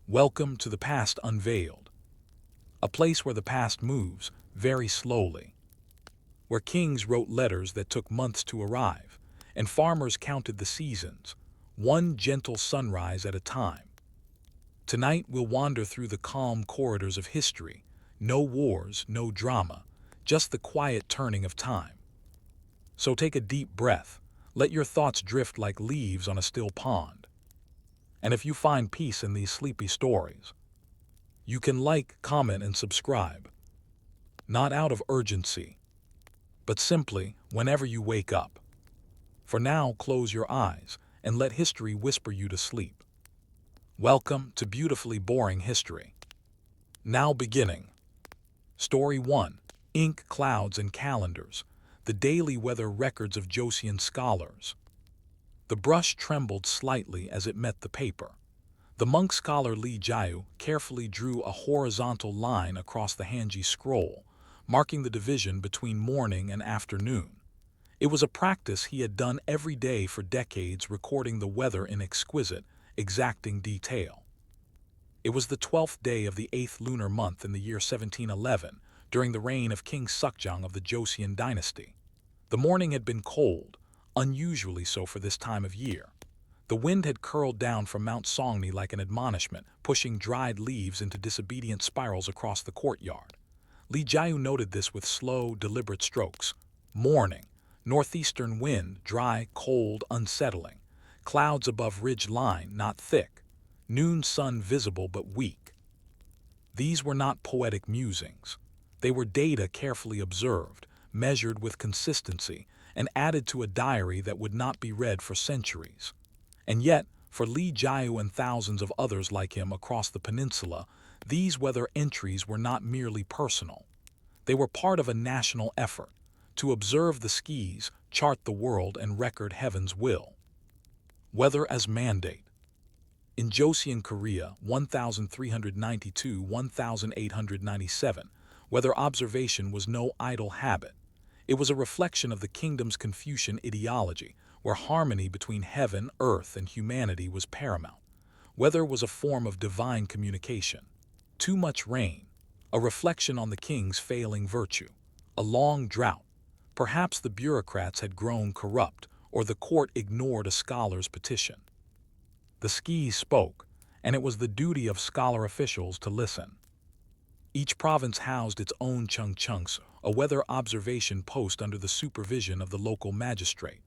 Welcome to the past unveiled, a place where the past moves very slowly, where kings wrote letters that took months to arrive, and farmers counted the seasons, one gentle sunrise at a time. Tonight we'll wander through the calm corridors of history, no wars, no drama, just the quiet turning of time. So take a deep breath, let your thoughts drift like leaves on a still pond. And if you find peace in these sleepy stories, you can like, comment, and subscribe, not out of urgency, but simply whenever you wake up. For now, close your eyes and let history whisper you to sleep. Welcome to Beautifully Boring History. Now beginning. Story 1. Ink, Clouds, and Calendars. The daily weather records of Joseon scholars. The brush trembled slightly as it met the paper. The monk scholar Lee Jiao carefully drew a horizontal line across the Hanji scroll, marking the division between morning and afternoon. It was a practice he had done every day for decades, recording the weather in exquisite, exacting detail. It was the 12th day of the 8th lunar month in the year 1711, during the reign of King Sukjong of the Joseon dynasty. The morning had been cold, unusually so for this time of year. The wind had curled down from Mount Songni like an admonishment, pushing dried leaves into disobedient spirals across the courtyard. Li Jiao noted this with slow, deliberate strokes. Morning. Northeastern wind, dry, cold, unsettling. Clouds above ridge line, not thick. Noon sun visible but weak. These were not poetic musings. They were data carefully observed, measured with consistency, and added to a diary that would not be read for centuries. And yet, for Li Jiao and thousands of others like him across the peninsula, these weather entries were not merely personal. They were part of a national effort to observe the skies, chart the world, and record heaven's will. Weather as mandate. In Joseon, Korea, 1392–1897, weather observation was no idle habit. It was a reflection of the kingdom's Confucian ideology, where harmony between heaven, earth, and humanity was paramount. Weather was a form of divine communication. Too much rain, a reflection on the king's failing virtue. A long drought. Perhaps the bureaucrats had grown corrupt, or the court ignored a scholar's petition. The skis spoke, and it was the duty of scholar officials to listen. Each province housed its own chungchungs, a weather observation post under the supervision of the local magistrate.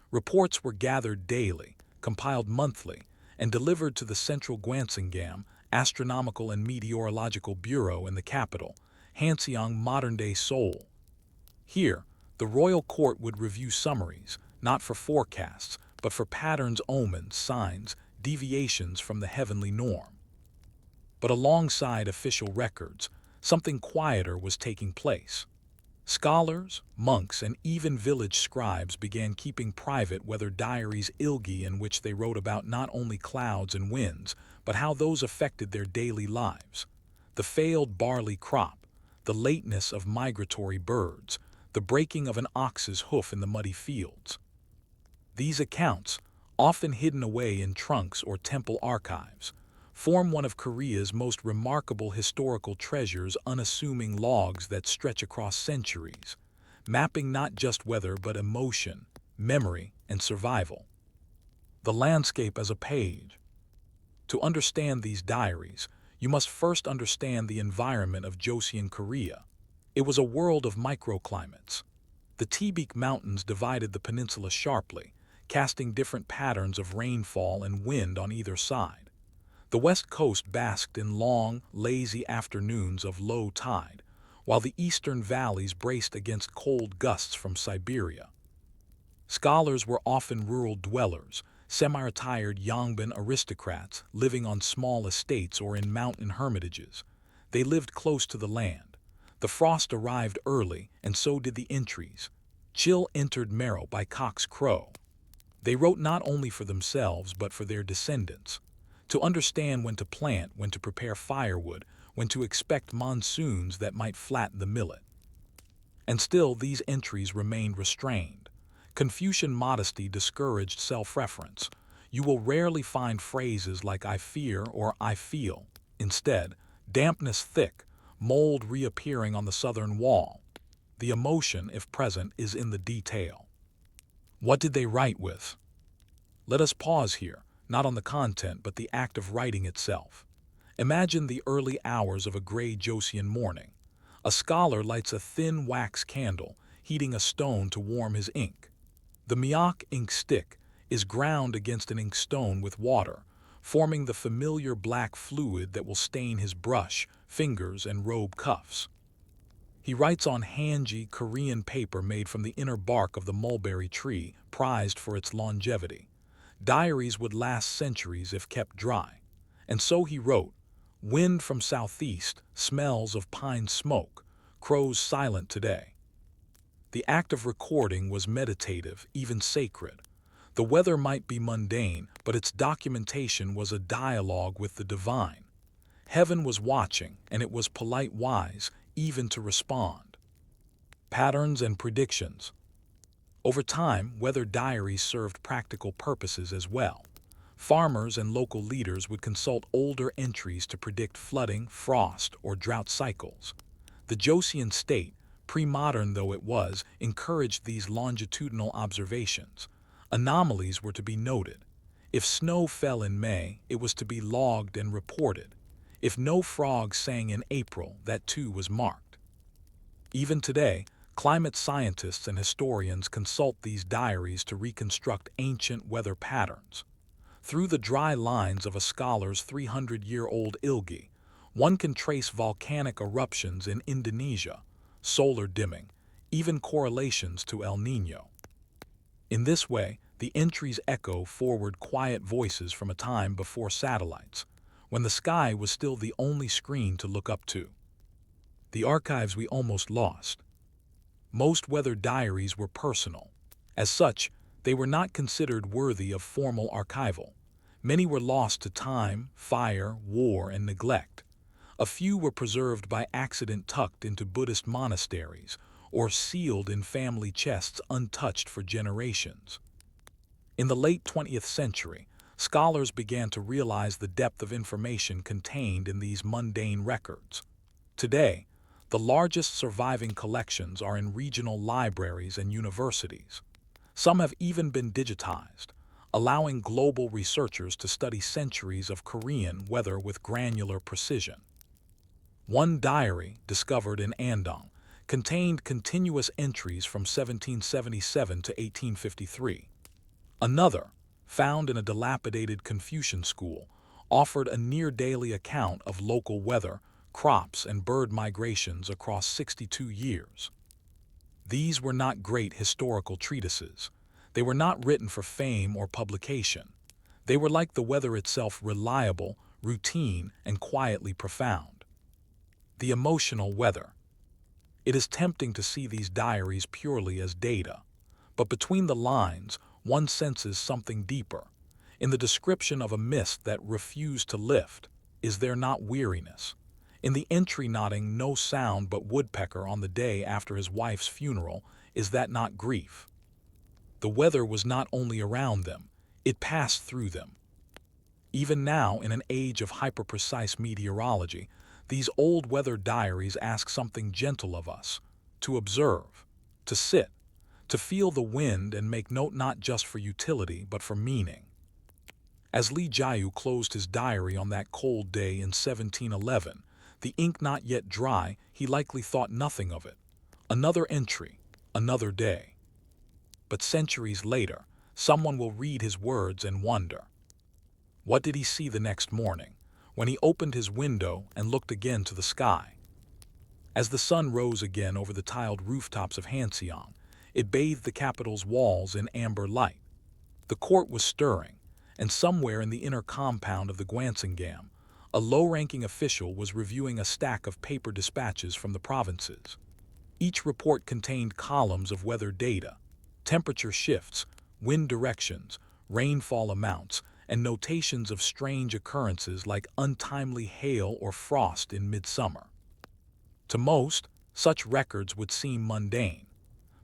Reports were gathered daily, compiled monthly, and delivered to the Central Gwansingam Astronomical and Meteorological Bureau in the capital, Hanseong, modern-day Seoul. Here, the royal court would review summaries, not for forecasts, but for patterns, omens, signs, deviations from the heavenly norm. But alongside official records, something quieter was taking place. Scholars, monks, and even village scribes began keeping private weather diaries, ilgi, in which they wrote about not only clouds and winds, but how those affected their daily lives. The failed barley crop, the lateness of migratory birds, the breaking of an ox's hoof in the muddy fields. These accounts, often hidden away in trunks or temple archives, form one of Korea's most remarkable historical treasures, unassuming logs that stretch across centuries, mapping not just weather but emotion, memory, and survival. The landscape as a page. To understand these diaries, you must first understand the environment of Joseon, Korea. It was a world of microclimates. The Tibik Mountains divided the peninsula sharply, casting different patterns of rainfall and wind on either side. The west coast basked in long, lazy afternoons of low tide, while the eastern valleys braced against cold gusts from Siberia. Scholars were often rural dwellers, semi-retired Yongbin aristocrats living on small estates or in mountain hermitages. They lived close to the land. The frost arrived early, and so did the entries. Chill entered marrow by cock's crow. They wrote not only for themselves but for their descendants. To understand when to plant, when to prepare firewood, when to expect monsoons that might flatten the millet. And still these entries remained restrained. Confucian modesty discouraged self-reference. You will rarely find phrases like "I fear" or "I feel." Instead, dampness thick, mold reappearing on the southern wall. The emotion, if present, is in the detail. What did they write with? Let us pause here, not on the content but the act of writing itself. Imagine the early hours of a gray Joseon morning. A scholar lights a thin wax candle, heating a stone to warm his ink. The myak ink stick is ground against an inkstone with water, forming the familiar black fluid that will stain his brush, fingers, and robe cuffs. He writes on hanji Korean paper made from the inner bark of the mulberry tree, prized for its longevity. Diaries would last centuries if kept dry. And so he wrote, "Wind from southeast, smells of pine smoke, crows silent today." The act of recording was meditative, even sacred. The weather might be mundane, but its documentation was a dialogue with the divine. Heaven was watching, and it was polite wise, even to respond. Patterns and predictions. Over time, weather diaries served practical purposes as well. Farmers and local leaders would consult older entries to predict flooding, frost, or drought cycles. The Joseon state, pre-modern though it was, encouraged these longitudinal observations. Anomalies were to be noted. If snow fell in May, it was to be logged and reported. If no frogs sang in April, that too was marked. Even today, climate scientists and historians consult these diaries to reconstruct ancient weather patterns. Through the dry lines of a scholar's 300-year-old ilgi, one can trace volcanic eruptions in Indonesia, solar dimming, even correlations to El Niño. In this way, the entries echo forward quiet voices from a time before satellites, when the sky was still the only screen to look up to. The archives we almost lost. Most weather diaries were personal. As such, they were not considered worthy of formal archival. Many were lost to time, fire, war, and neglect. A few were preserved by accident, tucked into Buddhist monasteries, or sealed in family chests untouched for generations. In the late 20th century, scholars began to realize the depth of information contained in these mundane records. Today, the largest surviving collections are in regional libraries and universities. Some have even been digitized, allowing global researchers to study centuries of Korean weather with granular precision. One diary, discovered in Andong, contained continuous entries from 1777 to 1853. Another, found in a dilapidated Confucian school, offered a near-daily account of local weather, crops, and bird migrations across 62 years. These were not great historical treatises. They were not written for fame or publication. They were, like the weather itself, reliable, routine, and quietly profound. The emotional weather. It is tempting to see these diaries purely as data, but between the lines, one senses something deeper. In the description of a mist that refused to lift, is there not weariness? In the entry noting no sound but woodpecker on the day after his wife's funeral, is that not grief? The weather was not only around them, it passed through them. Even now, in an age of hyper-precise meteorology, these old weather diaries ask something gentle of us: to observe, to sit, to feel the wind and make note, not just for utility but for meaning. As Lee Jayu closed his diary on that cold day in 1711, the ink not yet dry, he likely thought nothing of it. Another entry, another day. But centuries later, someone will read his words and wonder, what did he see the next morning, when he opened his window and looked again to the sky? As the sun rose again over the tiled rooftops of Hanseong, it bathed the capital's walls in amber light. The court was stirring, and somewhere in the inner compound of the Gwansingam, a low-ranking official was reviewing a stack of paper dispatches from the provinces. Each report contained columns of weather data, temperature shifts, wind directions, rainfall amounts, and notations of strange occurrences like untimely hail or frost in midsummer. To most, such records would seem mundane,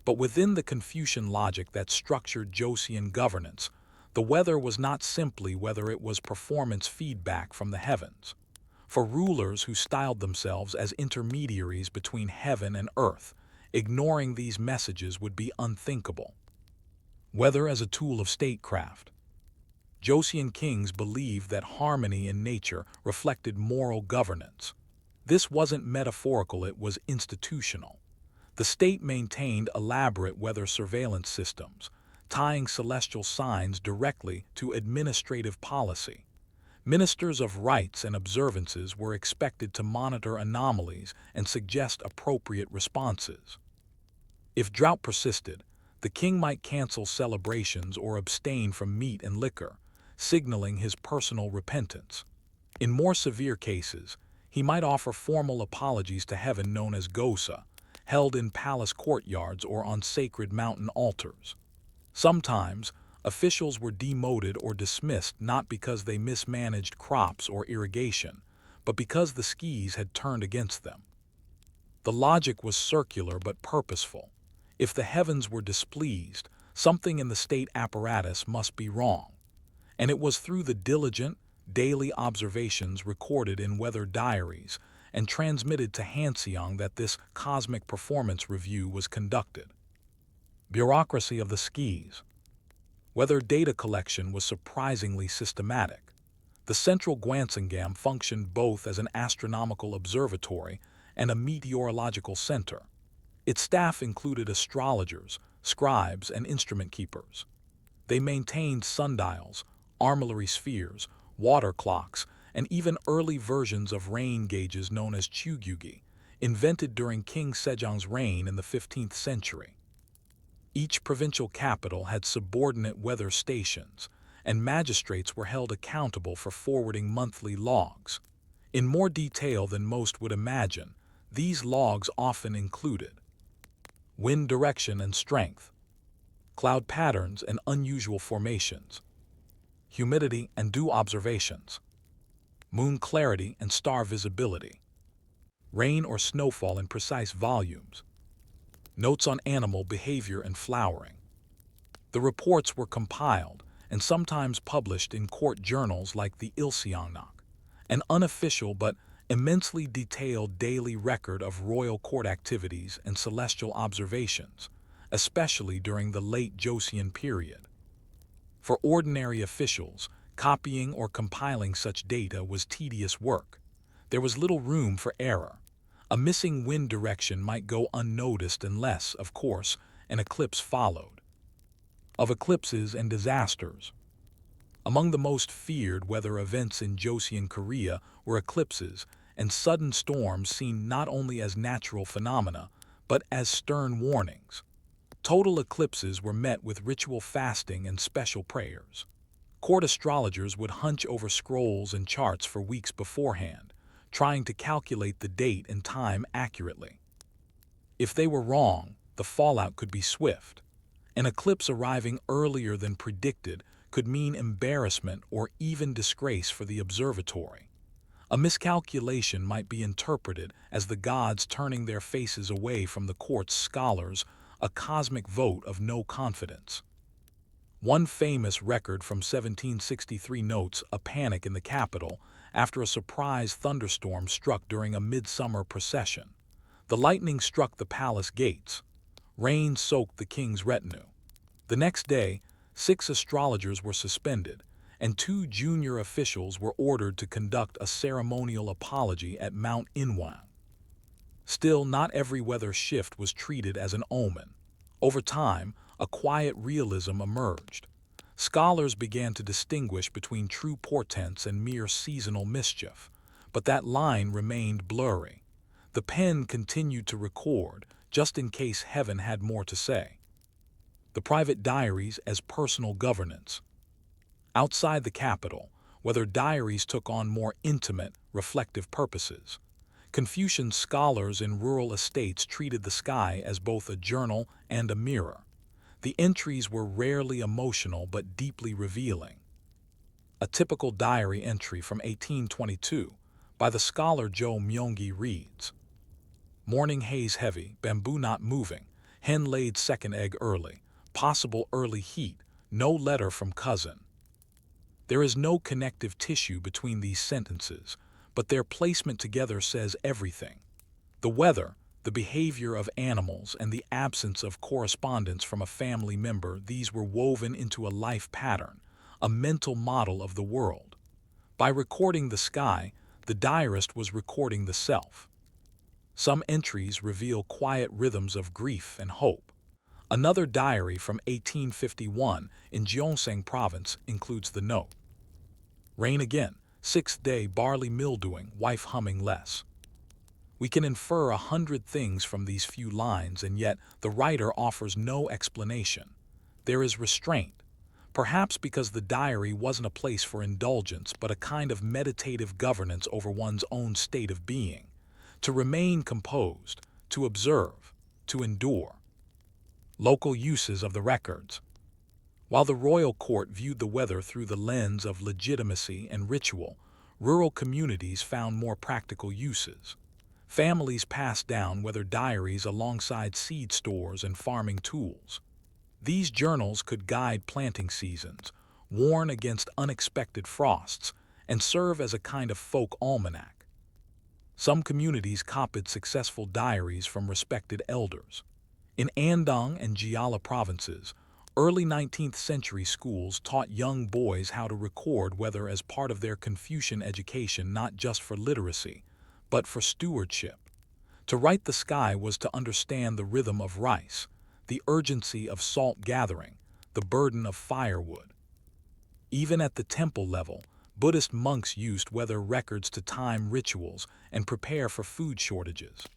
but within the Confucian logic that structured Joseon governance, The weather was not simply weather, it was performance feedback from the heavens. For rulers who styled themselves as intermediaries between heaven and earth, ignoring these messages would be unthinkable. Weather as a tool of statecraft. Joseon kings believed that harmony in nature reflected moral governance. This wasn't metaphorical, it was institutional. The state maintained elaborate weather surveillance systems, tying celestial signs directly to administrative policy. Ministers of rites and observances were expected to monitor anomalies and suggest appropriate responses. If drought persisted, the king might cancel celebrations or abstain from meat and liquor, signaling his personal repentance. In more severe cases, he might offer formal apologies to heaven known as gosa, held in palace courtyards or on sacred mountain altars. Sometimes, officials were demoted or dismissed not because they mismanaged crops or irrigation, but because the skis had turned against them. The logic was circular but purposeful. If the heavens were displeased, something in the state apparatus must be wrong. And it was through the diligent, daily observations recorded in weather diaries and transmitted to Hanseong that this cosmic performance review was conducted. Bureaucracy of the skis. Weather data collection was surprisingly systematic. The central Gwansangam functioned both as an astronomical observatory and a meteorological center. Its staff included astrologers, scribes, and instrument keepers. They maintained sundials, armillary spheres, water clocks, and even early versions of rain gauges known as chugyugi, invented during King Sejong's reign in the 15th century. Each provincial capital had subordinate weather stations, and magistrates were held accountable for forwarding monthly logs. In more detail than most would imagine, these logs often included wind direction and strength, cloud patterns and unusual formations, humidity and dew observations, moon clarity and star visibility, rain or snowfall in precise volumes, notes on animal behavior and flowering. The reports were compiled and sometimes published in court journals like the Ilseongnak, an unofficial but immensely detailed daily record of royal court activities and celestial observations, especially during the late Joseon period. For ordinary officials, copying or compiling such data was tedious work. There was little room for error. A missing wind direction might go unnoticed unless, of course, an eclipse followed. Of eclipses and disasters. Among the most feared weather events in Joseon Korea were eclipses and sudden storms seen not only as natural phenomena, but as stern warnings. Total eclipses were met with ritual fasting and special prayers. Court astrologers would hunch over scrolls and charts for weeks beforehand, trying to calculate the date and time accurately. If they were wrong, the fallout could be swift. An eclipse arriving earlier than predicted could mean embarrassment or even disgrace for the observatory. A miscalculation might be interpreted as the gods turning their faces away from the court's scholars, a cosmic vote of no confidence. One famous record from 1763 notes a panic in the capital after a surprise thunderstorm struck during a midsummer procession. The lightning struck the palace gates. Rain soaked the king's retinue. The next day, 6 astrologers were suspended, and 2 junior officials were ordered to conduct a ceremonial apology at Mount Inwang. Still, not every weather shift was treated as an omen. Over time, a quiet realism emerged. Scholars began to distinguish between true portents and mere seasonal mischief, but that line remained blurry. The pen continued to record, just in case heaven had more to say. The private diaries as personal governance. Outside the capital, weather diaries took on more intimate, reflective purposes. Confucian scholars in rural estates treated the sky as both a journal and a mirror. The entries were rarely emotional but deeply revealing. A typical diary entry from 1822 by the scholar Jo Myung-gi reads, "Morning haze heavy, bamboo not moving, hen laid second egg early, possible early heat, no letter from cousin. There is no connective tissue between these sentences, but their placement together says everything. The weather, the behavior of animals, and the absence of correspondence from a family member, these were woven into a life pattern, a mental model of the world. By recording the sky, the diarist was recording the self. Some entries reveal quiet rhythms of grief and hope. Another diary from 1851 in Gyeongsang province includes the note: "Rain again, sixth day, barley mildewing, wife humming less." We can infer 100 things from these few lines, and yet the writer offers no explanation. There is restraint, perhaps because the diary wasn't a place for indulgence but a kind of meditative governance over one's own state of being. To remain composed, to observe, to endure. Local uses of the records. While the royal court viewed the weather through the lens of legitimacy and ritual, rural communities found more practical uses. Families passed down weather diaries alongside seed stores and farming tools. These journals could guide planting seasons, warn against unexpected frosts, and serve as a kind of folk almanac. Some communities copied successful diaries from respected elders. In Andong and Jeolla provinces, early 19th century schools taught young boys how to record weather as part of their Confucian education, not just for literacy, but for stewardship. To write the sky was to understand the rhythm of rice, the urgency of salt gathering, the burden of firewood. Even at the temple level, Buddhist monks used weather records to time rituals and prepare for food shortages.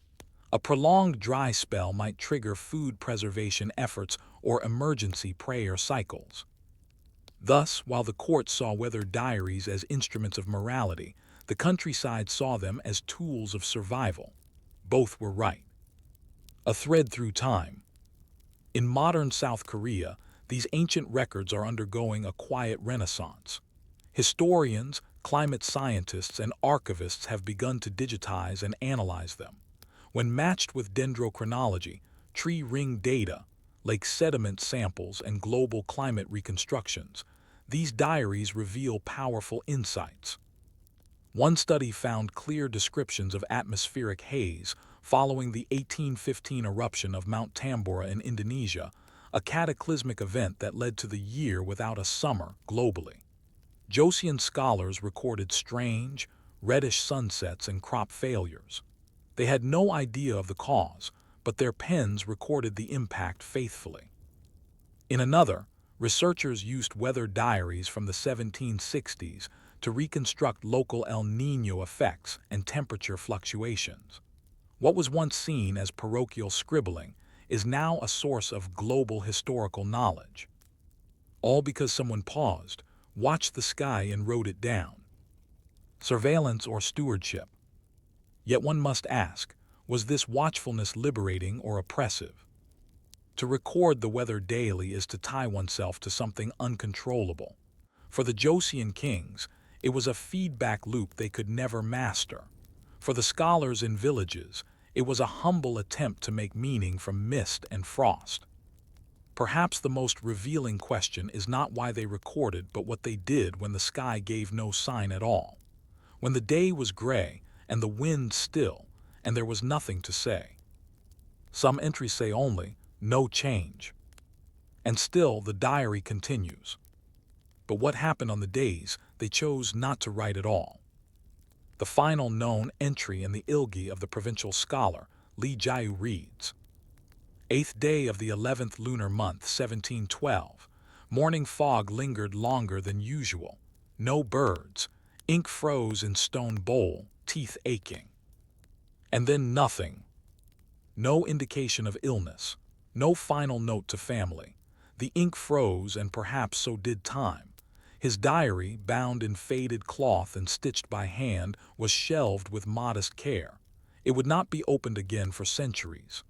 A prolonged dry spell might trigger food preservation efforts or emergency prayer cycles. Thus, while the court saw weather diaries as instruments of morality, the countryside saw them as tools of survival. Both were right. A thread through time. In modern South Korea, these ancient records are undergoing a quiet renaissance. Historians, climate scientists, and archivists have begun to digitize and analyze them. When matched with dendrochronology, tree ring data, lake sediment samples, and global climate reconstructions, these diaries reveal powerful insights. One study found clear descriptions of atmospheric haze following the 1815 eruption of Mount Tambora in Indonesia, a cataclysmic event that led to the year without a summer globally. Joseon scholars recorded strange, reddish sunsets and crop failures. They had no idea of the cause, but their pens recorded the impact faithfully. In another, researchers used weather diaries from the 1760s to reconstruct local El Niño effects and temperature fluctuations. What was once seen as parochial scribbling is now a source of global historical knowledge. All because someone paused, watched the sky, and wrote it down. Surveillance or stewardship. Yet one must ask, was this watchfulness liberating or oppressive? To record the weather daily is to tie oneself to something uncontrollable. For the Joseon kings, it was a feedback loop they could never master. For the scholars in villages, it was a humble attempt to make meaning from mist and frost. Perhaps the most revealing question is not why they recorded, but what they did when the sky gave no sign at all. When the day was gray and the wind still, and there was nothing to say. Some entries say only, "no change." And still the diary continues. But what happened on the days they chose not to write at all? The final known entry in the Ilgi of the provincial scholar, Lee Jiu reads, 8th day of the 11th lunar month, 1712. Morning fog lingered longer than usual. No birds. Ink froze in stone bowl, teeth aching. And then nothing. No indication of illness. No final note to family. The ink froze, and perhaps so did time. His diary, bound in faded cloth and stitched by hand, was shelved with modest care. It would not be opened again for centuries.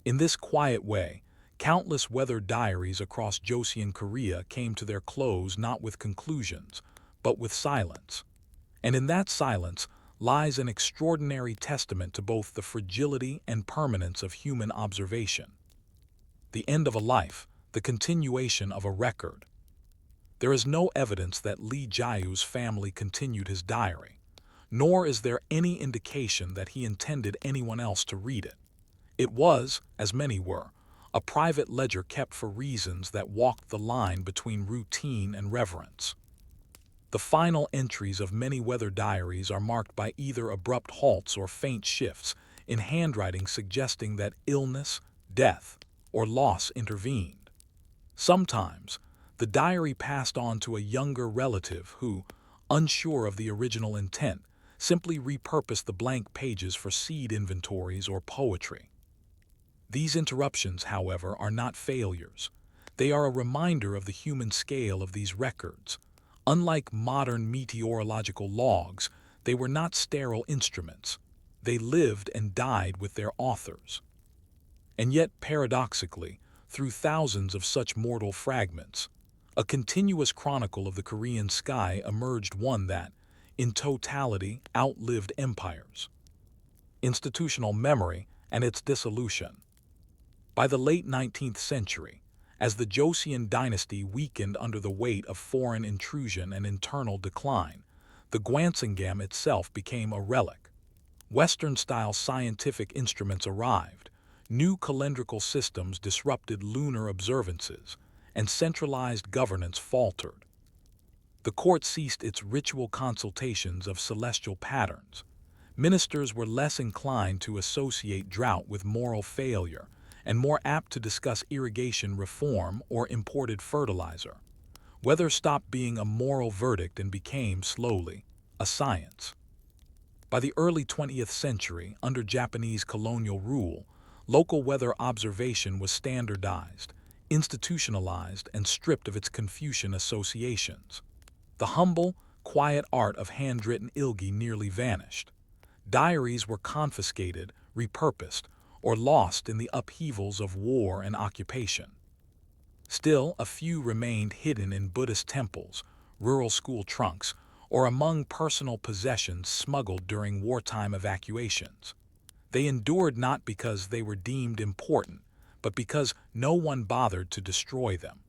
In this quiet way, countless weather diaries across Joseon Korea came to their close not with conclusions, but with silence. And in that silence lies an extraordinary testament to both the fragility and permanence of human observation. The end of a life, the continuation of a record. There is no evidence that Li Jiao's family continued his diary, nor is there any indication that he intended anyone else to read it. It was, as many were, a private ledger kept for reasons that walked the line between routine and reverence. The final entries of many weather diaries are marked by either abrupt halts or faint shifts in handwriting suggesting that illness, death, or loss intervened. Sometimes, the diary passed on to a younger relative who, unsure of the original intent, simply repurposed the blank pages for seed inventories or poetry. These interruptions, however, are not failures. They are a reminder of the human scale of these records. Unlike modern meteorological logs, they were not sterile instruments. They lived and died with their authors. And yet, paradoxically, through thousands of such mortal fragments, a continuous chronicle of the Korean sky emerged, one that, in totality, outlived empires, institutional memory, and its dissolution. By the late 19th century, as the Joseon dynasty weakened under the weight of foreign intrusion and internal decline, the Gwansangam itself became a relic. Western-style scientific instruments arrived, new calendrical systems disrupted lunar observances, and centralized governance faltered. The court ceased its ritual consultations of celestial patterns. Ministers were less inclined to associate drought with moral failure, and more apt to discuss irrigation reform or imported fertilizer. Weather stopped being a moral verdict and became, slowly, a science. By the early 20th century, under Japanese colonial rule, local weather observation was standardized, institutionalized, and stripped of its Confucian associations. The humble, quiet art of handwritten ilgi nearly vanished. Diaries were confiscated, repurposed, or lost in the upheavals of war and occupation. Still, a few remained hidden in Buddhist temples, rural school trunks, or among personal possessions smuggled during wartime evacuations. They endured not because they were deemed important, but because no one bothered to destroy them.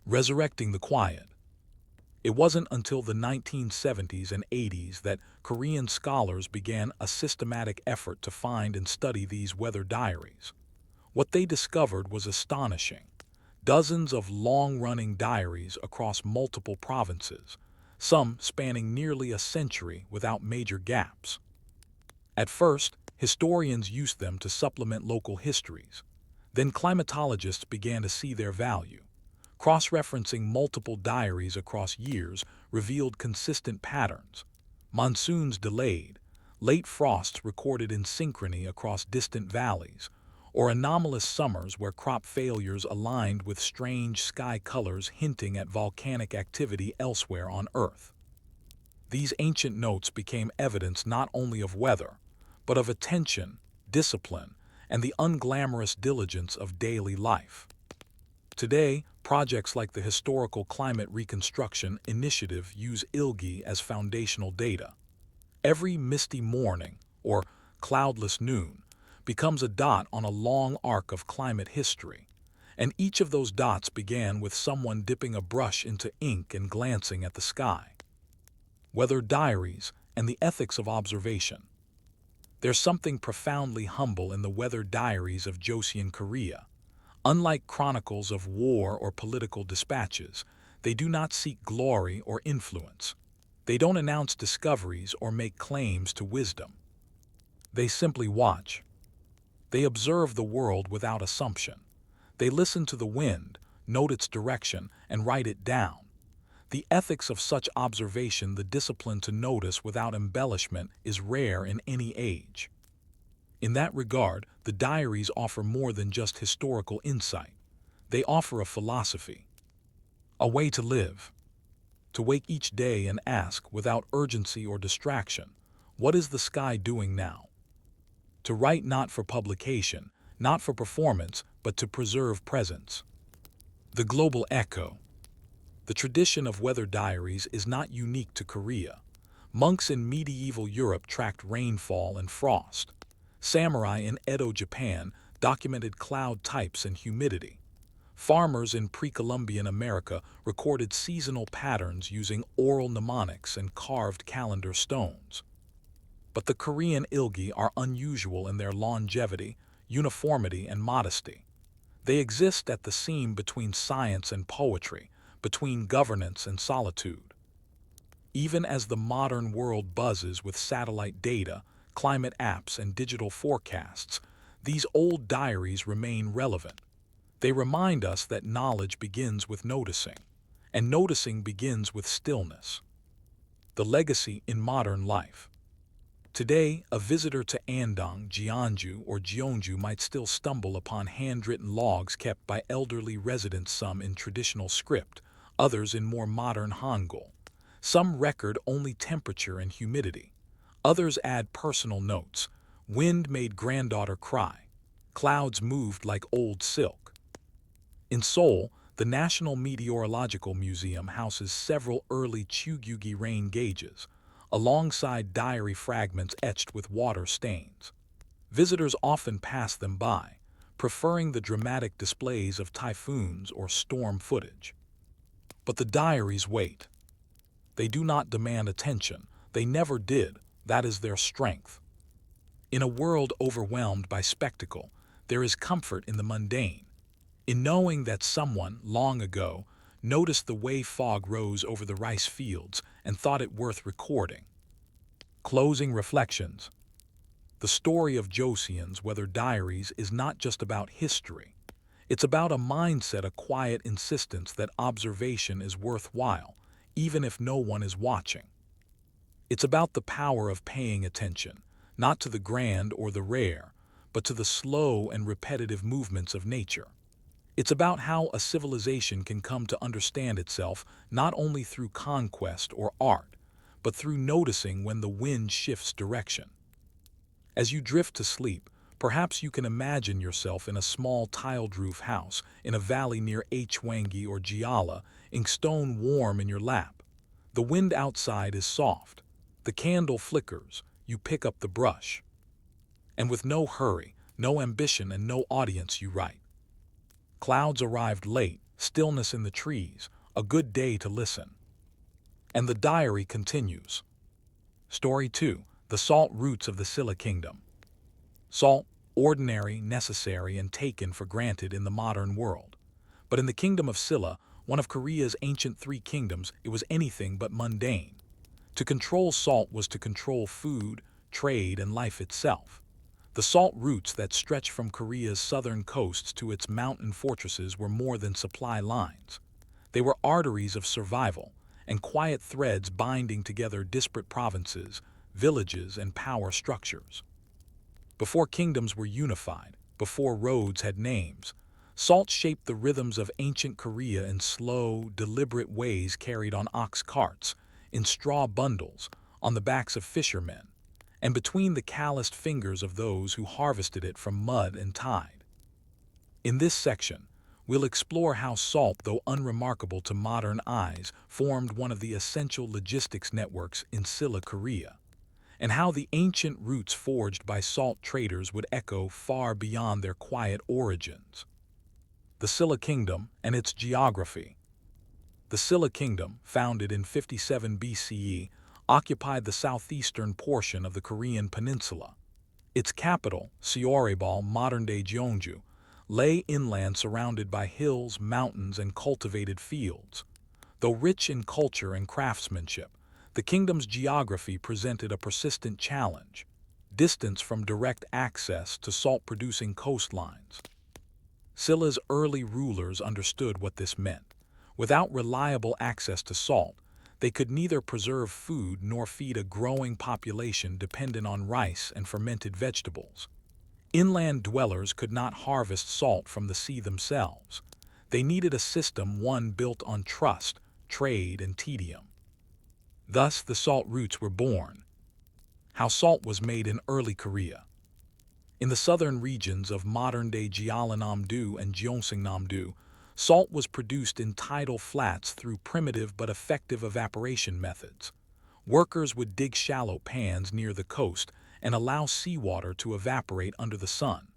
Resurrecting the quiet. It wasn't until the 1970s and 80s that Korean scholars began a systematic effort to find and study these weather diaries. What they discovered was astonishing. Dozens of long-running diaries across multiple provinces, some spanning nearly a century without major gaps. At first, historians used them to supplement local histories. Then climatologists began to see their value. Cross-referencing multiple diaries across years revealed consistent patterns. Monsoons delayed, late frosts recorded in synchrony across distant valleys, or anomalous summers where crop failures aligned with strange sky colors hinting at volcanic activity elsewhere on Earth. These ancient notes became evidence not only of weather, but of attention, discipline, and the unglamorous diligence of daily life. Today, projects like the Historical Climate Reconstruction Initiative use ilgi as foundational data. Every misty morning, or cloudless noon, becomes a dot on a long arc of climate history, and each of those dots began with someone dipping a brush into ink and glancing at the sky. Weather diaries and the ethics of observation. There's something profoundly humble in the weather diaries of Joseon Korea. Unlike chronicles of war or political dispatches, they do not seek glory or influence. They don't announce discoveries or make claims to wisdom. They simply watch. They observe the world without assumption. They listen to the wind, note its direction, and write it down. The ethics of such observation, the discipline to notice without embellishment, is rare in any age. In that regard, the diaries offer more than just historical insight. They offer a philosophy, a way to live. To wake each day and ask, without urgency or distraction, what is the sky doing now? To write not for publication, not for performance, but to preserve presence. The global echo. The tradition of weather diaries is not unique to Korea. Monks in medieval Europe tracked rainfall and frost. Samurai in Edo, Japan, documented cloud types and humidity. Farmers in pre-Columbian America recorded seasonal patterns using oral mnemonics and carved calendar stones. But the Korean ilgi are unusual in their longevity, uniformity, and modesty. They exist at the seam between science and poetry, between governance and solitude. Even as the modern world buzzes with satellite data, climate apps, and digital forecasts, these old diaries remain relevant. They remind us that knowledge begins with noticing, and noticing begins with stillness. The legacy in modern life. Today, a visitor to Andong, Jeonju, or Jeonju might still stumble upon handwritten logs kept by elderly residents, some in traditional script, others in more modern Hangul. Some record only temperature and humidity. Others add personal notes. Wind made granddaughter cry. Clouds moved like old silk. In Seoul, the National Meteorological Museum houses several early Chugyugi rain gauges, alongside diary fragments etched with water stains. Visitors often pass them by, preferring the dramatic displays of typhoons or storm footage. But the diaries wait. They do not demand attention. They never did. That is their strength. In a world overwhelmed by spectacle, there is comfort in the mundane, in knowing that someone, long ago, noticed the way fog rose over the rice fields and thought it worth recording. Closing reflections. The story of Joseon's Weather Diaries is not just about history. It's about a mindset, a quiet insistence that observation is worthwhile, even if no one is watching. It's about the power of paying attention, not to the grand or the rare, but to the slow and repetitive movements of nature. It's about how a civilization can come to understand itself not only through conquest or art, but through noticing when the wind shifts direction. As you drift to sleep, perhaps you can imagine yourself in a small tiled roof house in a valley near Hwangi or Jiala, ink stone warm in your lap. The wind outside is soft. The candle flickers. You pick up the brush. And with no hurry, no ambition, and no audience, you write. Clouds arrived late, stillness in the trees, a good day to listen. And the diary continues. Story 2. The Salt Roots of the Silla Kingdom. Salt, ordinary, necessary, and taken for granted in the modern world. But in the kingdom of Silla, one of Korea's ancient three kingdoms, it was anything but mundane. To control salt was to control food, trade, and life itself. The salt routes that stretch from Korea's southern coasts to its mountain fortresses were more than supply lines. They were arteries of survival and quiet threads binding together disparate provinces, villages, and power structures. Before kingdoms were unified, before roads had names, salt shaped the rhythms of ancient Korea in slow, deliberate ways, carried on ox carts, in straw bundles, on the backs of fishermen, and between the calloused fingers of those who harvested it from mud and tide. In this section, we'll explore how salt, though unremarkable to modern eyes, formed one of the essential logistics networks in Silla, Korea, and how the ancient roots forged by salt traders would echo far beyond their quiet origins. The Silla Kingdom and its geography. The Silla Kingdom, founded in 57 BCE, occupied the southeastern portion of the Korean peninsula. Its capital, Seorebal, modern-day Jeonju, lay inland surrounded by hills, mountains, and cultivated fields. Though rich in culture and craftsmanship, the kingdom's geography presented a persistent challenge: distance from direct access to salt-producing coastlines. Silla's early rulers understood what this meant. Without reliable access to salt, they could neither preserve food nor feed a growing population dependent on rice and fermented vegetables. Inland dwellers could not harvest salt from the sea themselves. They needed a system, one built on trust, trade, and tedium. Thus the salt routes were born. How salt was made in early Korea. In the southern regions of modern-day Jeollanam-do and Gyeongsangnam-do, salt was produced in tidal flats through primitive but effective evaporation methods. Workers would dig shallow pans near the coast and allow seawater to evaporate under the sun.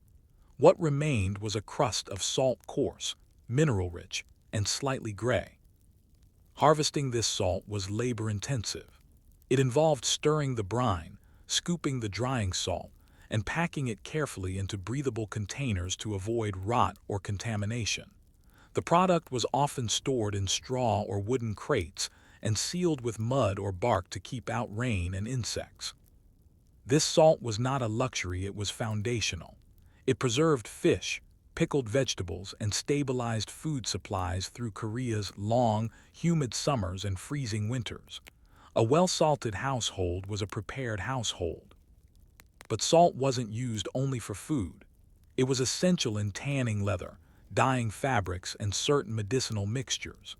What remained was a crust of salt, coarse, mineral-rich, and slightly gray. Harvesting this salt was labor-intensive. It involved stirring the brine, scooping the drying salt, and packing it carefully into breathable containers to avoid rot or contamination. The product was often stored in straw or wooden crates and sealed with mud or bark to keep out rain and insects. This salt was not a luxury, it was foundational. It preserved fish, pickled vegetables, and stabilized food supplies through Korea's long, humid summers and freezing winters. A well-salted household was a prepared household. But salt wasn't used only for food. It was essential in tanning leather, dyeing fabrics, and certain medicinal mixtures.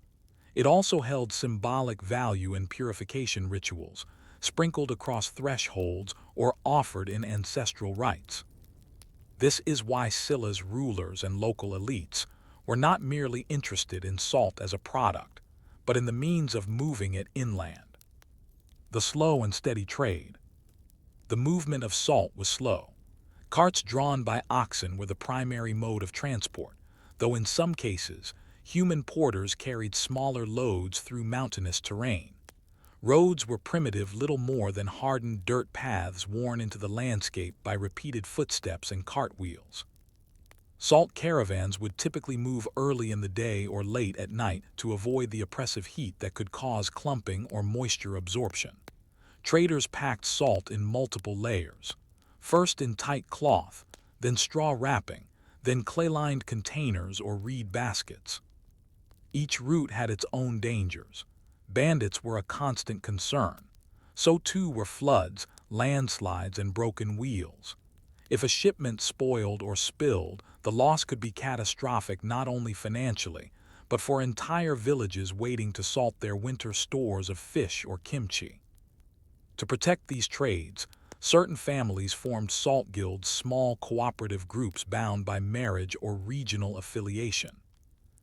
It also held symbolic value in purification rituals, sprinkled across thresholds or offered in ancestral rites. This is why Scylla's rulers and local elites were not merely interested in salt as a product, but in the means of moving it inland. The slow and steady trade. The movement of salt was slow. Carts drawn by oxen were the primary mode of transport, though in some cases, human porters carried smaller loads through mountainous terrain. Roads were primitive, little more than hardened dirt paths worn into the landscape by repeated footsteps and cartwheels. Salt caravans would typically move early in the day or late at night to avoid the oppressive heat that could cause clumping or moisture absorption. Traders packed salt in multiple layers, first in tight cloth, then straw wrapping, then clay-lined containers or reed baskets. Each route had its own dangers. Bandits were a constant concern. So too were floods, landslides, and broken wheels. If a shipment spoiled or spilled, the loss could be catastrophic not only financially, but for entire villages waiting to salt their winter stores of fish or kimchi. To protect these trades, certain families formed salt guilds, small cooperative groups bound by marriage or regional affiliation.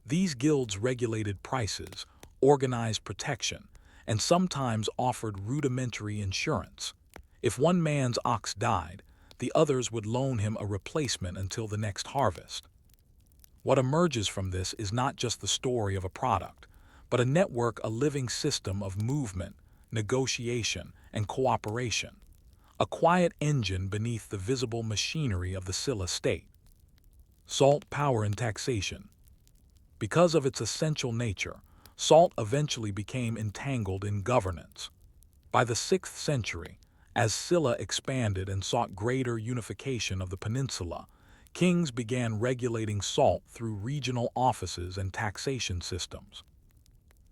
These guilds regulated prices, organized protection, and sometimes offered rudimentary insurance. If one man's ox died, the others would loan him a replacement until the next harvest. What emerges from this is not just the story of a product, but a network, a living system of movement, negotiation, and cooperation. A quiet engine beneath the visible machinery of the Scylla state. Salt, power, and taxation. Because of its essential nature, salt eventually became entangled in governance. By the 6th century, as Scylla expanded and sought greater unification of the peninsula, kings began regulating salt through regional offices and taxation systems.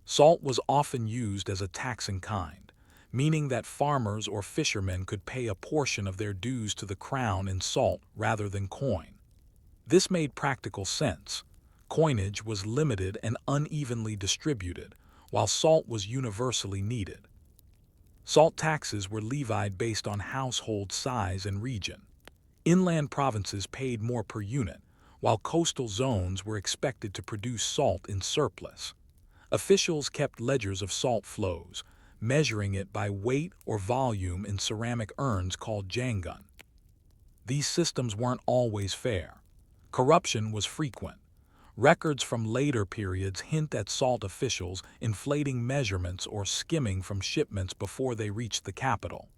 Salt was often used as a tax in kind, meaning that farmers or fishermen could pay a portion of their dues to the crown in salt rather than coin. This made practical sense. Coinage was limited and unevenly distributed, while salt was universally needed. Salt taxes were levied based on household size and region. Inland provinces paid more per unit, while coastal zones were expected to produce salt in surplus. Officials kept ledgers of salt flows, measuring it by weight or volume in ceramic urns called jangun. These systems weren't always fair. Corruption was frequent. Records from later periods hint at salt officials inflating measurements or skimming from shipments before they reached the capital.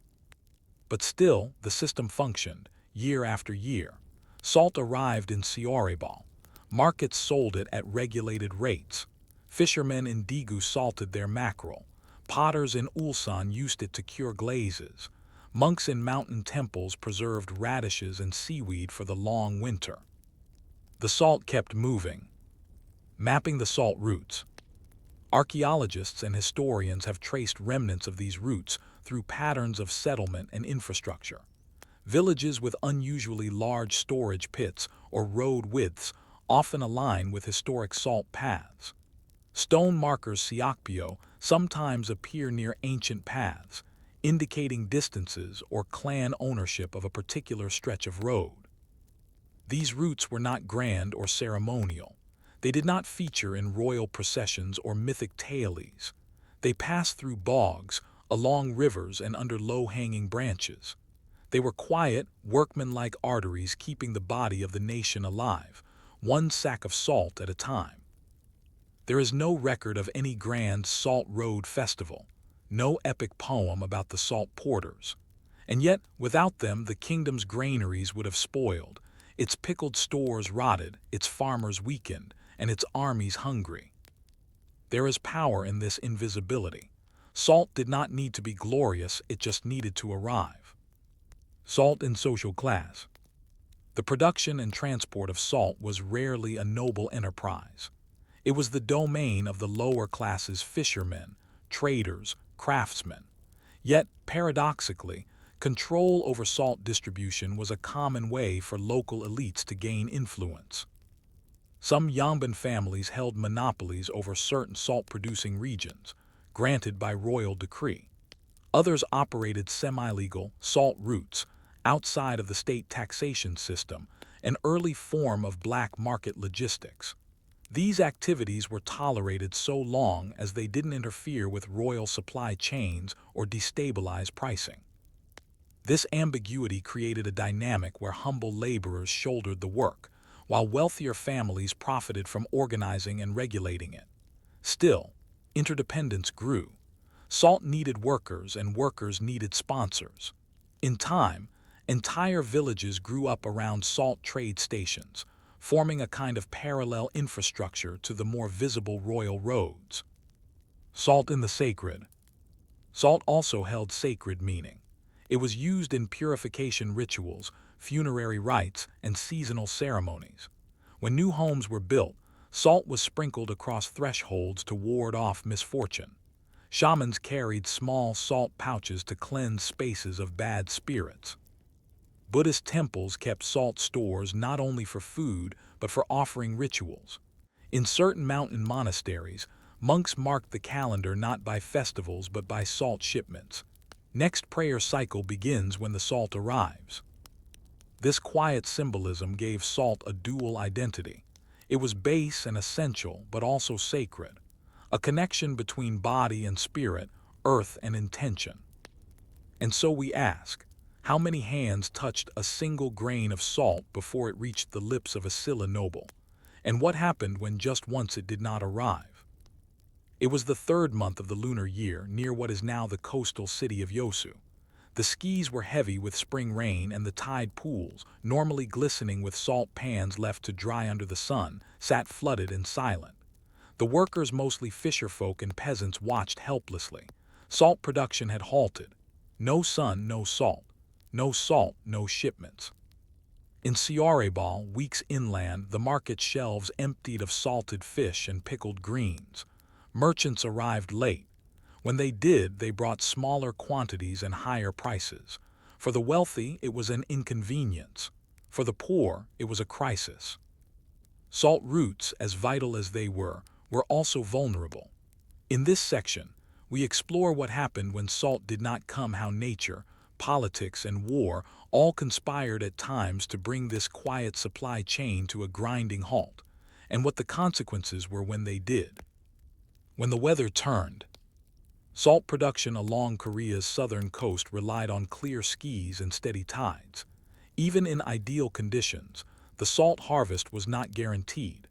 But still, the system functioned, year after year. Salt arrived in Siorebal. Markets sold it at regulated rates. Fishermen in Daegu salted their mackerel. Potters in Ulsan used it to cure glazes. Monks in mountain temples preserved radishes and seaweed for the long winter. The salt kept moving. Mapping the salt routes. Archaeologists and historians have traced remnants of these routes through patterns of settlement and infrastructure. Villages with unusually large storage pits or road widths often align with historic salt paths. Stone markers Siakpyo sometimes appear near ancient paths, indicating distances or clan ownership of a particular stretch of road. These routes were not grand or ceremonial. They did not feature in royal processions or mythic tales. They passed through bogs, along rivers, and under low-hanging branches. They were quiet, workmanlike arteries keeping the body of the nation alive, one sack of salt at a time. There is no record of any grand Salt Road festival, no epic poem about the salt porters. And yet, without them, the kingdom's granaries would have spoiled, its pickled stores rotted, its farmers weakened, and its armies hungry. There is power in this invisibility. Salt did not need to be glorious, it just needed to arrive. Salt in social class. The production and transport of salt was rarely a noble enterprise. It was the domain of the lower classes: fishermen, traders, craftsmen. Yet, paradoxically, control over salt distribution was a common way for local elites to gain influence. Some Yamban families held monopolies over certain salt-producing regions, granted by royal decree. Others operated semi-legal salt routes outside of the state taxation system, an early form of black market logistics. These activities were tolerated so long as they didn't interfere with royal supply chains or destabilize pricing. This ambiguity created a dynamic where humble laborers shouldered the work, while wealthier families profited from organizing and regulating it. Still, interdependence grew. Salt needed workers, and workers needed sponsors. In time, entire villages grew up around salt trade stations, forming a kind of parallel infrastructure to the more visible royal roads. Salt in the sacred. Salt also held sacred meaning. It was used in purification rituals, funerary rites, and seasonal ceremonies. When new homes were built, salt was sprinkled across thresholds to ward off misfortune. Shamans carried small salt pouches to cleanse spaces of bad spirits. Buddhist temples kept salt stores not only for food, but for offering rituals. In certain mountain monasteries, monks marked the calendar not by festivals but by salt shipments. Next prayer cycle begins when the salt arrives. This quiet symbolism gave salt a dual identity. It was base and essential, but also sacred, a connection between body and spirit, earth and intention. And so we ask, how many hands touched a single grain of salt before it reached the lips of a Silla noble? And what happened when just once it did not arrive? It was the third month of the lunar year, near what is now the coastal city of Yosu. The skis were heavy with spring rain, and the tide pools, normally glistening with salt pans left to dry under the sun, sat flooded and silent. The workers, mostly fisherfolk and peasants, watched helplessly. Salt production had halted. No sun, no salt. No salt, no shipments. In Ciarebal, weeks inland, the market shelves emptied of salted fish and pickled greens. Merchants arrived late. When they did, they brought smaller quantities and higher prices. For the wealthy, it was an inconvenience. For the poor, it was a crisis. Salt routes, as vital as they were also vulnerable. In this section, we explore what happened when salt did not come, how nature, politics, and war all conspired at times to bring this quiet supply chain to a grinding halt, and what the consequences were when they did. When the weather turned, salt production along Korea's southern coast relied on clear skies and steady tides. Even in ideal conditions, the salt harvest was not guaranteed.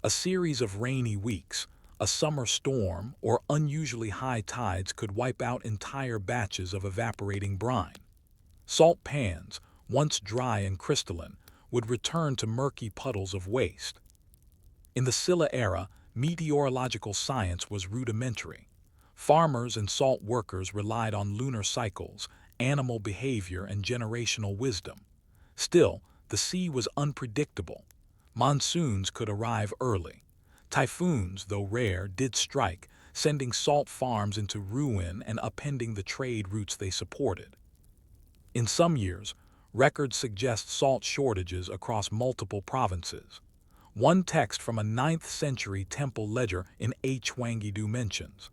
A series of rainy weeks, a summer storm, or unusually high tides could wipe out entire batches of evaporating brine. Salt pans, once dry and crystalline, would return to murky puddles of waste. In the Silla era, meteorological science was rudimentary. Farmers and salt workers relied on lunar cycles, animal behavior, and generational wisdom. Still, the sea was unpredictable. Monsoons could arrive early. Typhoons, though rare, did strike, sending salt farms into ruin and upending the trade routes they supported. In some years, records suggest salt shortages across multiple provinces. One text from a 9th century temple ledger in Hwanggidu mentions.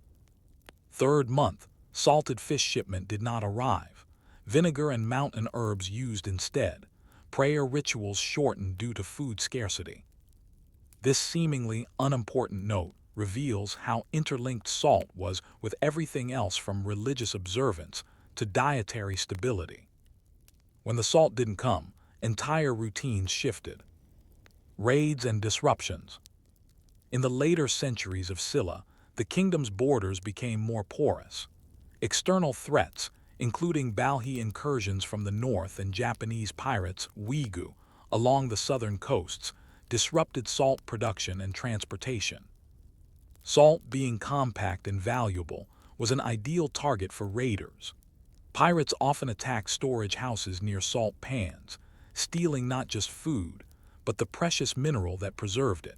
Third month, salted fish shipment did not arrive. Vinegar and mountain herbs used instead. Prayer rituals shortened due to food scarcity. This seemingly unimportant note reveals how interlinked salt was with everything else from religious observance to dietary stability. When the salt didn't come, entire routines shifted. Raids and disruptions. In the later centuries of Silla, the kingdom's borders became more porous. External threats, including Balhae incursions from the north and Japanese pirates, Uigu, along the southern coasts, disrupted salt production and transportation. Salt, being compact and valuable, was an ideal target for raiders. Pirates often attacked storage houses near salt pans, stealing not just food, but the precious mineral that preserved it.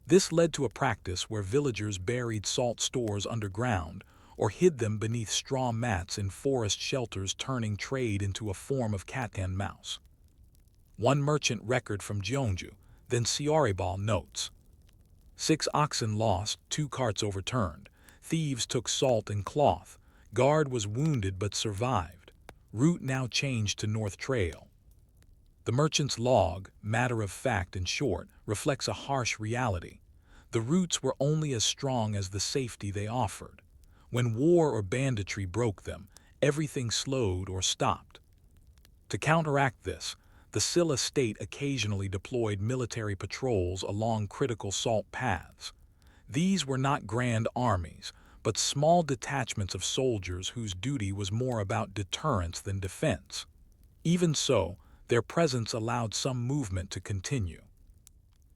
This led to a practice where villagers buried salt stores underground or hid them beneath straw mats in forest shelters, turning trade into a form of cat and mouse. One merchant record from Jeonju, then Seoribal, notes, 6 oxen lost, 2 carts overturned. Thieves took salt and cloth. Guard was wounded but survived. Route now changed to North Trail. The merchant's log, matter of fact and short, reflects a harsh reality. The routes were only as strong as the safety they offered. When war or banditry broke them, everything slowed or stopped. To counteract this, the Silla state occasionally deployed military patrols along critical salt paths. These were not grand armies, but small detachments of soldiers whose duty was more about deterrence than defense. Even so, their presence allowed some movement to continue.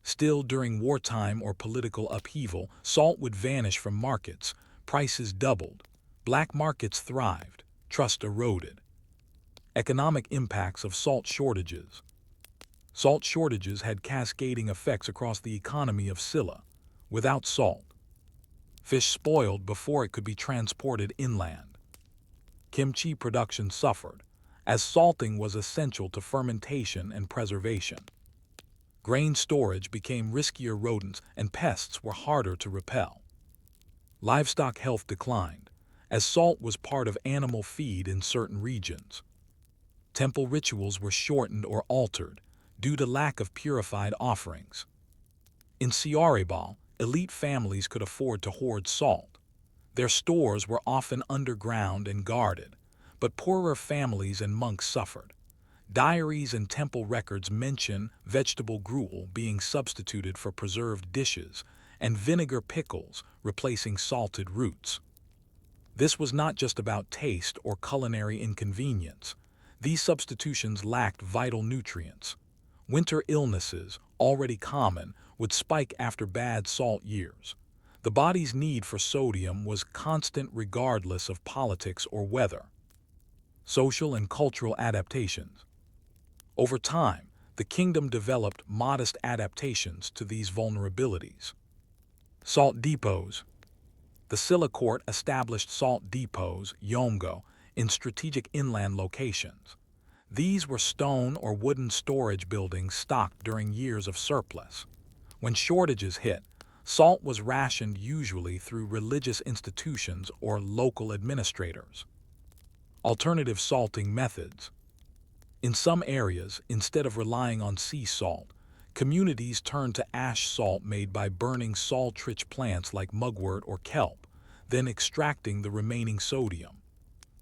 Still, during wartime or political upheaval, salt would vanish from markets, prices doubled, black markets thrived, trust eroded. Economic impacts of salt shortages. Salt shortages had cascading effects across the economy of Silla. Without salt, fish spoiled before it could be transported inland. Kimchi production suffered, as salting was essential to fermentation and preservation. Grain storage became riskier, rodents and pests were harder to repel. Livestock health declined, as salt was part of animal feed in certain regions. Temple rituals were shortened or altered due to lack of purified offerings. In Seoribal, elite families could afford to hoard salt. Their stores were often underground and guarded, but poorer families and monks suffered. Diaries and temple records mention vegetable gruel being substituted for preserved dishes and vinegar pickles replacing salted roots. This was not just about taste or culinary inconvenience. These substitutions lacked vital nutrients. Winter illnesses, already common, would spike after bad salt years. The body's need for sodium was constant regardless of politics or weather. Social and cultural adaptations. Over time, the kingdom developed modest adaptations to these vulnerabilities. Salt depots. The Silla court established salt depots, yomgo, in strategic inland locations. These were stone or wooden storage buildings stocked during years of surplus. When shortages hit, salt was rationed usually through religious institutions or local administrators. Alternative salting methods. In some areas, instead of relying on sea salt, communities turned to ash salt made by burning salt-rich plants like mugwort or kelp, then extracting the remaining sodium.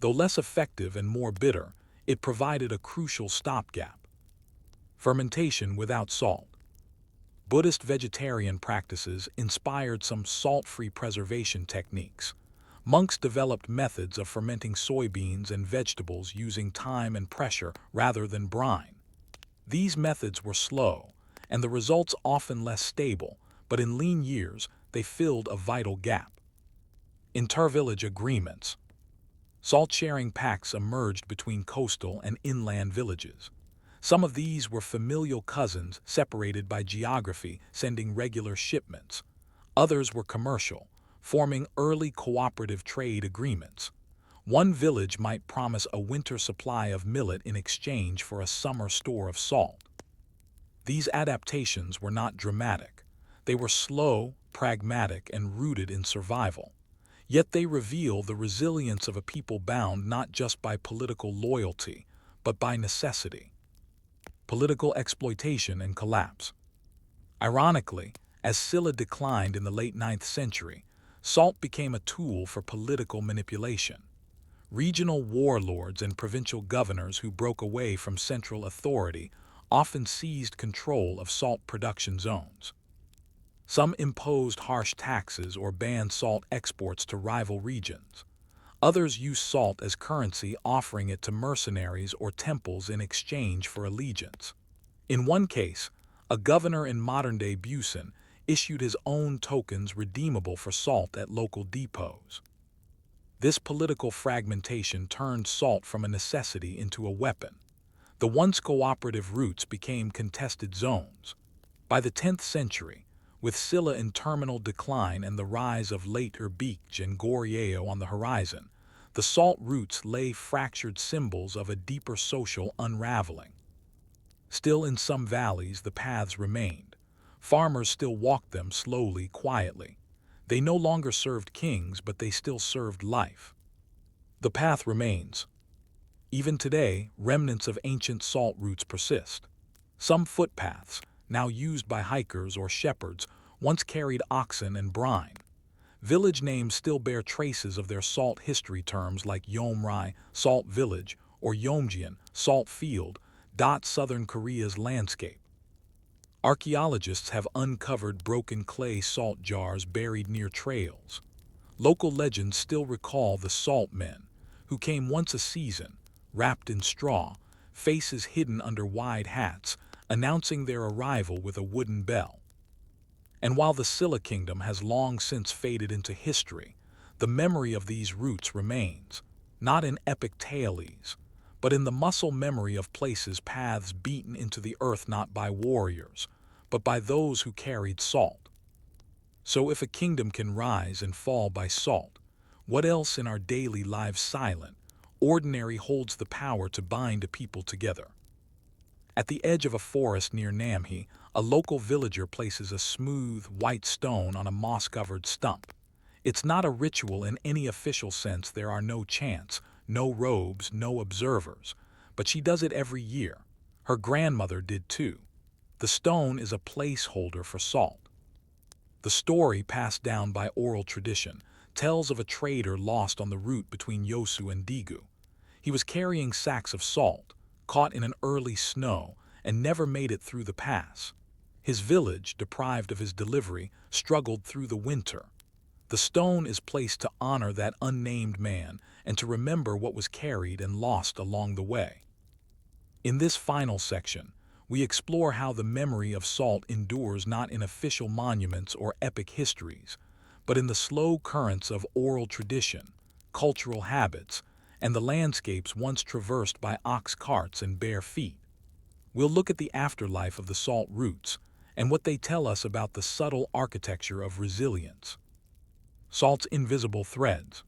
Though less effective and more bitter, it provided a crucial stopgap. Fermentation without salt. Buddhist vegetarian practices inspired some salt-free preservation techniques. Monks developed methods of fermenting soybeans and vegetables using time and pressure rather than brine. These methods were slow, and the results often less stable, but in lean years they filled a vital gap. Inter-village agreements. Salt-sharing pacts emerged between coastal and inland villages. Some of these were familial cousins separated by geography, sending regular shipments. Others were commercial, forming early cooperative trade agreements. One village might promise a winter supply of millet in exchange for a summer store of salt. These adaptations were not dramatic. They were slow, pragmatic, and rooted in survival. Yet they reveal the resilience of a people bound not just by political loyalty, but by necessity. Political exploitation and collapse. Ironically, as Silla declined in the late 9th century, salt became a tool for political manipulation. Regional warlords and provincial governors who broke away from central authority often seized control of salt production zones. Some imposed harsh taxes or banned salt exports to rival regions. Others used salt as currency, offering it to mercenaries or temples in exchange for allegiance. In one case, a governor in modern-day Busan issued his own tokens redeemable for salt at local depots. This political fragmentation turned salt from a necessity into a weapon. The once cooperative routes became contested zones. By the 10th century, with Silla in terminal decline and the rise of later Beach and Goryeo on the horizon, the salt routes lay fractured symbols of a deeper social unraveling. Still in some valleys the paths remained. Farmers still walked them slowly, quietly. They no longer served kings, but they still served life. The path remains. Even today, remnants of ancient salt routes persist. Some footpaths, now used by hikers or shepherds, once carried oxen and brine. Village names still bear traces of their salt history. Terms like Yeomrai, salt village, or Yeomjian, salt field, dot southern Korea's landscape. Archaeologists have uncovered broken clay salt jars buried near trails. Local legends still recall the salt men, who came once a season, wrapped in straw, faces hidden under wide hats, announcing their arrival with a wooden bell. And while the Silla kingdom has long since faded into history, the memory of these roots remains, not in epic tales, but in the muscle memory of places, paths beaten into the earth not by warriors, but by those who carried salt. So if a kingdom can rise and fall by salt, what else in our daily lives, silent, ordinary, holds the power to bind a people together? At the edge of a forest near Namhe, a local villager places a smooth, white stone on a moss-covered stump. It's not a ritual in any official sense. There are no chants, no robes, no observers. But she does it every year. Her grandmother did too. The stone is a placeholder for salt. The story, passed down by oral tradition, tells of a trader lost on the route between Yosu and Daegu. He was carrying sacks of salt, caught in an early snow, and never made it through the pass. His village, deprived of his delivery, struggled through the winter. The stone is placed to honor that unnamed man and to remember what was carried and lost along the way. In this final section, we explore how the memory of salt endures not in official monuments or epic histories, but in the slow currents of oral tradition, cultural habits, and the landscapes once traversed by ox carts and bare feet. We'll look at the afterlife of the salt routes and what they tell us about the subtle architecture of resilience. Salt's invisible threads.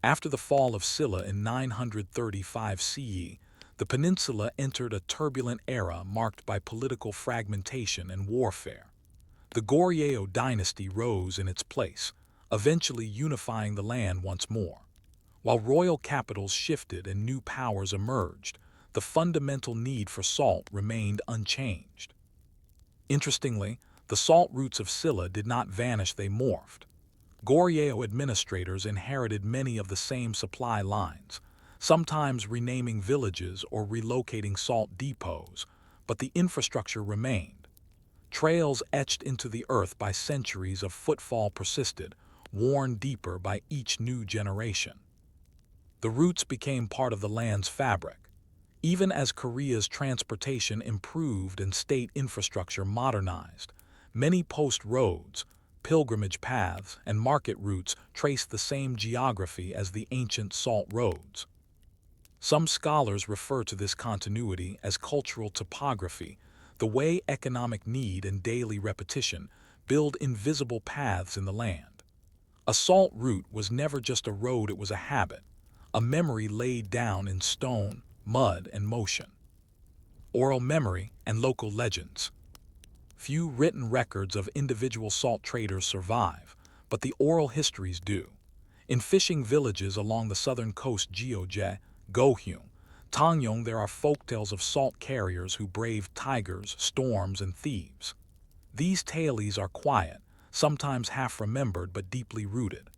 After the fall of Silla in 935 CE, the peninsula entered a turbulent era marked by political fragmentation and warfare. The Goryeo dynasty rose in its place, eventually unifying the land once more. While royal capitals shifted and new powers emerged, the fundamental need for salt remained unchanged. Interestingly, the salt routes of Silla did not vanish, they morphed. Goryeo administrators inherited many of the same supply lines, sometimes renaming villages or relocating salt depots, but the infrastructure remained. Trails etched into the earth by centuries of footfall persisted, worn deeper by each new generation. The routes became part of the land's fabric. Even as Korea's transportation improved and state infrastructure modernized, many post roads, pilgrimage paths, and market routes traced the same geography as the ancient salt roads. Some scholars refer to this continuity as cultural topography, the way economic need and daily repetition build invisible paths in the land. A salt route was never just a road, it was a habit, a memory laid down in stone, mud, and motion. Oral memory and local legends. Few written records of individual salt traders survive, but the oral histories do. In fishing villages along the southern coast, Jeoje, Gohyung, Tangyong, there are folktales of salt carriers who braved tigers, storms, and thieves. These tales are quiet, sometimes half-remembered but deeply rooted.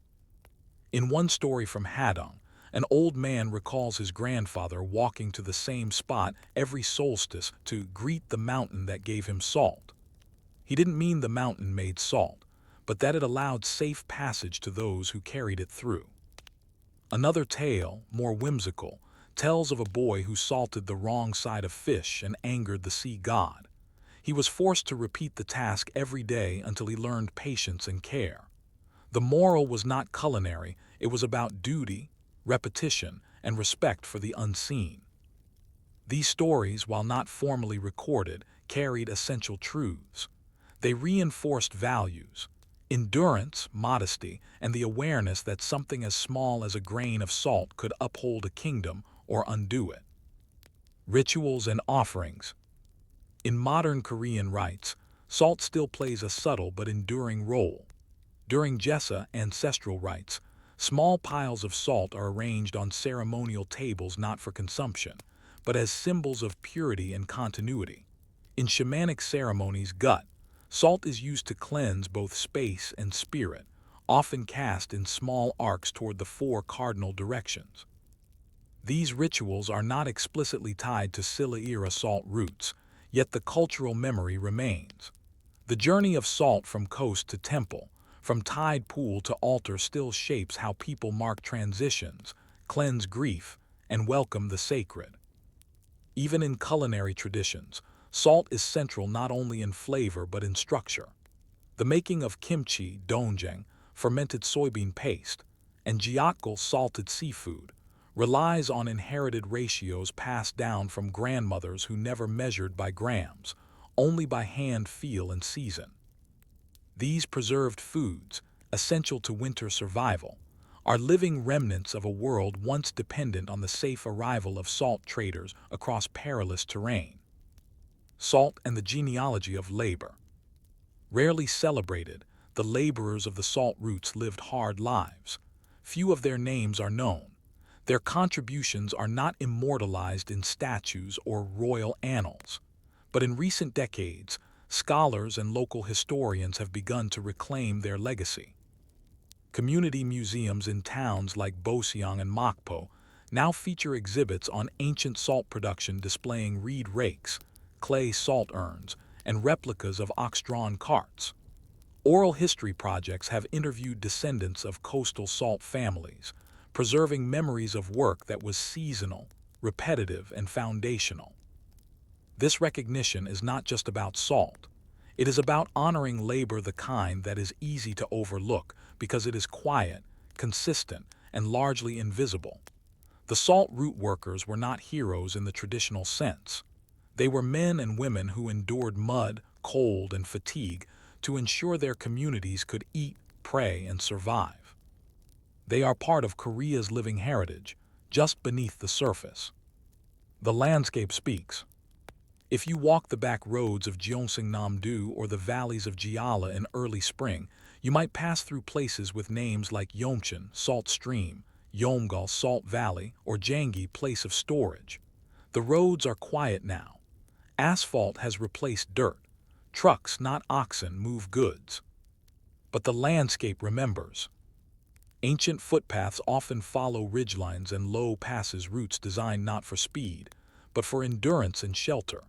In one story from Hadong, an old man recalls his grandfather walking to the same spot every solstice to greet the mountain that gave him salt. He didn't mean the mountain made salt, but that it allowed safe passage to those who carried it through. Another tale, more whimsical, tells of a boy who salted the wrong side of fish and angered the sea god. He was forced to repeat the task every day until he learned patience and care. The moral was not culinary, it was about duty, repetition, and respect for the unseen. These stories, while not formally recorded, carried essential truths. They reinforced values, endurance, modesty, and the awareness that something as small as a grain of salt could uphold a kingdom or undo it. Rituals and offerings. In modern Korean rites, salt still plays a subtle but enduring role. During Jesa ancestral rites, small piles of salt are arranged on ceremonial tables not for consumption, but as symbols of purity and continuity. In shamanic ceremonies, salt is used to cleanse both space and spirit, often cast in small arcs toward the four cardinal directions. These rituals are not explicitly tied to Silla-era salt roots, yet the cultural memory remains. The journey of salt from coast to temple, from tide pool to altar still shapes how people mark transitions, cleanse grief, and welcome the sacred. Even in culinary traditions, salt is central not only in flavor but in structure. The making of kimchi, doenjang, fermented soybean paste, and jiakgul, salted seafood, relies on inherited ratios passed down from grandmothers who never measured by grams, only by hand feel and season. These preserved foods, essential to winter survival, are living remnants of a world once dependent on the safe arrival of salt traders across perilous terrain. Salt and the genealogy of labor. Rarely celebrated, the laborers of the salt routes lived hard lives. Few of their names are known. Their contributions are not immortalized in statues or royal annals. But in recent decades, scholars and local historians have begun to reclaim their legacy. Community museums in towns like Boseong and Mokpo now feature exhibits on ancient salt production displaying reed rakes, clay salt urns, and replicas of ox-drawn carts. Oral history projects have interviewed descendants of coastal salt families, preserving memories of work that was seasonal, repetitive, and foundational. This recognition is not just about salt. It is about honoring labor, the kind that is easy to overlook because it is quiet, consistent, and largely invisible. The salt route workers were not heroes in the traditional sense. They were men and women who endured mud, cold, and fatigue to ensure their communities could eat, pray, and survive. They are part of Korea's living heritage, just beneath the surface. The landscape speaks. If you walk the back roads of Gyeongsangnam-do or the valleys of Jeolla in early spring, you might pass through places with names like Yeomcheon, Salt Stream, Yeomgal, Salt Valley, or Jangi, Place of Storage. The roads are quiet now. Asphalt has replaced dirt. Trucks, not oxen, move goods. But the landscape remembers. Ancient footpaths often follow ridgelines and low passes, routes designed not for speed, but for endurance and shelter.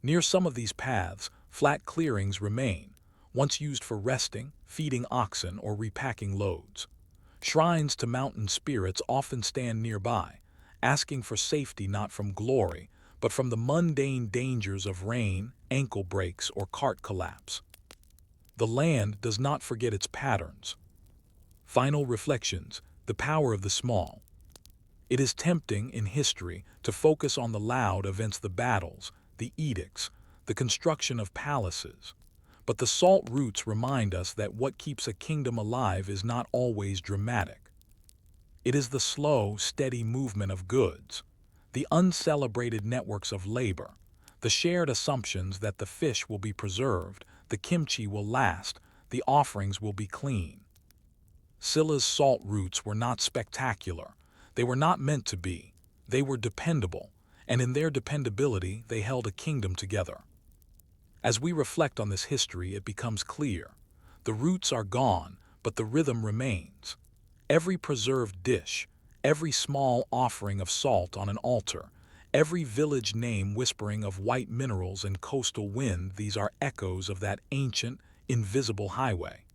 Near some of these paths, flat clearings remain, once used for resting, feeding oxen, or repacking loads. Shrines to mountain spirits often stand nearby, asking for safety not from glory, but from the mundane dangers of rain, ankle breaks, or cart collapse. The land does not forget its patterns. Final reflections, the power of the small. It is tempting in history to focus on the loud events, the battles, the edicts, the construction of palaces. But the salt routes remind us that what keeps a kingdom alive is not always dramatic. It is the slow, steady movement of goods, the uncelebrated networks of labor, the shared assumptions that the fish will be preserved, the kimchi will last, the offerings will be clean. Silla's salt routes were not spectacular. They were not meant to be. They were dependable, and in their dependability they held a kingdom together. As we reflect on this history, it becomes clear. The roots are gone, but the rhythm remains. Every preserved dish, every small offering of salt on an altar, Every village name whispering of white minerals and coastal wind, these are echoes of that ancient, invisible highway.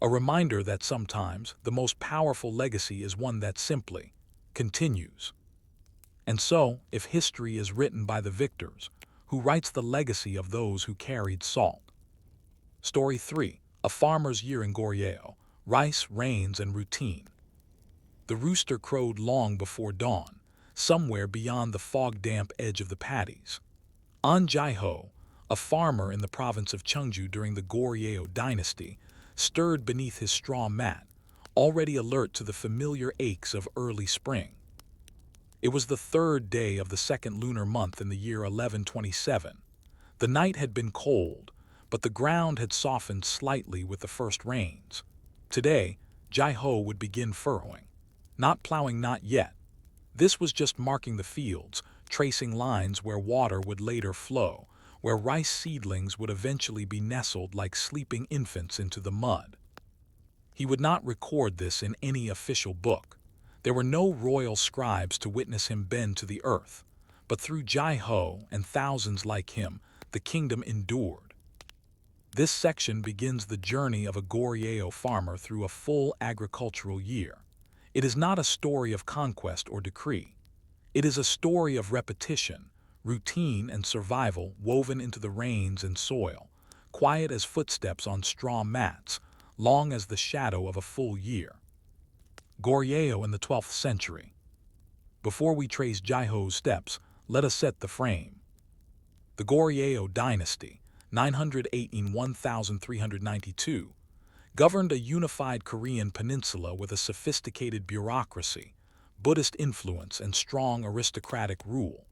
A reminder that sometimes the most powerful legacy is one that simply continues. And so, if history is written by the victors, who writes the legacy of those who carried salt? Story 3. A farmer's year in Goryeo, rice, rains, and routine. The rooster crowed long before dawn, somewhere beyond the fog-damp edge of the paddies. An Jai-ho, a farmer in the province of Cheongju during the Goryeo dynasty, stirred beneath his straw mat, already alert to the familiar aches of early spring. It was the third day of the second lunar month in the year 1127. The night had been cold, but the ground had softened slightly with the first rains. Today, Jai-ho would begin furrowing. Not plowing, not yet. This was just marking the fields, tracing lines where water would later flow, where rice seedlings would eventually be nestled like sleeping infants into the mud. He would not record this in any official book. There were no royal scribes to witness him bend to the earth, but through Jai-ho and thousands like him, the kingdom endured. This section begins the journey of a Goryeo farmer through a full agricultural year. It is not a story of conquest or decree. It is a story of repetition, routine, and survival woven into the rains and soil, quiet as footsteps on straw mats, long as the shadow of a full year. Goryeo in the 12th century. Before we trace Jai-ho's steps, let us set the frame. The Goryeo dynasty, 918–1392, governed a unified Korean peninsula with a sophisticated bureaucracy, Buddhist influence, and strong aristocratic rule.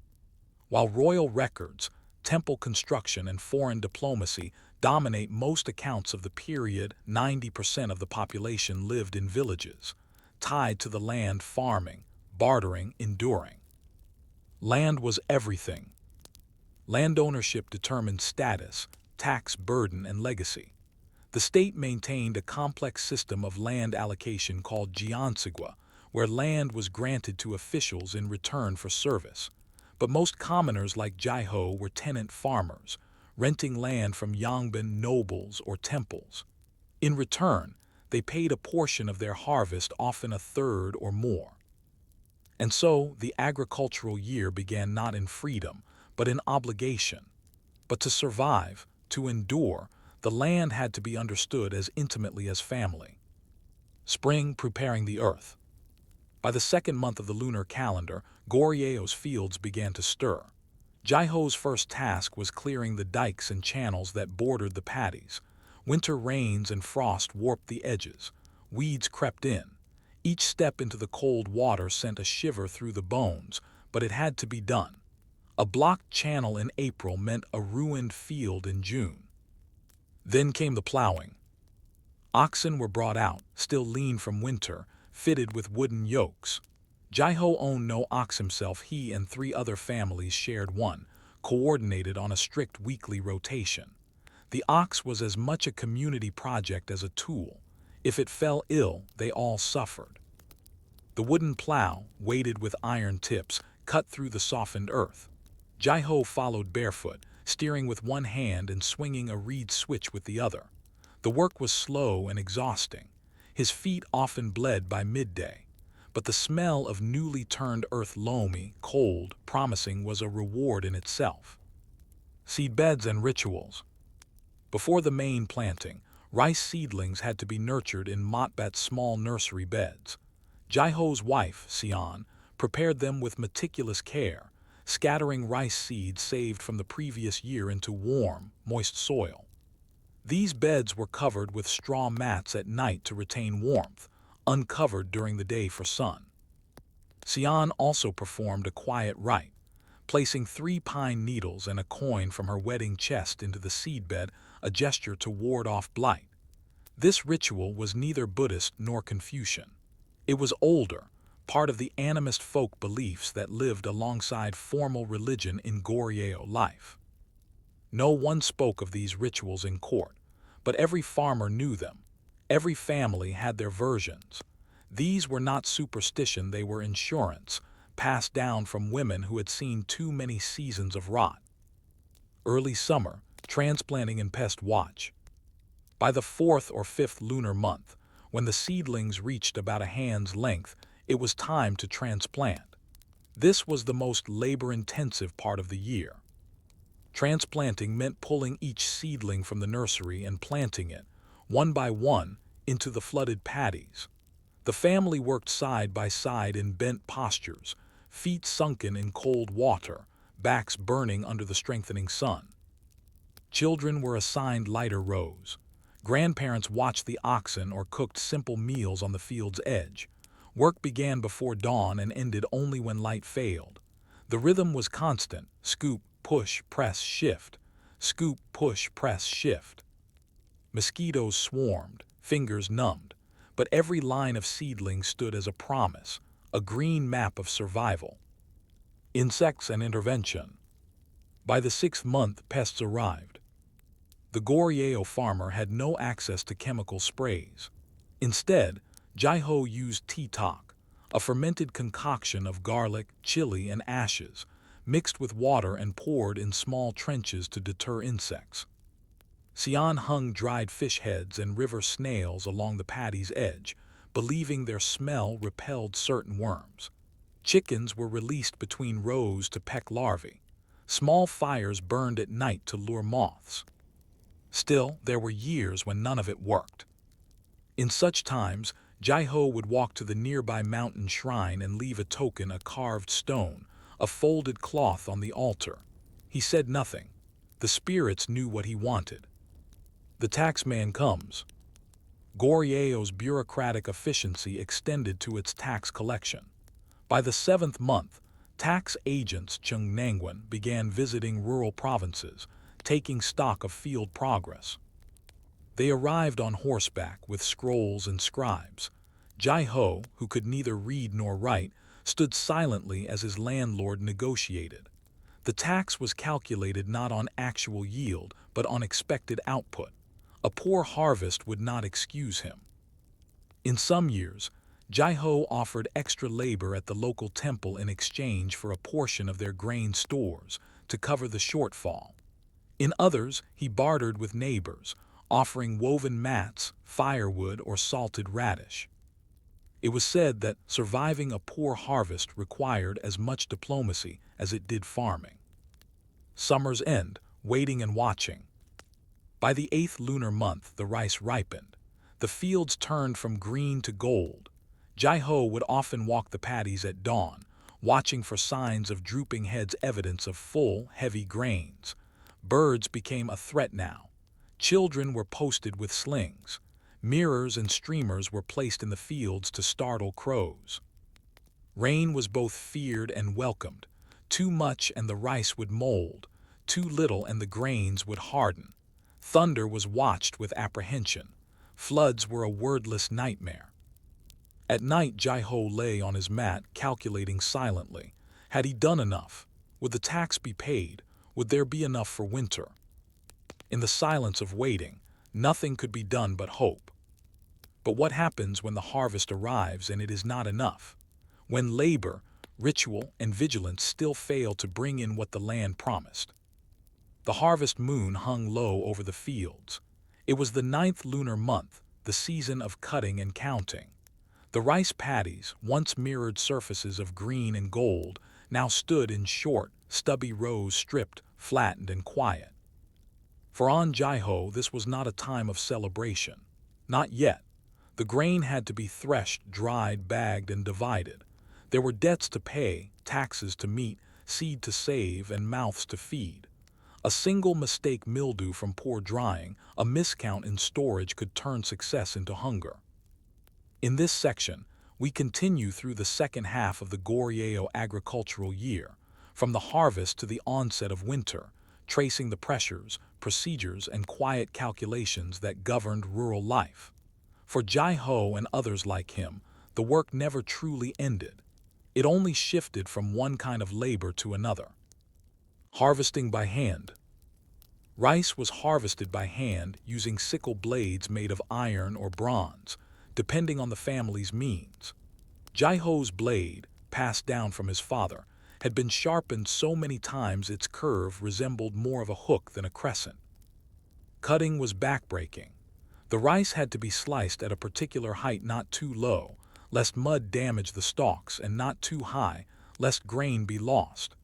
While royal records, temple construction, and foreign diplomacy dominate most accounts of the period, 90% of the population lived in villages, tied to the land, farming, bartering, enduring. Land was everything. Land ownership determined status, tax burden, and legacy. The state maintained a complex system of land allocation called Jeonsigwa, where land was granted to officials in return for service. But most commoners like Jai-ho were tenant farmers, renting land from Yongbin nobles or temples. In return, they paid a portion of their harvest, often a third or more. And so the agricultural year began not in freedom, but in obligation. But to survive, to endure, the land had to be understood as intimately as family. Spring preparing the earth. By the second month of the lunar calendar, Goryeo's fields began to stir. Jai-ho's first task was clearing the dikes and channels that bordered the paddies. Winter rains and frost warped the edges. Weeds crept in. Each step into the cold water sent a shiver through the bones, but it had to be done. A blocked channel in April meant a ruined field in June. Then came the plowing. Oxen were brought out, still lean from winter, fitted with wooden yokes. Jai-ho owned no ox himself. He and 3 other families shared one, coordinated on a strict weekly rotation. The ox was as much a community project as a tool. If it fell ill, they all suffered. The wooden plow, weighted with iron tips, cut through the softened earth. Jai-ho followed barefoot, steering with one hand and swinging a reed switch with the other. The work was slow and exhausting. His feet often bled by midday. But the smell of newly turned earth, loamy, cold, promising, was a reward in itself. Seedbeds and rituals. Before the main planting, rice seedlings had to be nurtured in Motbat's small nursery beds. Jai-ho's wife, Seon, prepared them with meticulous care, scattering rice seeds saved from the previous year into warm, moist soil. These beds were covered with straw mats at night to retain warmth, uncovered during the day for sun. Seon also performed a quiet rite, placing 3 pine needles and a coin from her wedding chest into the seedbed, a gesture to ward off blight. This ritual was neither Buddhist nor Confucian. It was older, part of the animist folk beliefs that lived alongside formal religion in Goryeo life. No one spoke of these rituals in court, but every farmer knew them. Every family had their versions. These were not superstition, they were insurance, passed down from women who had seen too many seasons of rot. Early summer, transplanting and pest watch. By the 4th or 5th lunar month, when the seedlings reached about a hand's length, it was time to transplant. This was the most labor-intensive part of the year. Transplanting meant pulling each seedling from the nursery and planting it, one by one, into the flooded paddies. The family worked side by side in bent postures, feet sunken in cold water, backs burning under the strengthening sun. Children were assigned lighter rows. Grandparents watched the oxen or cooked simple meals on the field's edge. Work began before dawn and ended only when light failed. The rhythm was constant: scoop, push, press, shift. Scoop, push, press, shift. Mosquitoes swarmed, fingers numbed, but every line of seedlings stood as a promise, a green map of survival. Insects and intervention. By the 6th month, pests arrived. The Goryeo farmer had no access to chemical sprays. Instead, Jaiho used tea talk, a fermented concoction of garlic, chili, and ashes, mixed with water and poured in small trenches to deter insects. Sion hung dried fish heads and river snails along the paddy's edge, believing their smell repelled certain worms. Chickens were released between rows to peck larvae. Small fires burned at night to lure moths. Still, there were years when none of it worked. In such times, Jaiho would walk to the nearby mountain shrine and leave a token, a carved stone, a folded cloth on the altar. He said nothing. The spirits knew what he wanted. The taxman comes. Goryeo's bureaucratic efficiency extended to its tax collection. By the 7th month, tax agents Chung Nangwan began visiting rural provinces, taking stock of field progress. They arrived on horseback with scrolls and scribes. Jaiho, who could neither read nor write, stood silently as his landlord negotiated. The tax was calculated not on actual yield, but on expected output. A poor harvest would not excuse him. In some years, Jaiho offered extra labor at the local temple in exchange for a portion of their grain stores to cover the shortfall. In others, he bartered with neighbors, offering woven mats, firewood, or salted radish. It was said that surviving a poor harvest required as much diplomacy as it did farming. Summer's end, waiting and watching. By the 8th lunar month, the rice ripened. The fields turned from green to gold. Jaiho would often walk the paddies at dawn, watching for signs of drooping heads, evidence of full, heavy grains. Birds became a threat now. Children were posted with slings. Mirrors and streamers were placed in the fields to startle crows. Rain was both feared and welcomed. Too much and the rice would mold. Too little and the grains would harden. Thunder was watched with apprehension. Floods were a wordless nightmare. At night, Jaiho lay on his mat, calculating silently. Had he done enough? Would the tax be paid? Would there be enough for winter? In the silence of waiting, nothing could be done but hope. But what happens when the harvest arrives and it is not enough? When labor, ritual, and vigilance still fail to bring in what the land promised? The harvest moon hung low over the fields. It was the 9th lunar month, the season of cutting and counting. The rice paddies, once mirrored surfaces of green and gold, now stood in short, stubby rows, stripped, flattened, and quiet. For on Jaiho, this was not a time of celebration. Not yet. The grain had to be threshed, dried, bagged, and divided. There were debts to pay, taxes to meet, seed to save, and mouths to feed. A single mistake, mildew from poor drying, a miscount in storage could turn success into hunger. In this section, we continue through the second half of the Goryeo agricultural year, from the harvest to the onset of winter, tracing the pressures, procedures, and quiet calculations that governed rural life. For Jaiho and others like him, the work never truly ended. It only shifted from one kind of labor to another. Harvesting by hand. Rice was harvested by hand using sickle blades made of iron or bronze, depending on the family's means. Jaiho's blade, passed down from his father, had been sharpened so many times its curve resembled more of a hook than a crescent. Cutting was backbreaking. The rice had to be sliced at a particular height, not too low, lest mud damage the stalks, and not too high, lest grain be lost.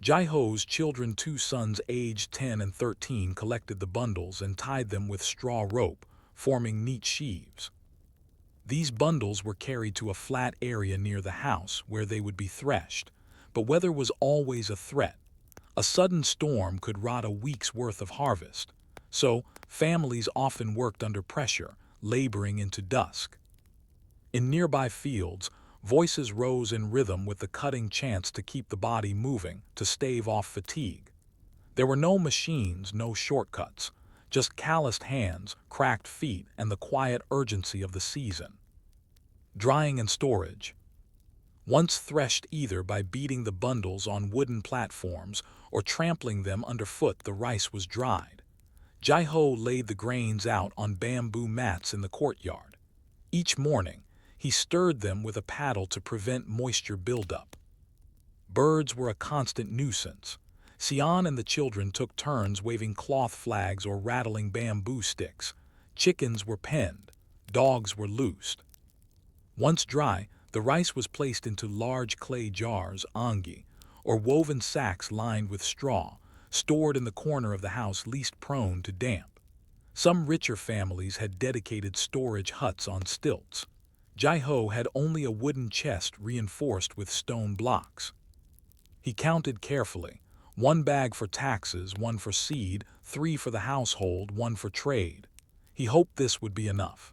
Jai-Ho's children, two sons aged 10 and 13, collected the bundles and tied them with straw rope, forming neat sheaves. These bundles were carried to a flat area near the house where they would be threshed, but weather was always a threat. A sudden storm could rot a week's worth of harvest, so families often worked under pressure, laboring into dusk. In nearby fields, voices rose in rhythm with the cutting chants to keep the body moving, to stave off fatigue. There were no machines, no shortcuts, just calloused hands, cracked feet, and the quiet urgency of the season. Drying and storage. Once threshed either by beating the bundles on wooden platforms or trampling them underfoot, the rice was dried. Jai-Ho laid the grains out on bamboo mats in the courtyard. Each morning, he stirred them with a paddle to prevent moisture buildup. Birds were a constant nuisance. Sion and the children took turns waving cloth flags or rattling bamboo sticks. Chickens were penned. Dogs were loosed. Once dry, the rice was placed into large clay jars, angi, or woven sacks lined with straw, stored in the corner of the house least prone to damp. Some richer families had dedicated storage huts on stilts. Jai-Ho had only a wooden chest reinforced with stone blocks. He counted carefully: 1 bag for taxes, 1 for seed, 3 for the household, 1 for trade. He hoped this would be enough.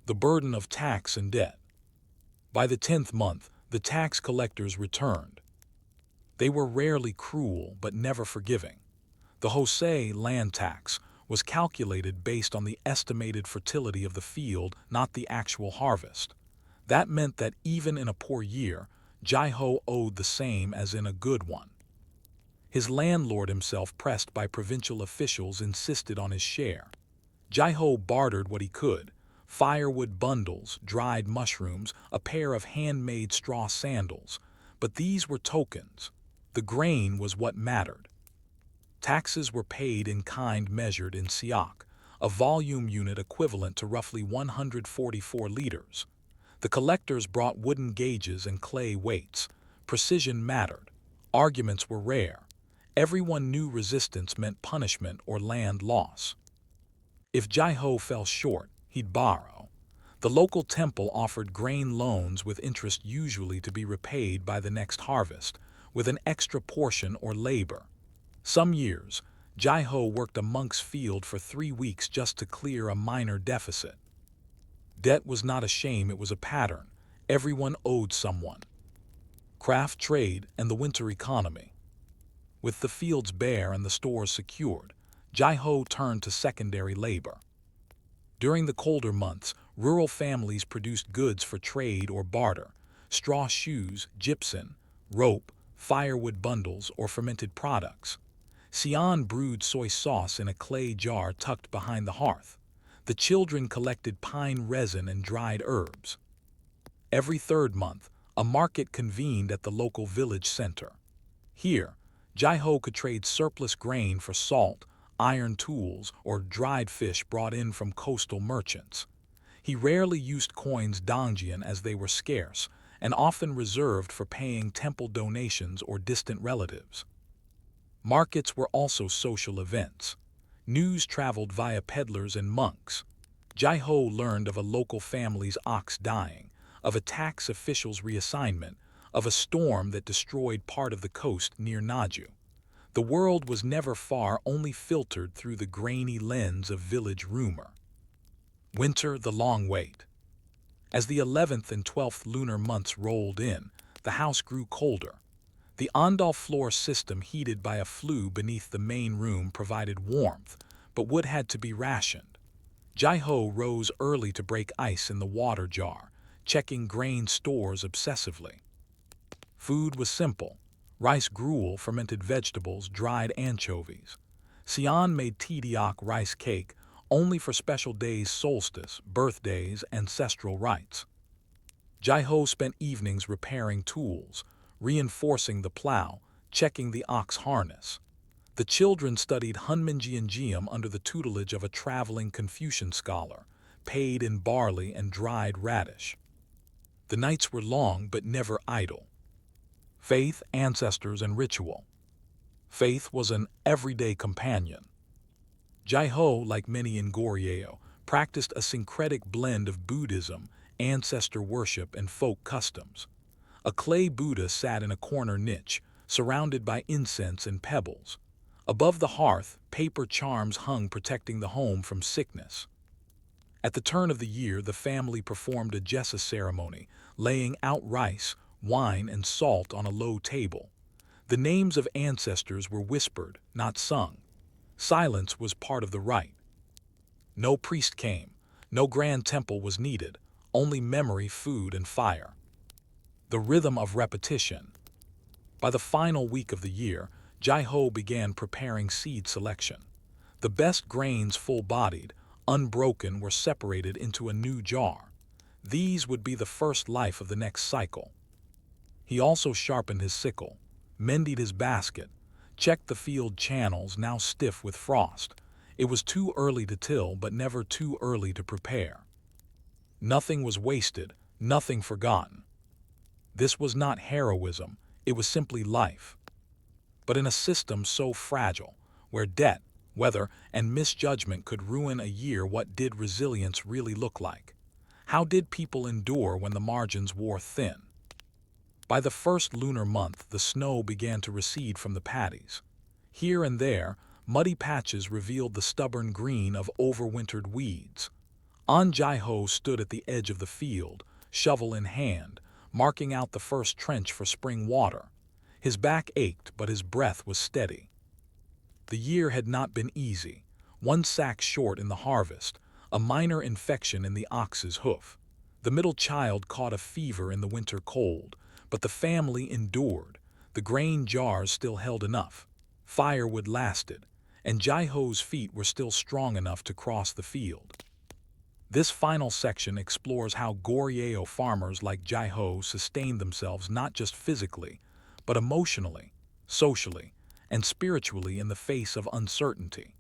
The burden of tax and debt. By the 10th month, the tax collectors returned. They were rarely cruel but never forgiving. The Hosei land tax was calculated based on the estimated fertility of the field, not the actual harvest. That meant that even in a poor year, Jai-Ho owed the same as in a good one. His landlord, himself pressed by provincial officials, insisted on his share. Jai-Ho bartered what he could: firewood bundles, dried mushrooms, a pair of handmade straw sandals. But these were tokens. The grain was what mattered. Taxes were paid in kind, measured in siak, a volume unit equivalent to roughly 144 liters. The collectors brought wooden gauges and clay weights. Precision mattered. Arguments were rare. Everyone knew resistance meant punishment or land loss. If Jai-Ho fell short, he'd borrow. The local temple offered grain loans with interest, usually to be repaid by the next harvest, with an extra portion or labor. Some years, Jai-Ho worked a monk's field for 3 weeks just to clear a minor deficit. Debt was not a shame, it was a pattern. Everyone owed someone. Craft trade and the winter economy. With the fields bare and the stores secured, Jai-Ho turned to secondary labor. During the colder months, rural families produced goods for trade or barter: straw shoes, gypsum, rope, firewood bundles, or fermented products. Sion brewed soy sauce in a clay jar tucked behind the hearth. The children collected pine resin and dried herbs. Every 3rd month, a market convened at the local village center. Here, Jai-Ho could trade surplus grain for salt, iron tools, or dried fish brought in from coastal merchants. He rarely used coins dongjian as they were scarce, and often reserved for paying temple donations or distant relatives. Markets were also social events. News traveled via peddlers and monks. Jai-Ho learned of a local family's ox dying, of a tax official's reassignment, of a storm that destroyed part of the coast near Naju. The world was never far, only filtered through the grainy lens of village rumor. Winter, the long wait. As the 11th and 12th lunar months rolled in, the house grew colder. The Andal floor system, heated by a flue beneath the main room, provided warmth, but wood had to be rationed. Jai-Ho rose early to break ice in the water jar, checking grain stores obsessively. Food was simple: rice gruel, fermented vegetables, dried anchovies. Sion made tidiak rice cake, only for special days: solstice, birthdays, ancestral rites. Jai-ho spent evenings repairing tools, reinforcing the plow, checking the ox harness. The children studied Hunminjeongeum under the tutelage of a traveling Confucian scholar, paid in barley and dried radish. The nights were long but never idle. Faith, ancestors, and ritual. Faith was an everyday companion. Jai-ho, like many in Goryeo, practiced a syncretic blend of Buddhism, ancestor worship, and folk customs. A clay Buddha sat in a corner niche, surrounded by incense and pebbles. Above the hearth, paper charms hung protecting the home from sickness. At the turn of the year, the family performed a Jessa ceremony, laying out rice, wine, and salt on a low table. The names of ancestors were whispered, not sung. Silence was part of the rite. No priest came, no grand temple was needed, only memory, food, and fire. The rhythm of repetition. By the final week of the year, Jai-ho began preparing seed selection. The best grains, full-bodied, unbroken, were separated into a new jar. These would be the first life of the next cycle. He also sharpened his sickle, mended his basket, checked the field channels now stiff with frost. It was too early to till, but never too early to prepare. Nothing was wasted, nothing forgotten. This was not heroism, it was simply life. But in a system so fragile, where debt, weather, and misjudgment could ruin a year, what did resilience really look like? How did people endure when the margins wore thin? By the first lunar month, the snow began to recede from the paddies. Here and there, muddy patches revealed the stubborn green of overwintered weeds. An Jai-ho stood at the edge of the field, shovel in hand, marking out the first trench for spring water. His back ached, but his breath was steady. The year had not been easy. One sack short in the harvest, a minor infection in the ox's hoof. The middle child caught a fever in the winter cold, but the family endured. The grain jars still held enough. Firewood lasted, and Jai-ho's feet were still strong enough to cross the field. This final section explores how Goryeo farmers like Jai-ho sustained themselves not just physically, but emotionally, socially, and spiritually in the face of uncertainty.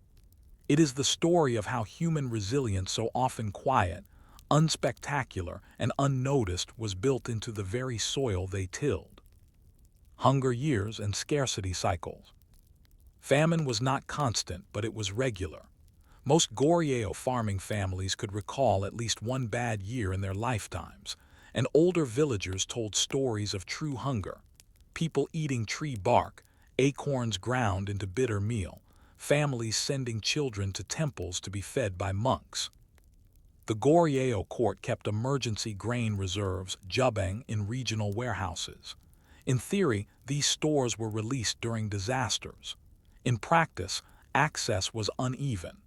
It is the story of how human resilience, so often quiet, unspectacular, and unnoticed, was built into the very soil they tilled. Hunger years and scarcity cycles. Famine was not constant, but it was regular. Most Goryeo farming families could recall at least one bad year in their lifetimes, and older villagers told stories of true hunger. People eating tree bark, acorns ground into bitter meal, families sending children to temples to be fed by monks. The Goryeo court kept emergency grain reserves, jubang, in regional warehouses. In theory, these stores were released during disasters. In practice, access was uneven.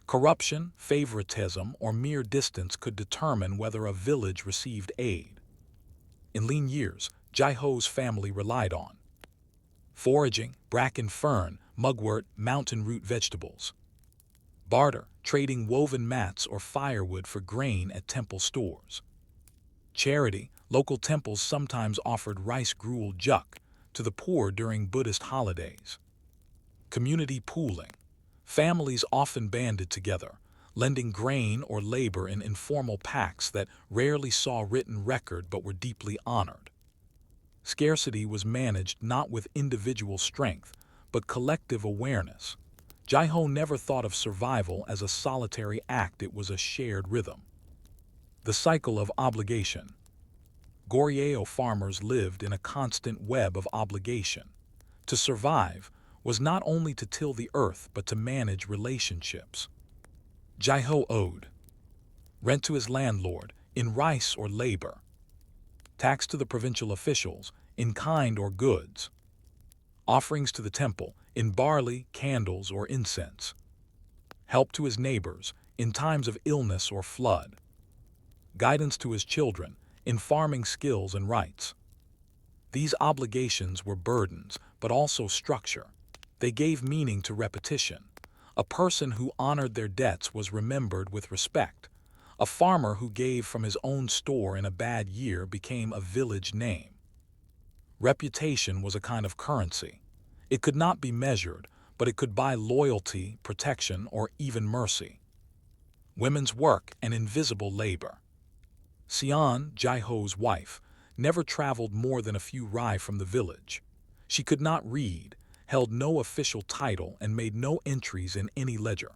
Corruption, favoritism, or mere distance could determine whether a village received aid. In lean years, Jai-ho's family relied on foraging, bracken fern, mugwort, mountain root vegetables. Barter, trading woven mats or firewood for grain at temple stores. Charity, local temples sometimes offered rice gruel juk to the poor during Buddhist holidays. Community pooling. Families often banded together, lending grain or labor in informal pacts that rarely saw written record but were deeply honored. Scarcity was managed not with individual strength, but collective awareness. Jai-ho never thought of survival as a solitary act, it was a shared rhythm. The cycle of obligation. Goryeo farmers lived in a constant web of obligation. To survive was not only to till the earth but to manage relationships. Jai-ho owed rent to his landlord, in rice or labor. Tax to the provincial officials, in kind or goods. Offerings to the temple, in barley, candles, or incense. Help to his neighbors, in times of illness or flood. Guidance to his children, in farming skills and rights. These obligations were burdens, but also structure. They gave meaning to repetition. A person who honored their debts was remembered with respect. A farmer who gave from his own store in a bad year became a village name. Reputation was a kind of currency. It could not be measured, but it could buy loyalty, protection, or even mercy. Women's work and invisible labor. Sion, Jaiho's wife, never traveled more than a few rai from the village. She could not read, held no official title, and made no entries in any ledger.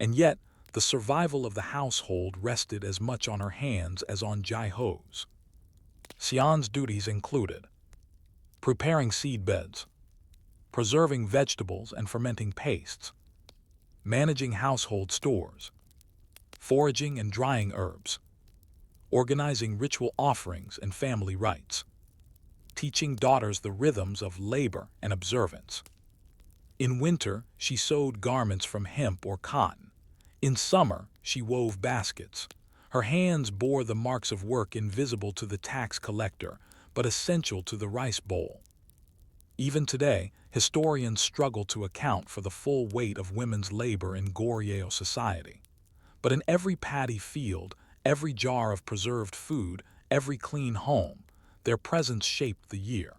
And yet, the survival of the household rested as much on her hands as on Jaiho's. Sion's duties included preparing seed beds, preserving vegetables and fermenting pastes, managing household stores, foraging and drying herbs, organizing ritual offerings and family rites, teaching daughters the rhythms of labor and observance. In winter, she sewed garments from hemp or cotton. In summer, she wove baskets. Her hands bore the marks of work invisible to the tax collector, but essential to the rice bowl. Even today, historians struggle to account for the full weight of women's labor in Goryeo society. But in every paddy field, every jar of preserved food, every clean home, their presence shaped the year.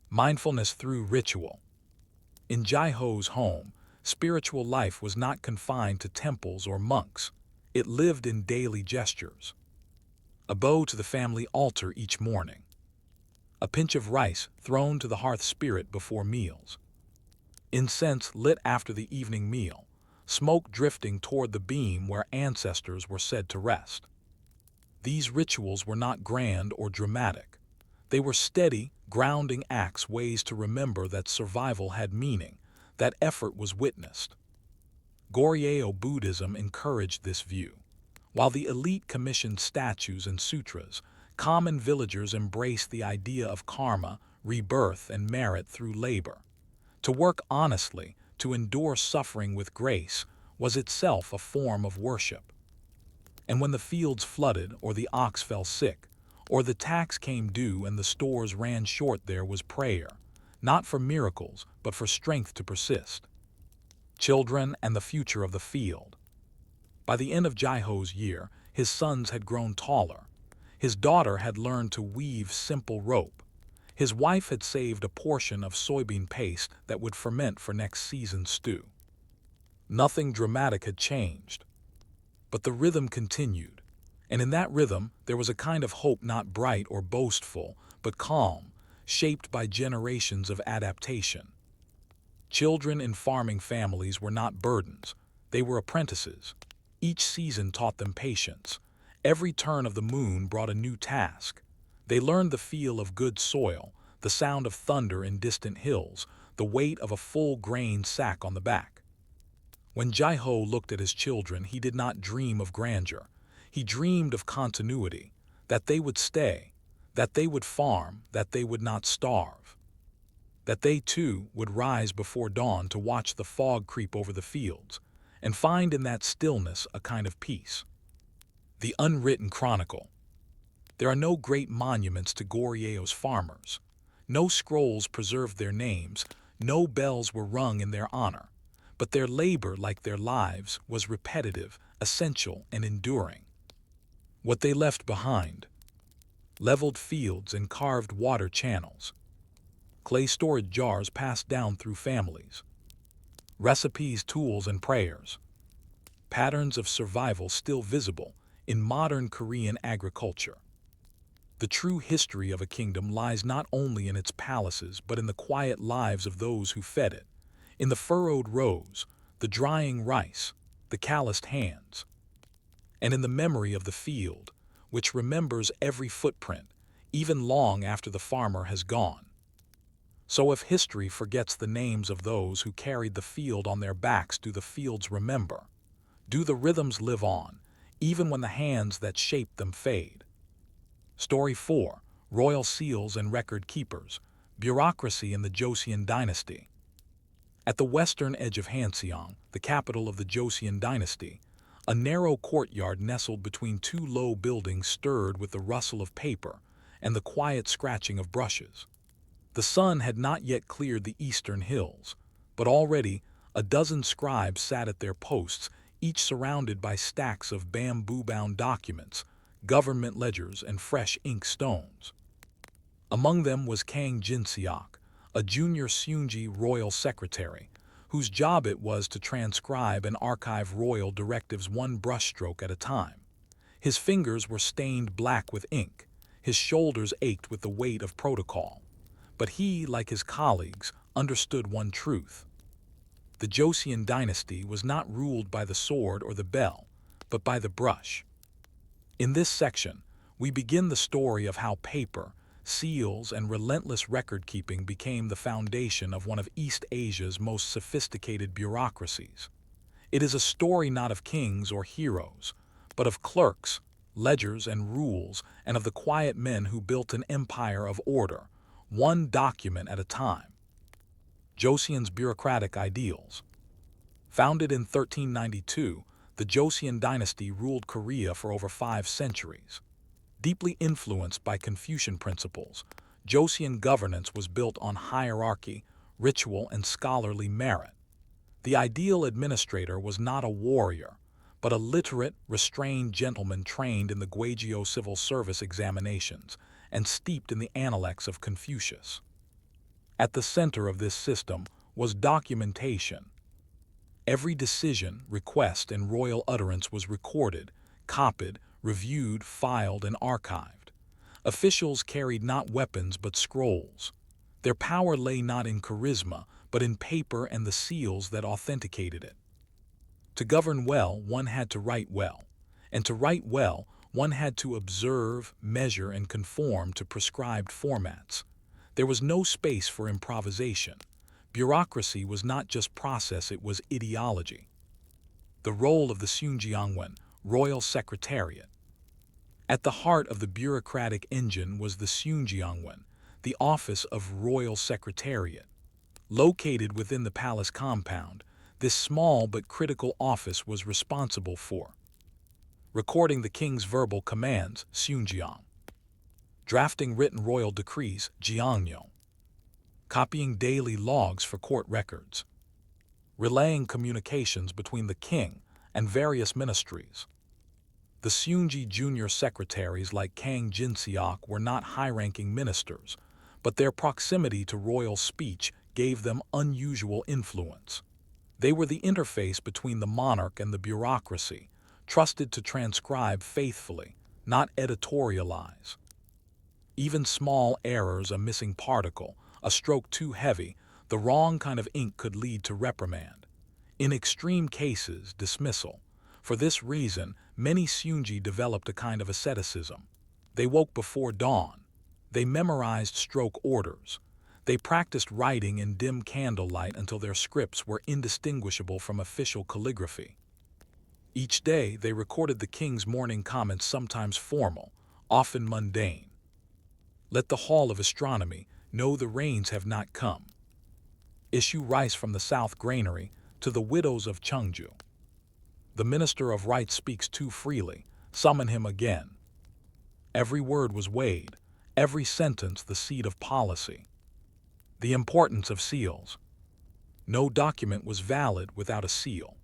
Mindfulness through ritual. In Jaiho's home, spiritual life was not confined to temples or monks. It lived in daily gestures. A bow to the family altar each morning. A pinch of rice thrown to the hearth spirit before meals. Incense lit after the evening meal, smoke drifting toward the beam where ancestors were said to rest. These rituals were not grand or dramatic. They were steady, grounding acts, ways to remember that survival had meaning, that effort was witnessed. Goryeo Buddhism encouraged this view. While the elite commissioned statues and sutras, common villagers embraced the idea of karma, rebirth, and merit through labor. To work honestly, to endure suffering with grace, was itself a form of worship. And when the fields flooded, or the ox fell sick, or the tax came due and the stores ran short, there was prayer, not for miracles, but for strength to persist. Children and the future of the field. By the end of Jaiho's year, his sons had grown taller. His daughter had learned to weave simple rope. His wife had saved a portion of soybean paste that would ferment for next season's stew. Nothing dramatic had changed, but the rhythm continued. And in that rhythm, there was a kind of hope, not bright or boastful, but calm, shaped by generations of adaptation. Children in farming families were not burdens, they were apprentices. Each season taught them patience. Every turn of the moon brought a new task. They learned the feel of good soil, the sound of thunder in distant hills, the weight of a full grain sack on the back. When Jaiho looked at his children, he did not dream of grandeur. He dreamed of continuity, that they would stay, that they would farm, that they would not starve, that they too would rise before dawn to watch the fog creep over the fields, and find in that stillness a kind of peace. The unwritten chronicle. There are no great monuments to Goryeo's farmers. No scrolls preserved their names, no bells were rung in their honor, but their labor, like their lives, was repetitive, essential, and enduring. What they left behind: leveled fields and carved water channels, clay storage jars passed down through families, recipes, tools, and prayers, patterns of survival still visible in modern Korean agriculture. The true history of a kingdom lies not only in its palaces but in the quiet lives of those who fed it, in the furrowed rows, the drying rice, the calloused hands, and in the memory of the field, which remembers every footprint, even long after the farmer has gone. So if history forgets the names of those who carried the field on their backs, do the fields remember? Do the rhythms live on, even when the hands that shaped them fade? Story 4. Royal Seals and Record Keepers. Bureaucracy in the Joseon Dynasty. At the western edge of Hanseong, the capital of the Joseon Dynasty, a narrow courtyard nestled between two low buildings stirred with the rustle of paper and the quiet scratching of brushes. The sun had not yet cleared the eastern hills, but already a dozen scribes sat at their posts, each surrounded by stacks of bamboo-bound documents, government ledgers, and fresh ink stones. Among them was Kang Jinseok, a junior Seungji royal secretary, whose job it was to transcribe and archive royal directives one brushstroke at a time. His fingers were stained black with ink, his shoulders ached with the weight of protocol. But he, like his colleagues, understood one truth. The Joseon dynasty was not ruled by the sword or the bell, but by the brush. In this section, we begin the story of how paper, seals, and relentless record-keeping became the foundation of one of East Asia's most sophisticated bureaucracies. It is a story not of kings or heroes, but of clerks, ledgers, and rules, and of the quiet men who built an empire of order, one document at a time. Joseon's bureaucratic ideals. Founded in 1392, the Joseon dynasty ruled Korea for over 5 centuries. Deeply influenced by Confucian principles, Joseon governance was built on hierarchy, ritual, and scholarly merit. The ideal administrator was not a warrior, but a literate, restrained gentleman trained in the Gwagyo civil service examinations and steeped in the analects of Confucius. At the center of this system was documentation. Every decision, request, and royal utterance was recorded, copied, reviewed, filed, and archived. Officials carried not weapons but scrolls. Their power lay not in charisma, but in paper and the seals that authenticated it. To govern well, one had to write well, and to write well, one had to observe, measure, and conform to prescribed formats. There was no space for improvisation. Bureaucracy was not just process, it was ideology. The role of the Seungjeongwan, Royal Secretariat. At the heart of the bureaucratic engine was the Seungjeongwan, the Office of Royal Secretariat. Located within the palace compound, this small but critical office was responsible for recording the king's verbal commands, Seungjeong, drafting written royal decrees, Jeongmyo, copying daily logs for court records, relaying communications between the king and various ministries. The Seungji junior secretaries like Kang Jinseok were not high-ranking ministers, but their proximity to royal speech gave them unusual influence. They were the interface between the monarch and the bureaucracy, trusted to transcribe faithfully, not editorialize. Even small errors, a missing particle, a stroke too heavy, the wrong kind of ink could lead to reprimand. In extreme cases, dismissal. For this reason, many Seungji developed a kind of asceticism. They woke before dawn. They memorized stroke orders. They practiced writing in dim candlelight until their scripts were indistinguishable from official calligraphy. Each day, they recorded the king's morning comments, sometimes formal, often mundane. Let the hall of astronomy know the rains have not come. Issue rice from the south granary to the widows of Cheongju. The minister of right speaks too freely, summon him again. Every word was weighed, every sentence the seed of policy. The importance of seals. No document was valid without a seal.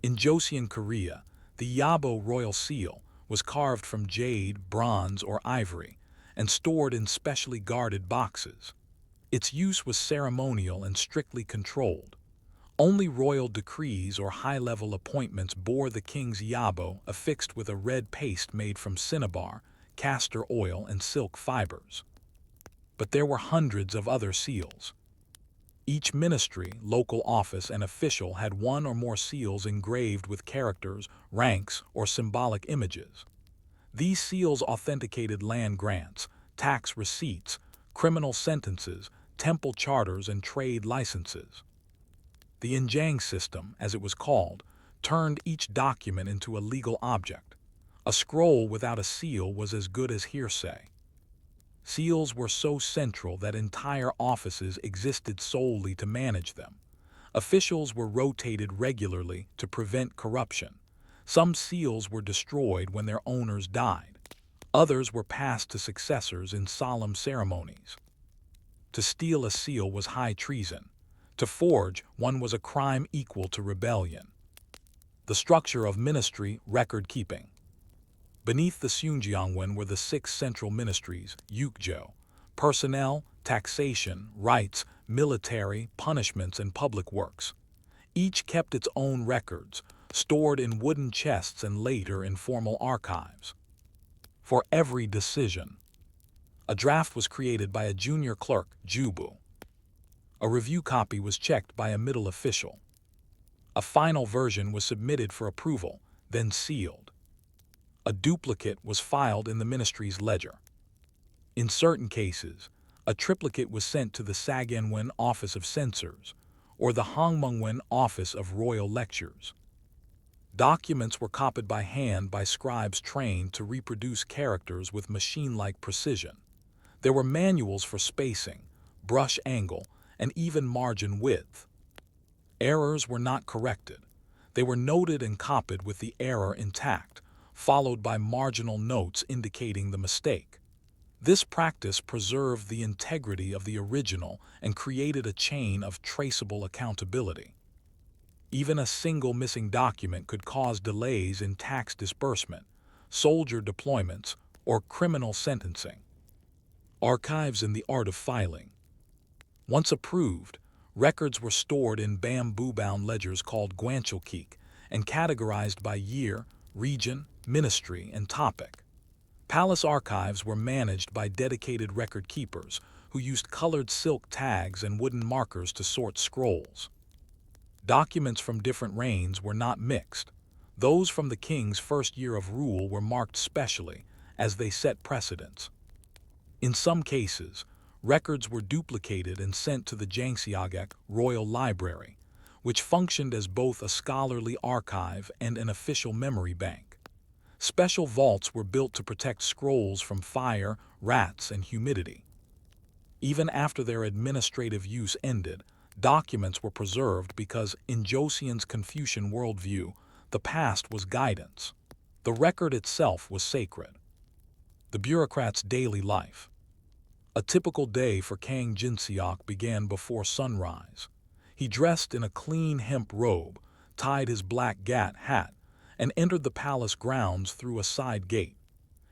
In Joseon Korea, the Yabo royal seal was carved from jade, bronze, or ivory, and stored in specially guarded boxes. Its use was ceremonial and strictly controlled. Only royal decrees or high-level appointments bore the king's yabo, affixed with a red paste made from cinnabar, castor oil, and silk fibers. But there were hundreds of other seals. Each ministry, local office, and official had one or more seals engraved with characters, ranks, or symbolic images. These seals authenticated land grants, tax receipts, criminal sentences, temple charters, and trade licenses. The Injang system, as it was called, turned each document into a legal object. A scroll without a seal was as good as hearsay. Seals were so central that entire offices existed solely to manage them. Officials were rotated regularly to prevent corruption. Some seals were destroyed when their owners died. Others were passed to successors in solemn ceremonies. To steal a seal was high treason. To forge one was a crime equal to rebellion. The structure of ministry record-keeping. Beneath the Seungyeongwon were the six central ministries, Yukjo, personnel, taxation, rights, military, punishments, and public works. Each kept its own records, stored in wooden chests and later in formal archives. For every decision, a draft was created by a junior clerk, Jubu. A review copy was checked by a middle official. A final version was submitted for approval, then sealed. A duplicate was filed in the ministry's ledger. In certain cases, a triplicate was sent to the Sagenwen Office of Censors or the Hongmengwen Office of Royal Lectures. Documents were copied by hand by scribes trained to reproduce characters with machine-like precision. There were manuals for spacing, brush angle, and even margin width. Errors were not corrected. They were noted and copied with the error intact, followed by marginal notes indicating the mistake. This practice preserved the integrity of the original and created a chain of traceable accountability. Even a single missing document could cause delays in tax disbursement, soldier deployments, or criminal sentencing. Archives in the art of filing. Once approved, records were stored in bamboo-bound ledgers called guancholkik and categorized by year, region, ministry, and topic. Palace archives were managed by dedicated record keepers who used colored silk tags and wooden markers to sort scrolls. Documents from different reigns were not mixed. Those from the king's first year of rule were marked specially, as they set precedents. In some cases, records were duplicated and sent to the Jangseogak Royal Library, which functioned as both a scholarly archive and an official memory bank. Special vaults were built to protect scrolls from fire, rats, and humidity. Even after their administrative use ended, documents were preserved because, in Joseon's Confucian worldview, the past was guidance. The record itself was sacred. The bureaucrat's daily life. A typical day for Kang Jinseok began before sunrise. He dressed in a clean hemp robe, tied his black gat hat, and entered the palace grounds through a side gate.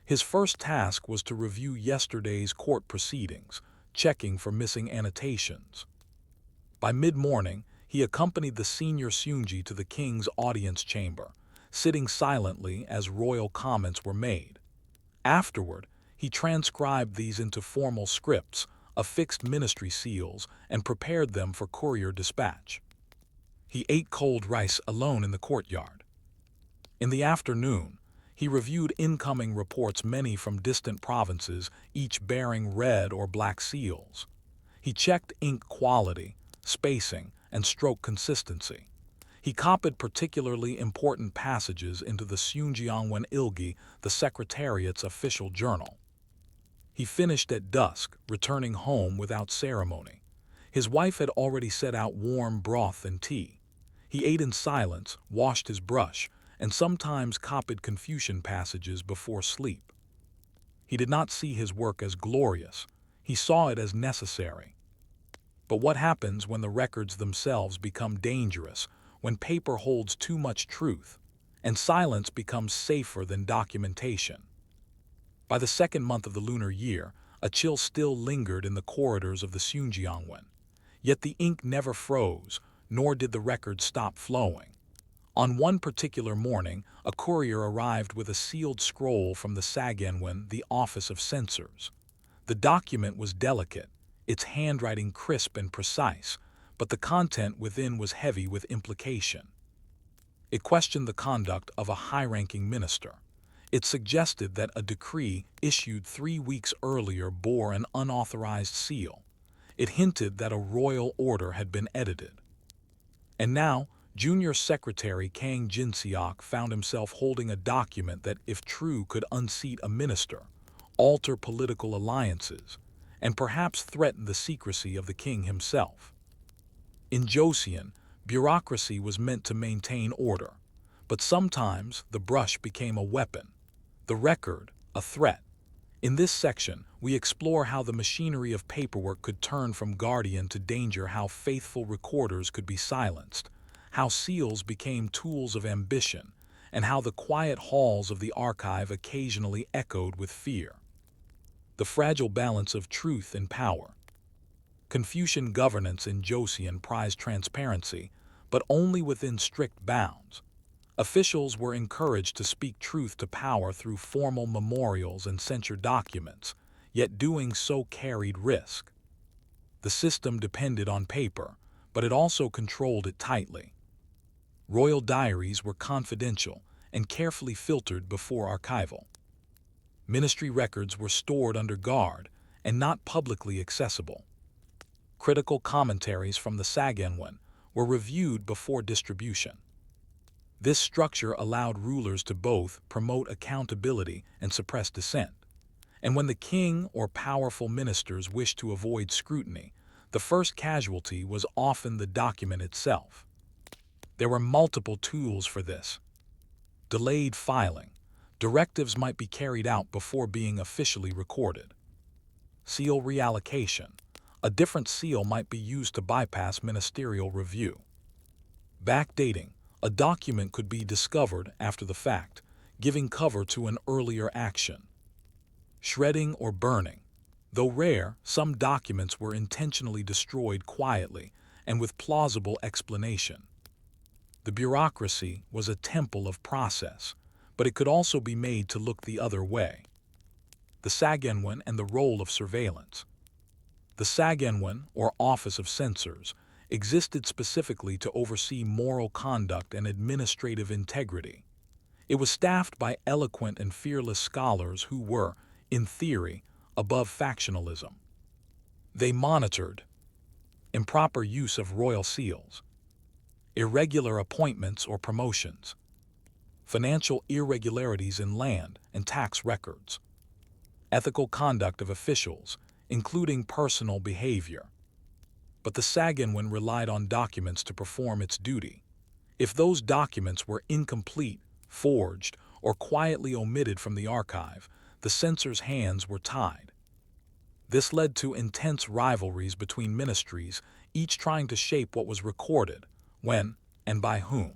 His first task was to review yesterday's court proceedings, checking for missing annotations. By mid-morning, he accompanied the senior Seungji to the king's audience chamber, sitting silently as royal comments were made. Afterward, he transcribed these into formal scripts, affixed ministry seals, and prepared them for courier dispatch. He ate cold rice alone in the courtyard. In the afternoon, he reviewed incoming reports, many from distant provinces, each bearing red or black seals. He checked ink quality, spacing, and stroke consistency. He copied particularly important passages into the Seungyeongwon Ilgi, the Secretariat's official journal. He finished at dusk, returning home without ceremony. His wife had already set out warm broth and tea. He ate in silence, washed his brush, and sometimes copied Confucian passages before sleep. He did not see his work as glorious. He saw it as necessary. But what happens when the records themselves become dangerous, when paper holds too much truth, and silence becomes safer than documentation? By the second month of the lunar year, a chill still lingered in the corridors of the Seungyeongwon. Yet the ink never froze, nor did the records stop flowing. On one particular morning, a courier arrived with a sealed scroll from the Sagenwen, the Office of Censors. The document was delicate, its handwriting crisp and precise, but the content within was heavy with implication. It questioned the conduct of a high-ranking minister. It suggested that a decree issued 3 weeks earlier bore an unauthorized seal. It hinted that a royal order had been edited. And now, Junior Secretary Kang Jinseok found himself holding a document that, if true, could unseat a minister, alter political alliances, and perhaps threaten the secrecy of the king himself. In Joseon, bureaucracy was meant to maintain order, but sometimes the brush became a weapon, the record a threat. In this section, we explore how the machinery of paperwork could turn from guardian to danger, how faithful recorders could be silenced, how seals became tools of ambition, and how the quiet halls of the archive occasionally echoed with fear. The fragile balance of truth and power. Confucian governance in Joseon prized transparency, but only within strict bounds. Officials were encouraged to speak truth to power through formal memorials and censure documents, yet doing so carried risk. The system depended on paper, but it also controlled it tightly. Royal diaries were confidential and carefully filtered before archival. Ministry records were stored under guard and not publicly accessible. Critical commentaries from the Sagenwen were reviewed before distribution. This structure allowed rulers to both promote accountability and suppress dissent. And when the king or powerful ministers wished to avoid scrutiny, the first casualty was often the document itself. There were multiple tools for this. Delayed filing. Directives might be carried out before being officially recorded. Seal reallocation. A different seal might be used to bypass ministerial review. Backdating. A document could be discovered after the fact, giving cover to an earlier action. Shredding or burning. Though rare, some documents were intentionally destroyed quietly and with plausible explanation. The bureaucracy was a temple of process, but it could also be made to look the other way. The Sagenwen and the role of surveillance. The Sagenwen, or Office of Censors, existed specifically to oversee moral conduct and administrative integrity. It was staffed by eloquent and fearless scholars who were, in theory, above factionalism. They monitored improper use of royal seals, irregular appointments or promotions, financial irregularities in land and tax records, ethical conduct of officials, including personal behavior. But the Sagenwen relied on documents to perform its duty. If those documents were incomplete, forged, or quietly omitted from the archive, the censors' hands were tied. This led to intense rivalries between ministries, each trying to shape what was recorded, when, and by whom.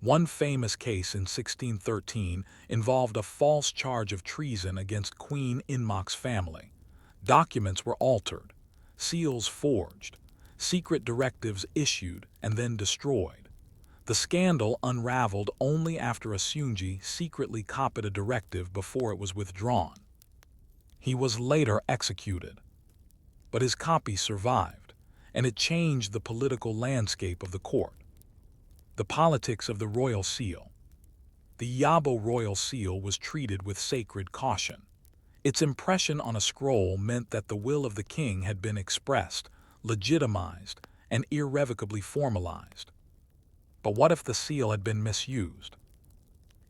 One famous case in 1613 involved a false charge of treason against Queen Inmok's family. Documents were altered, seals forged, secret directives issued and then destroyed. The scandal unraveled only after a Seungji secretly copied a directive before it was withdrawn. He was later executed, but his copy survived, and it changed the political landscape of the court. The politics of the royal seal. The Yabo royal seal was treated with sacred caution. Its impression on a scroll meant that the will of the king had been expressed, legitimized, and irrevocably formalized. But what if the seal had been misused?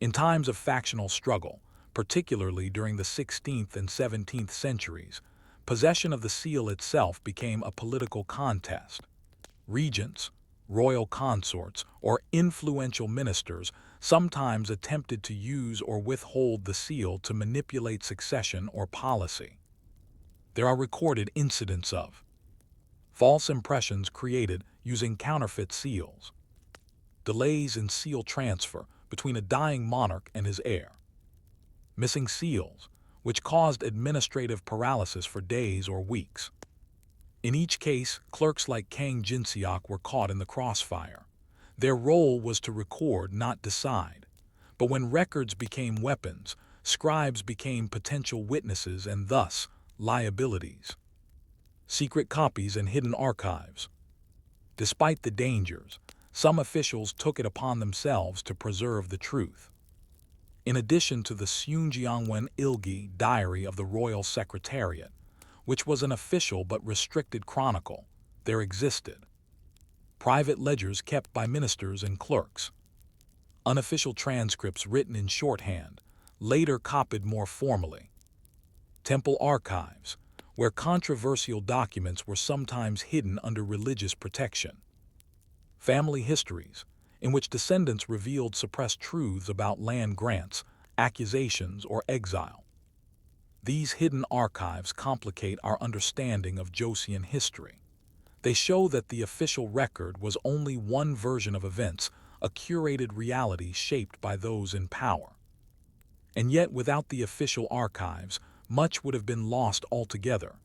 In times of factional struggle, particularly during the 16th and 17th centuries, possession of the seal itself became a political contest. Regents, royal consorts, or influential ministers sometimes attempted to use or withhold the seal to manipulate succession or policy. There are recorded incidents of false impressions created using counterfeit seals, delays in seal transfer between a dying monarch and his heir, missing seals, which caused administrative paralysis for days or weeks. In each case, clerks like Kang Jinseok were caught in the crossfire. Their role was to record, not decide. But when records became weapons, scribes became potential witnesses and thus liabilities. Secret copies and hidden archives. Despite the dangers, some officials took it upon themselves to preserve the truth. In addition to the Seungjeongwen Ilgi Diary of the Royal Secretariat, which was an official but restricted chronicle, there existed private ledgers kept by ministers and clerks, unofficial transcripts written in shorthand, later copied more formally, temple archives, where controversial documents were sometimes hidden under religious protection, family histories, in which descendants revealed suppressed truths about land grants, accusations, or exile. These hidden archives complicate our understanding of Joseon history. They show that the official record was only one version of events, a curated reality shaped by those in power. And yet, without the official archives, much would have been lost altogether.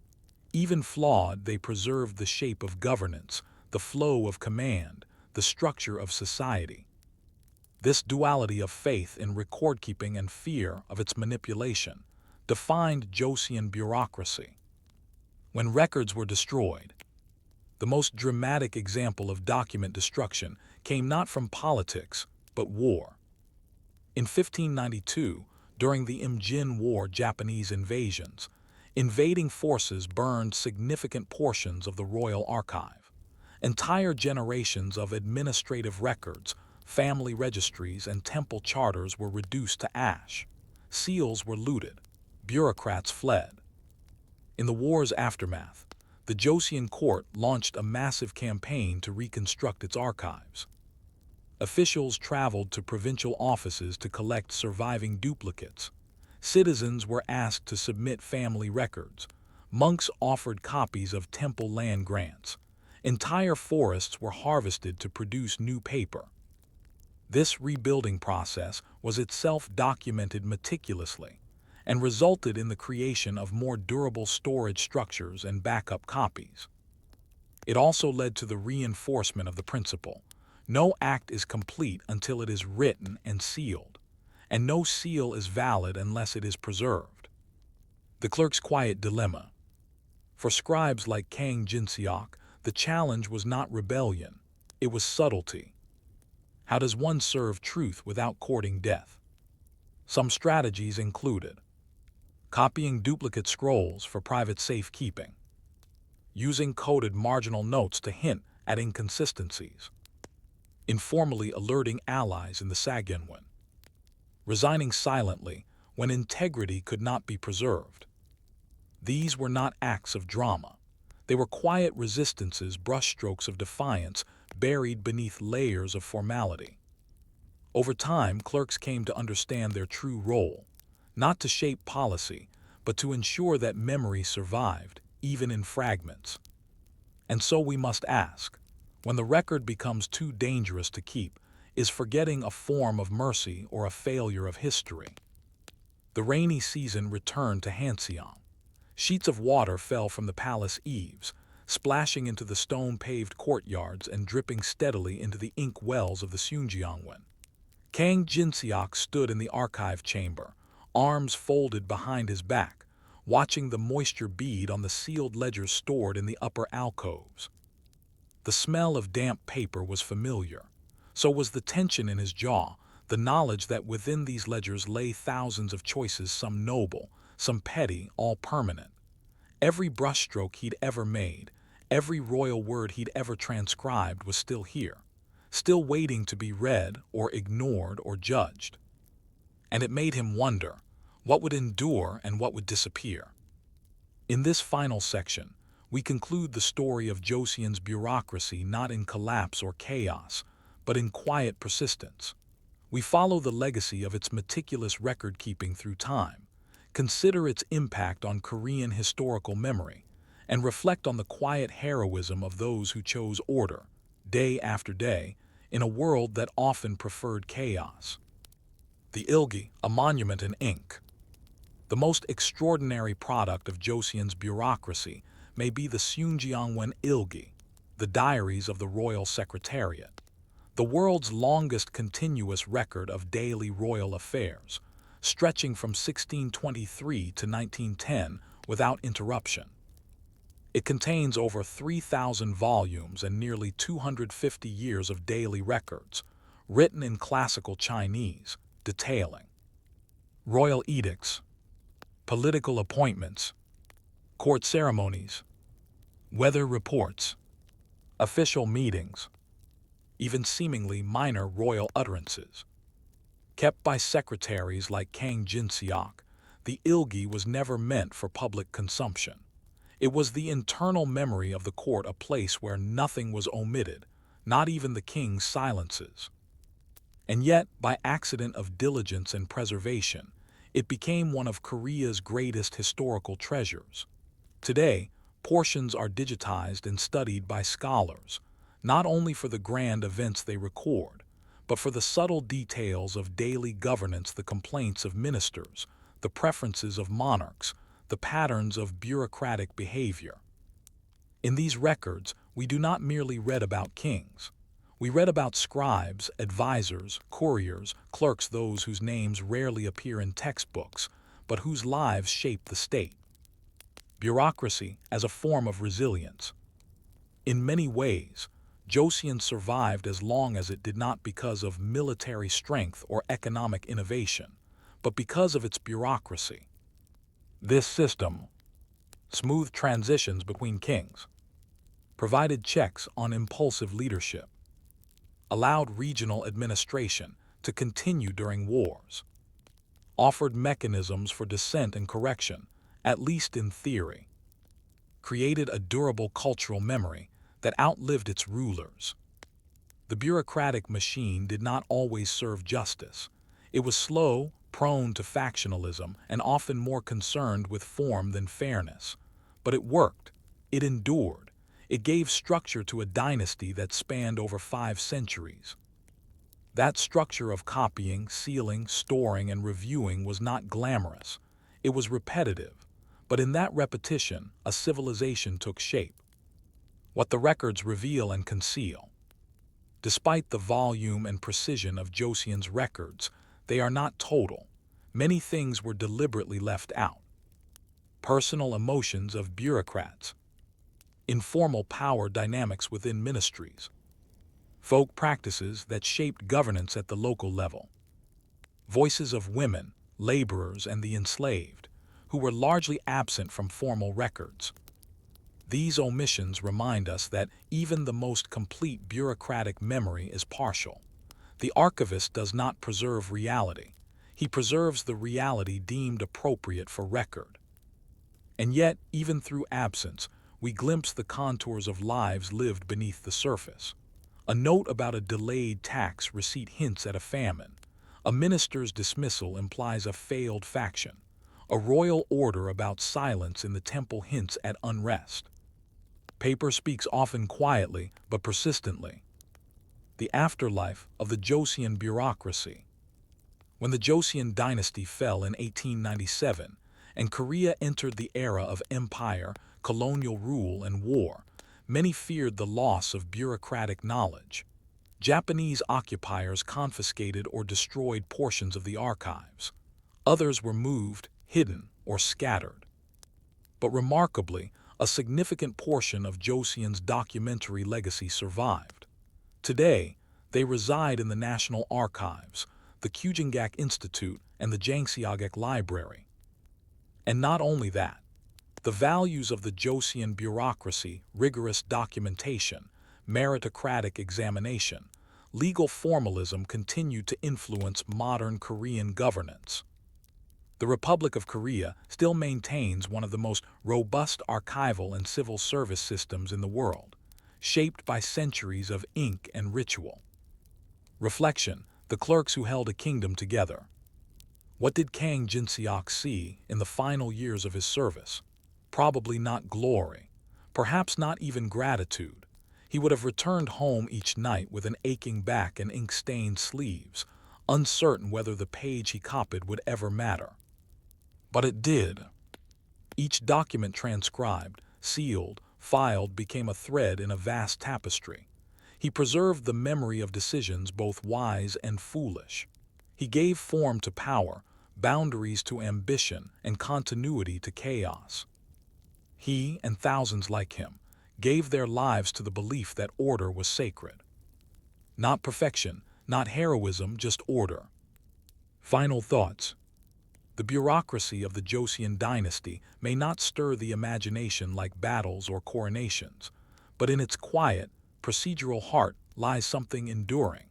Even flawed, they preserved the shape of governance, the flow of command, the structure of society. This duality of faith in record-keeping and fear of its manipulation defined Joseon bureaucracy. When records were destroyed, the most dramatic example of document destruction came not from politics, but war. In 1592, during the Imjin War Japanese invasions, invading forces burned significant portions of the royal archive. Entire generations of administrative records, family registries, and temple charters were reduced to ash. Seals were looted. Bureaucrats fled. In the war's aftermath, the Joseon court launched a massive campaign to reconstruct its archives. Officials traveled to provincial offices to collect surviving duplicates. Citizens were asked to submit family records. Monks offered copies of temple land grants. Entire forests were harvested to produce new paper. This rebuilding process was itself documented meticulously and resulted in the creation of more durable storage structures and backup copies. It also led to the reinforcement of the principle: no act is complete until it is written and sealed, and no seal is valid unless it is preserved. The clerk's quiet dilemma. For scribes like Kang Jinseok, the challenge was not rebellion, it was subtlety. How does one serve truth without courting death? Some strategies included copying duplicate scrolls for private safekeeping, using coded marginal notes to hint at inconsistencies, informally alerting allies in the Sagenwen, resigning silently when integrity could not be preserved. These were not acts of drama. They were quiet resistances, brushstrokes of defiance buried beneath layers of formality. Over time, clerks came to understand their true role, not to shape policy, but to ensure that memory survived, even in fragments. And so we must ask, when the record becomes too dangerous to keep, is forgetting a form of mercy or a failure of history? The rainy season returned to Hanseong. Sheets of water fell from the palace eaves, splashing into the stone-paved courtyards and dripping steadily into the ink wells of the Seungjeongwen. Kang Jinseok stood in the archive chamber, arms folded behind his back, watching the moisture bead on the sealed ledgers stored in the upper alcoves. The smell of damp paper was familiar. So was the tension in his jaw, the knowledge that within these ledgers lay thousands of choices, some noble, some petty, all permanent. Every brushstroke he'd ever made, every royal word he'd ever transcribed was still here, still waiting to be read or ignored or judged. And it made him wonder, what would endure and what would disappear? In this final section, we conclude the story of Joseon's bureaucracy not in collapse or chaos, but in quiet persistence. We follow the legacy of its meticulous record-keeping through time, consider its impact on Korean historical memory, and reflect on the quiet heroism of those who chose order, day after day, in a world that often preferred chaos. The Ilgi, a monument in ink. The most extraordinary product of Joseon's bureaucracy may be the Seungjeongwen Ilgi, the Diaries of the Royal Secretariat, the world's longest continuous record of daily royal affairs, stretching from 1623 to 1910 without interruption. It contains over 3,000 volumes and nearly 250 years of daily records, written in classical Chinese, detailing royal edicts, political appointments, court ceremonies, weather reports, official meetings, even seemingly minor royal utterances. Kept by secretaries like Kang Jinseok, the Ilgi was never meant for public consumption. It was the internal memory of the court, a place where nothing was omitted, not even the king's silences. And yet, by accident of diligence and preservation, it became one of Korea's greatest historical treasures. Today, portions are digitized and studied by scholars, not only for the grand events they record, but for the subtle details of daily governance, the complaints of ministers, the preferences of monarchs, the patterns of bureaucratic behavior. In these records, we do not merely read about kings. We read about scribes, advisors, couriers, clerks, those whose names rarely appear in textbooks, but whose lives shape the state. Bureaucracy as a form of resilience. In many ways, Joseon survived as long as it did not because of military strength or economic innovation, but because of its bureaucracy. This system smoothed transitions between kings, provided checks on impulsive leadership, allowed regional administration to continue during wars, offered mechanisms for dissent and correction, at least in theory, created a durable cultural memory that outlived its rulers. The bureaucratic machine did not always serve justice. It was slow, prone to factionalism, and often more concerned with form than fairness. But it worked. It endured. It gave structure to a dynasty that spanned over 5 centuries. That structure of copying, sealing, storing, and reviewing was not glamorous. It was repetitive. But in that repetition, a civilization took shape. What the records reveal and conceal. Despite the volume and precision of Joseon's records, they are not total. Many things were deliberately left out. Personal emotions of bureaucrats, informal power dynamics within ministries, folk practices that shaped governance at the local level, voices of women, laborers, and the enslaved, who were largely absent from formal records. These omissions remind us that even the most complete bureaucratic memory is partial. The archivist does not preserve reality. He preserves the reality deemed appropriate for record. And yet, even through absence, we glimpse the contours of lives lived beneath the surface. A note about a delayed tax receipt hints at a famine. A minister's dismissal implies a failed faction. A royal order about silence in the temple hints at unrest. Paper speaks often quietly but persistently. The afterlife of the Joseon bureaucracy. When the Joseon dynasty fell in 1897 and Korea entered the era of empire, colonial rule, and war, many feared the loss of bureaucratic knowledge. Japanese occupiers confiscated or destroyed portions of the archives. Others were moved, hidden, or scattered. But remarkably, a significant portion of Joseon's documentary legacy survived. Today, they reside in the National Archives, the Kyujingak Institute, and the Jangseogek Library. And not only that, the values of the Joseon bureaucracy, rigorous documentation, meritocratic examination, legal formalism continue to influence modern Korean governance. The Republic of Korea still maintains one of the most robust archival and civil service systems in the world, shaped by centuries of ink and ritual. Reflection: the clerks who held a kingdom together. What did Kang Jinseok see in the final years of his service? Probably not glory, perhaps not even gratitude. He would have returned home each night with an aching back and ink-stained sleeves, uncertain whether the page he copied would ever matter. But it did. Each document transcribed, sealed, filed became a thread in a vast tapestry. He preserved the memory of decisions both wise and foolish. He gave form to power, boundaries to ambition, and continuity to chaos. He, and thousands like him, gave their lives to the belief that order was sacred. Not perfection, not heroism, just order. Final thoughts. The bureaucracy of the Joseon dynasty may not stir the imagination like battles or coronations, but in its quiet, procedural heart lies something enduring.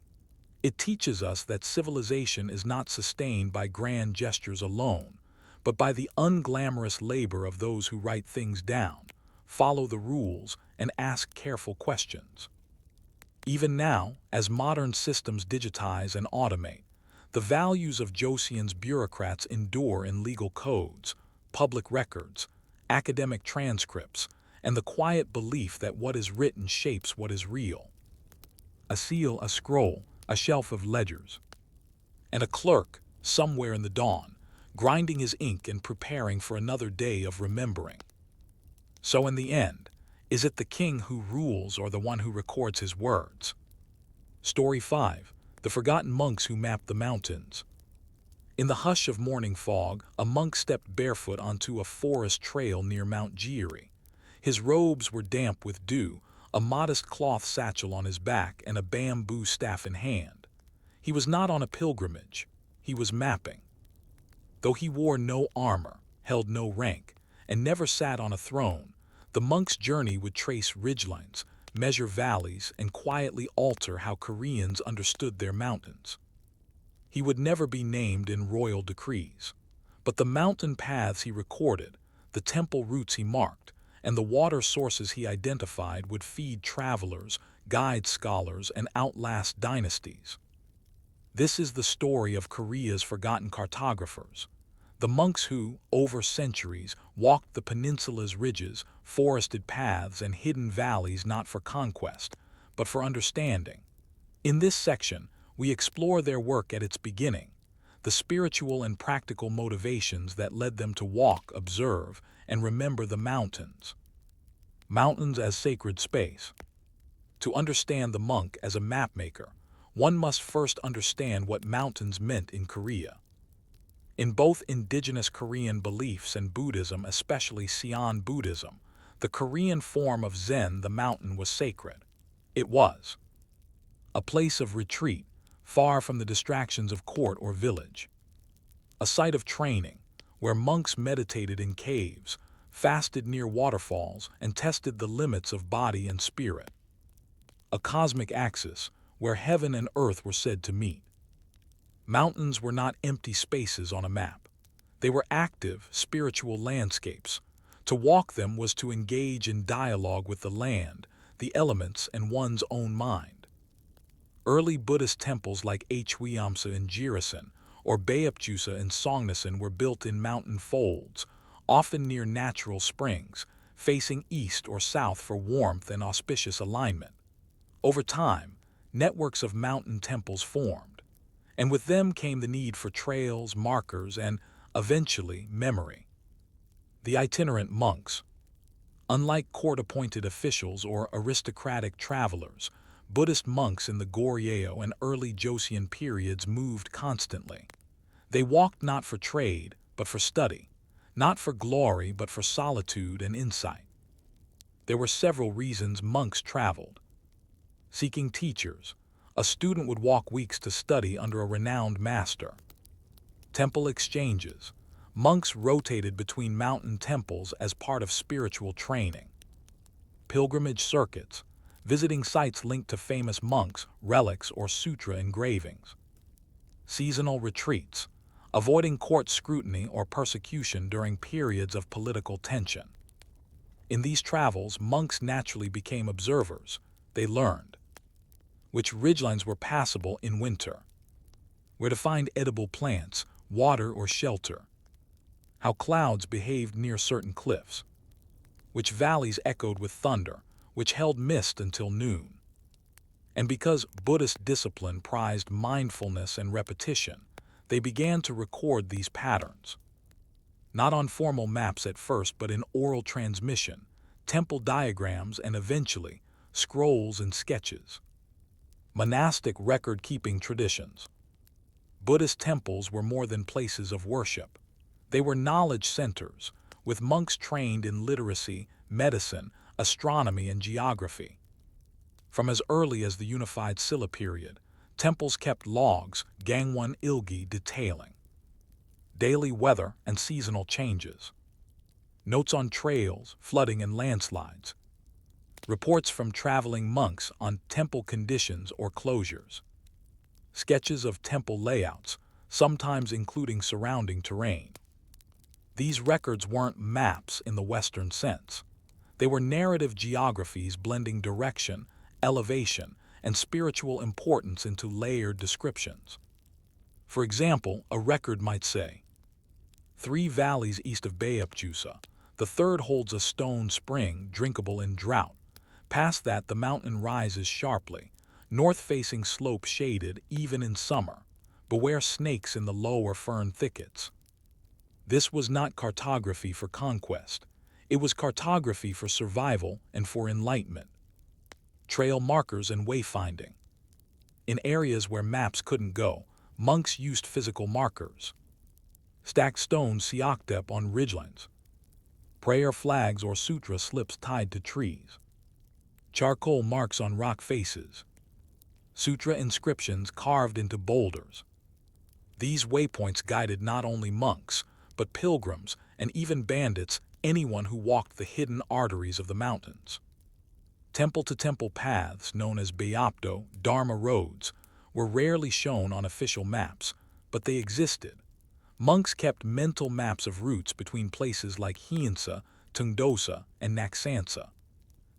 It teaches us that civilization is not sustained by grand gestures alone, but by the unglamorous labor of those who write things down, follow the rules, and ask careful questions. Even now, as modern systems digitize and automate, the values of Joseon's bureaucrats endure in legal codes, public records, academic transcripts, and the quiet belief that what is written shapes what is real. A seal, a scroll, a shelf of ledgers, and a clerk, somewhere in the dawn, grinding his ink and preparing for another day of remembering. So in the end, is it the king who rules or the one who records his words? Story 5. The Forgotten Monks Who Mapped the Mountains. In the hush of morning fog, a monk stepped barefoot onto a forest trail near Mount Diaries. His robes were damp with dew, a modest cloth satchel on his back, and a bamboo staff in hand. He was not on a pilgrimage. He was mapping. Though he wore no armor, held no rank, and never sat on a throne, the monk's journey would trace ridgelines, measure valleys, and quietly alter how Koreans understood their mountains. He would never be named in royal decrees, but the mountain paths he recorded, the temple routes he marked, and the water sources he identified would feed travelers, guide scholars, and outlast dynasties. This is the story of Korea's forgotten cartographers, the monks who, over centuries, walked the peninsula's ridges, forested paths, and hidden valleys not for conquest, but for understanding. In this section, we explore their work at its beginning, the spiritual and practical motivations that led them to walk, observe, and remember the mountains. Mountains as sacred space. To understand the monk as a mapmaker, one must first understand what mountains meant in Korea. In both indigenous Korean beliefs and Buddhism, especially Seon Buddhism, the Korean form of Zen, the mountain was sacred. It was a place of retreat, far from the distractions of court or village. A site of training, where monks meditated in caves, fasted near waterfalls, and tested the limits of body and spirit. A cosmic axis, where heaven and earth were said to meet. Mountains were not empty spaces on a map. They were active, spiritual landscapes. To walk them was to engage in dialogue with the land, the elements, and one's own mind. Early Buddhist temples like Hweamsa in Jirisan or Beopjusa in Songnasan were built in mountain folds, often near natural springs, facing east or south for warmth and auspicious alignment. Over time, networks of mountain temples formed, and with them came the need for trails, markers, and, eventually, memory. The itinerant monks. Unlike court-appointed officials or aristocratic travelers, Buddhist monks in the Goryeo and early Joseon periods moved constantly. They walked not for trade, but for study, not for glory, but for solitude and insight. There were several reasons monks traveled. Seeking teachers. A student would walk weeks to study under a renowned master. Temple exchanges. Monks rotated between mountain temples as part of spiritual training. Pilgrimage circuits. Visiting sites linked to famous monks, relics, or sutra engravings. Seasonal retreats. Avoiding court scrutiny or persecution during periods of political tension. In these travels, monks naturally became observers. They learned which ridgelines were passable in winter, where to find edible plants, water, or shelter, how clouds behaved near certain cliffs, which valleys echoed with thunder, which held mist until noon. And because Buddhist discipline prized mindfulness and repetition, they began to record these patterns. Not on formal maps at first, but in oral transmission, temple diagrams, and eventually, scrolls and sketches. Monastic record-keeping traditions. Buddhist temples were more than places of worship. They were knowledge centers, with monks trained in literacy, medicine, astronomy, and geography. From as early as the unified Silla period, temples kept logs, Gangwon Ilgi, detailing daily weather and seasonal changes, notes on trails, flooding, and landslides, reports from traveling monks on temple conditions or closures, sketches of temple layouts, sometimes including surrounding terrain. These records weren't maps in the Western sense. They were narrative geographies blending direction, elevation, and spiritual importance into layered descriptions. For example, a record might say, 3 valleys east of Beopjusa, The third holds a stone spring drinkable in drought. Past that the mountain rises sharply, north-facing slope shaded even in summer. Beware snakes in the lower fern thickets. This was not cartography for conquest. It was cartography for survival and for enlightenment. Trail markers and wayfinding. In areas where maps couldn't go, monks used physical markers. Stacked stones siaktep on ridgelands. Prayer flags or sutra slips tied to trees. Charcoal marks on rock faces. Sutra inscriptions carved into boulders. These waypoints guided not only monks, but pilgrims and even bandits, anyone who walked the hidden arteries of the mountains. Temple-to-temple paths, known as Beopto, Dharma roads, were rarely shown on official maps, but they existed. Monks kept mental maps of routes between places like Hiinsa, Tungdosa, and Naksansa.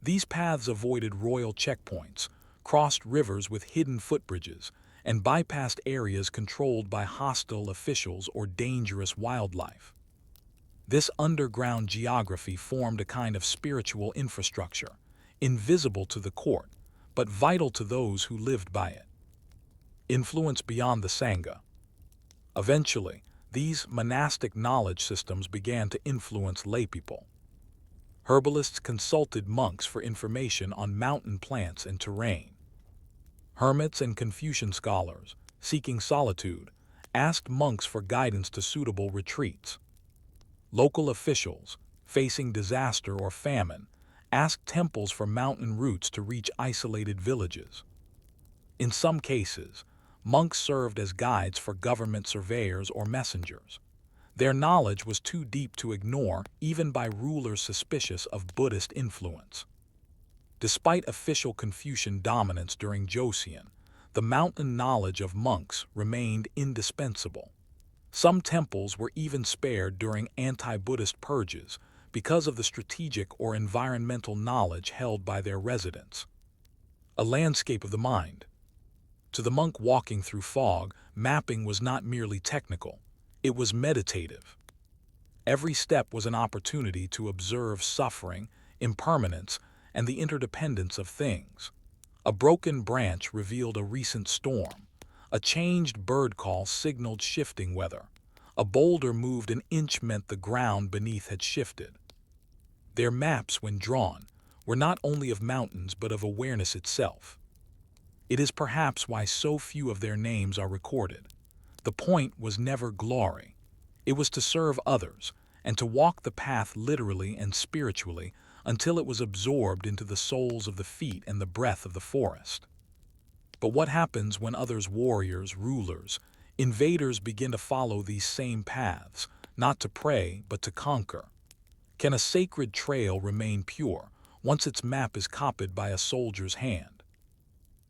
These paths avoided royal checkpoints, crossed rivers with hidden footbridges, and bypassed areas controlled by hostile officials or dangerous wildlife. This underground geography formed a kind of spiritual infrastructure, invisible to the court, but vital to those who lived by it. Influence beyond the Sangha. Eventually, these monastic knowledge systems began to influence laypeople. Herbalists consulted monks for information on mountain plants and terrain. Hermits and Confucian scholars, seeking solitude, asked monks for guidance to suitable retreats. Local officials, facing disaster or famine, asked temples for mountain routes to reach isolated villages. In some cases, monks served as guides for government surveyors or messengers. Their knowledge was too deep to ignore even by rulers suspicious of Buddhist influence. Despite official Confucian dominance during Joseon, the mountain knowledge of monks remained indispensable. Some temples were even spared during anti-Buddhist purges because of the strategic or environmental knowledge held by their residents. A landscape of the mind. To the monk walking through fog, mapping was not merely technical, it was meditative. Every step was an opportunity to observe suffering, impermanence, and the interdependence of things. A broken branch revealed a recent storm. A changed bird call signaled shifting weather. A boulder moved an inch meant the ground beneath had shifted. Their maps, when drawn, were not only of mountains but of awareness itself. It is perhaps why so few of their names are recorded. The point was never glory. It was to serve others, and to walk the path literally and spiritually until it was absorbed into the soles of the feet and the breath of the forest. But what happens when others, warriors, rulers, invaders, begin to follow these same paths, not to pray but to conquer? Can a sacred trail remain pure once its map is copied by a soldier's hand?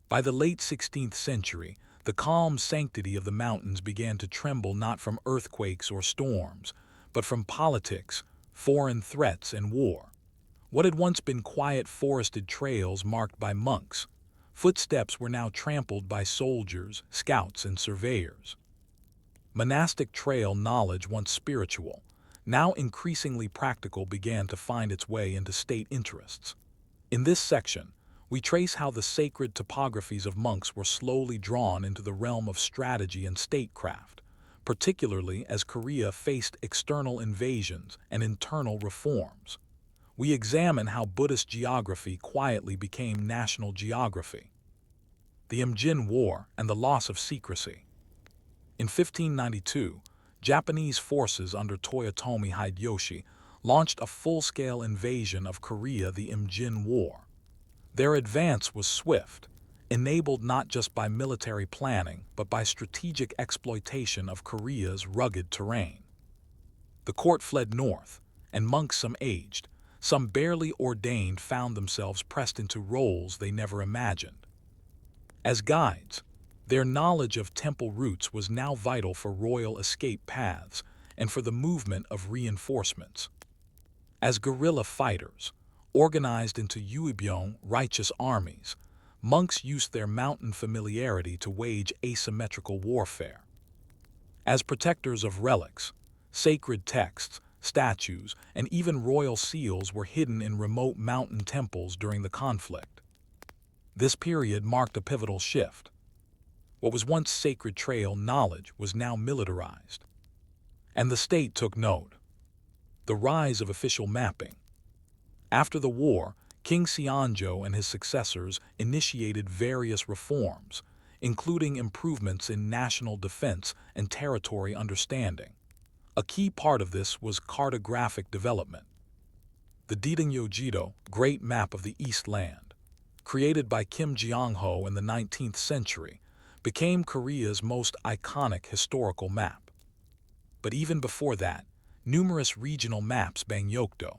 By the late 16th century, the calm sanctity of the mountains began to tremble not from earthquakes or storms, but from politics, foreign threats, and war. What had once been quiet forested trails marked by monks, footsteps were now trampled by soldiers, scouts, and surveyors. Monastic trail knowledge, once spiritual, now increasingly practical, began to find its way into state interests. In this section, we trace how the sacred topographies of monks were slowly drawn into the realm of strategy and statecraft, particularly as Korea faced external invasions and internal reforms. We examine how Buddhist geography quietly became national geography. The Imjin War and the loss of secrecy. In 1592, Japanese forces under Toyotomi Hideyoshi launched a full-scale invasion of Korea, the Imjin War. Their advance was swift, enabled not just by military planning but by strategic exploitation of Korea's rugged terrain. The court fled north, and monks, some aged, some barely ordained, found themselves pressed into roles they never imagined. As guides, their knowledge of temple routes was now vital for royal escape paths and for the movement of reinforcements. As guerrilla fighters, organized into Yuebyong, righteous armies, monks used their mountain familiarity to wage asymmetrical warfare. As protectors of relics, sacred texts, statues, and even royal seals were hidden in remote mountain temples during the conflict. This period marked a pivotal shift. What was once sacred trail knowledge was now militarized. And the state took note. The rise of official mapping. After the war, King Seonjo and his successors initiated various reforms, including improvements in national defense and territory understanding. A key part of this was cartographic development. The Didangyojido, Great Map of the East Land, created by Kim Jeong-ho in the 19th century, became Korea's most iconic historical map. But even before that, numerous regional maps, Bangyokdo,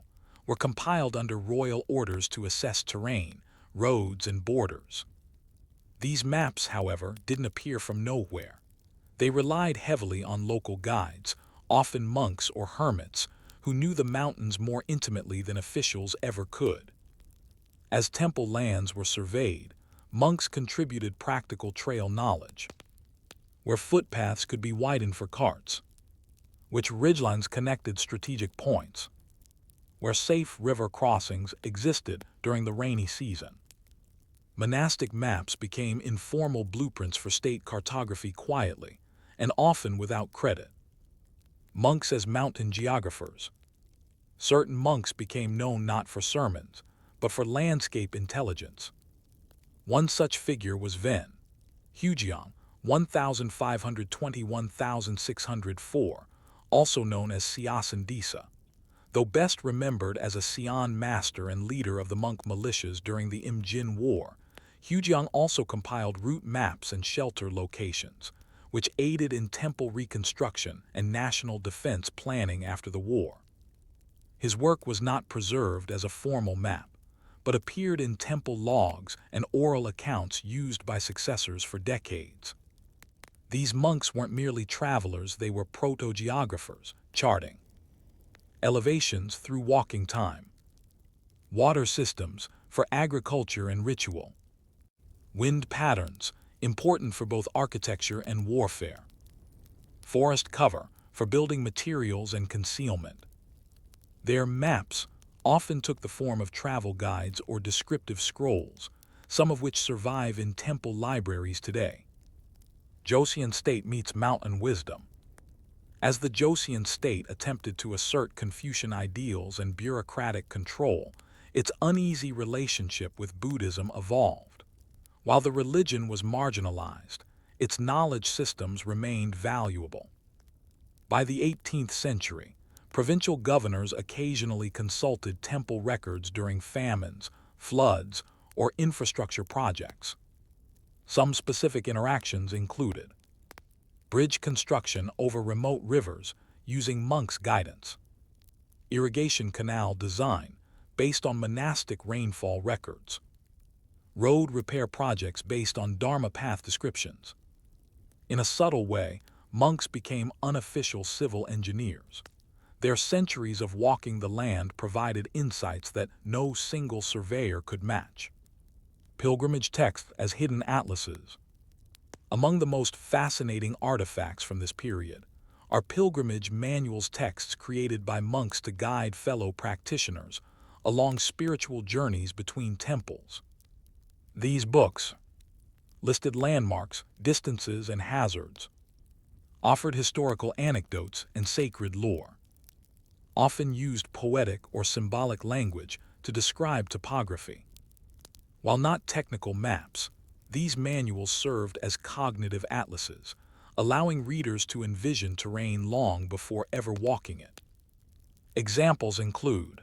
were compiled under royal orders to assess terrain, roads, and borders. These maps, however, didn't appear from nowhere. They relied heavily on local guides, often monks or hermits, who knew the mountains more intimately than officials ever could. As temple lands were surveyed, monks contributed practical trail knowledge, where footpaths could be widened for carts, which ridgelines connected strategic points, where safe river crossings existed during the rainy season. Monastic maps became informal blueprints for state cartography quietly, and often without credit. Monks as mountain geographers. Certain monks became known not for sermons, but for landscape intelligence. One such figure was Ven Hujeong, 1520–1604, also known as Seosin Disa. Though best remembered as a Seon master and leader of the monk militias during the Imjin War, Hujeong also compiled route maps and shelter locations, which aided in temple reconstruction and national defense planning after the war. His work was not preserved as a formal map, but appeared in temple logs and oral accounts used by successors for decades. These monks weren't merely travelers, they were proto-geographers, charting elevations through walking time, water systems for agriculture and ritual, wind patterns, important for both architecture and warfare, forest cover for building materials and concealment. Their maps often took the form of travel guides or descriptive scrolls, some of which survive in temple libraries today. Joseon state meets mountain wisdom. As the Joseon state attempted to assert Confucian ideals and bureaucratic control, its uneasy relationship with Buddhism evolved. While the religion was marginalized, its knowledge systems remained valuable. By the 18th century, provincial governors occasionally consulted temple records during famines, floods, or infrastructure projects. Some specific interactions included bridge construction over remote rivers using monks' guidance, irrigation canal design based on monastic rainfall records, road repair projects based on Dharma path descriptions. In a subtle way, monks became unofficial civil engineers. Their centuries of walking the land provided insights that no single surveyor could match. Pilgrimage texts as hidden atlases. Among the most fascinating artifacts from this period are pilgrimage manuals, texts created by monks to guide fellow practitioners along spiritual journeys between temples. These books listed landmarks, distances, and hazards, offered historical anecdotes and sacred lore, often used poetic or symbolic language to describe topography. While not technical maps, these manuals served as cognitive atlases, allowing readers to envision terrain long before ever walking it. Examples include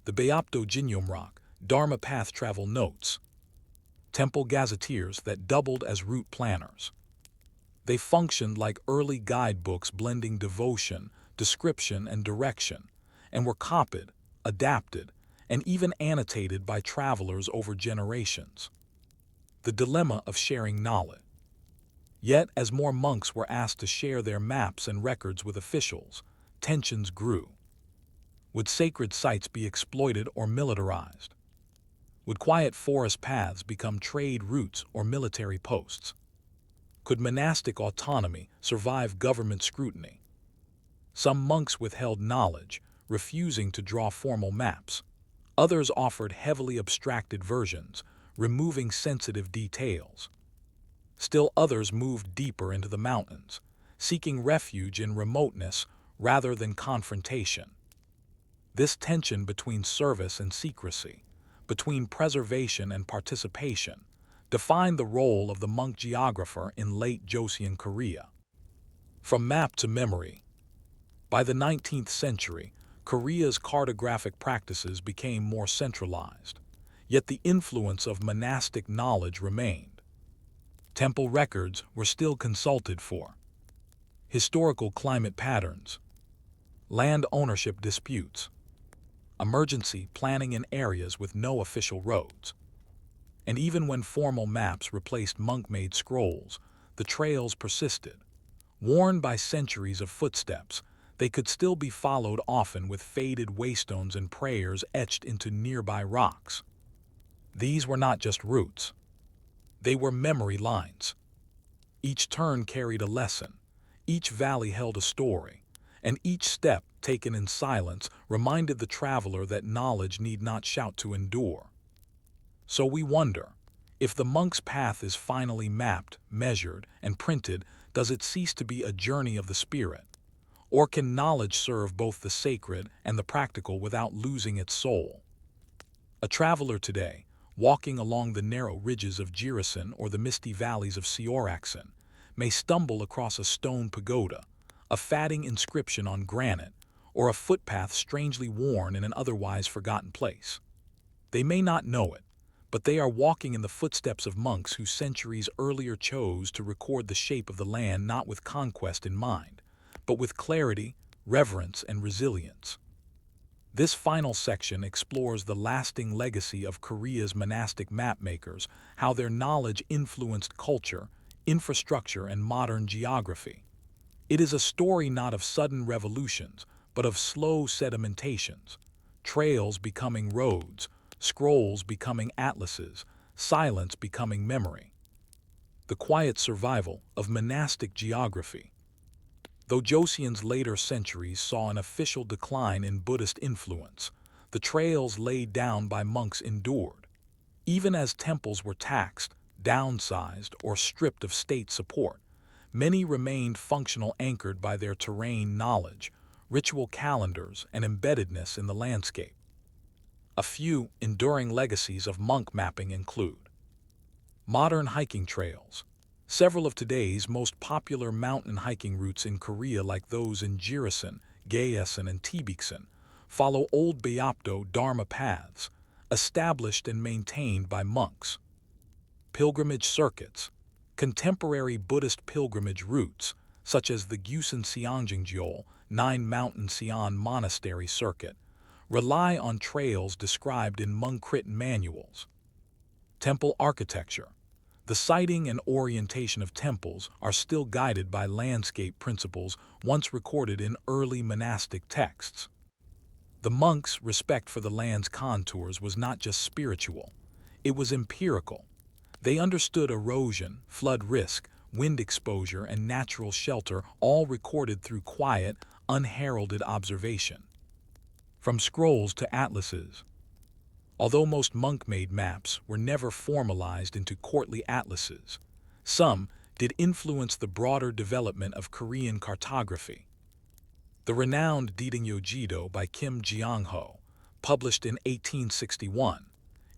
the Beopto Jinyomrak, Dharma Path Travel Notes, temple gazetteers that doubled as route planners. They functioned like early guidebooks blending devotion, description, and direction, and were copied, adapted, and even annotated by travelers over generations. The dilemma of sharing knowledge. Yet, as more monks were asked to share their maps and records with officials, tensions grew. Would sacred sites be exploited or militarized? Would quiet forest paths become trade routes or military posts? Could monastic autonomy survive government scrutiny? Some monks withheld knowledge, refusing to draw formal maps. Others offered heavily abstracted versions, removing sensitive details. Still others moved deeper into the mountains, seeking refuge in remoteness rather than confrontation. This tension between service and secrecy, between preservation and participation, defined the role of the monk geographer in late Joseon Korea. From map to memory. By the 19th century, Korea's cartographic practices became more centralized, yet the influence of monastic knowledge remained. Temple records were still consulted for. Historical climate patterns, land ownership disputes, emergency planning in areas with no official roads. And even when formal maps replaced monk-made scrolls, the trails persisted. Worn by centuries of footsteps, they could still be followed, often with faded waystones and prayers etched into nearby rocks. These were not just routes. They were memory lines. Each turn carried a lesson, each valley held a story, and each step, taken in silence, reminded the traveler that knowledge need not shout to endure. So we wonder, if the monk's path is finally mapped, measured, and printed, does it cease to be a journey of the spirit? Or can knowledge serve both the sacred and the practical without losing its soul? A traveler today, walking along the narrow ridges of Jirisan or the misty valleys of Seoraksan, may stumble across a stone pagoda, a fatting inscription on granite, or a footpath strangely worn in an otherwise forgotten place. They may not know it, but they are walking in the footsteps of monks who centuries earlier chose to record the shape of the land not with conquest in mind, but with clarity, reverence, and resilience. This final section explores the lasting legacy of Korea's monastic mapmakers, how their knowledge influenced culture, infrastructure, and modern geography. It is a story not of sudden revolutions, but of slow sedimentations, trails becoming roads, scrolls becoming atlases, silence becoming memory. The quiet survival of monastic geography. Though Joseon's later centuries saw an official decline in Buddhist influence, the trails laid down by monks endured. Even as temples were taxed, downsized, or stripped of state support, many remained functional, anchored by their terrain knowledge, ritual calendars, and embeddedness in the landscape. A few enduring legacies of monk mapping include modern hiking trails. Several of today's most popular mountain hiking routes in Korea, like those in Jirisan, Gaesan, and Tibiksan, follow old Beopdo Dharma paths, established and maintained by monks. Pilgrimage circuits. Contemporary Buddhist pilgrimage routes, such as the Gusan Seonjingjol, Nine Mountain Seon Monastery Circuit, rely on trails described in Monkrit manuals. Temple architecture. The siting and orientation of temples are still guided by landscape principles once recorded in early monastic texts. The monks' respect for the land's contours was not just spiritual, it was empirical. They understood erosion, flood risk, wind exposure, and natural shelter, all recorded through quiet, unheralded observation. From scrolls to atlases. Although most monk-made maps were never formalized into courtly atlases, some did influence the broader development of Korean cartography. The renowned Didingyo by Kim Jeong-ho, published in 1861,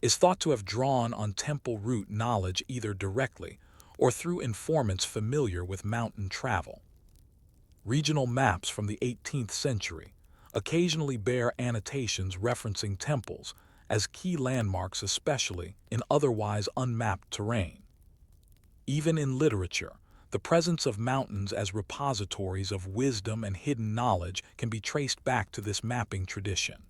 is thought to have drawn on temple route knowledge either directly or through informants familiar with mountain travel. Regional maps from the 18th century occasionally bear annotations referencing temples as key landmarks, especially in otherwise unmapped terrain. Even in literature, the presence of mountains as repositories of wisdom and hidden knowledge can be traced back to this mapping tradition.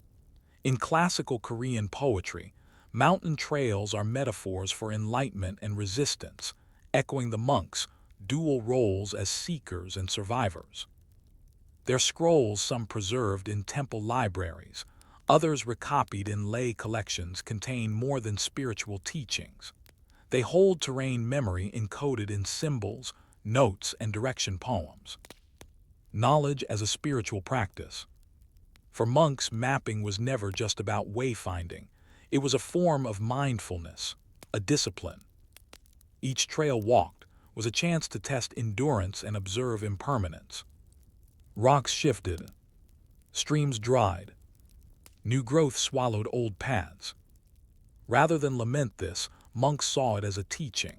In classical Korean poetry, mountain trails are metaphors for enlightenment and resistance, echoing the monks' dual roles as seekers and survivors. Their scrolls, some preserved in temple libraries, others recopied in lay collections, contain more than spiritual teachings. They hold terrain memory encoded in symbols, notes, and direction poems. Knowledge as a spiritual practice. For monks, mapping was never just about wayfinding. It was a form of mindfulness, a discipline. Each trail walked was a chance to test endurance and observe impermanence. Rocks shifted, streams dried, new growth swallowed old paths. Rather than lament this, monks saw it as a teaching.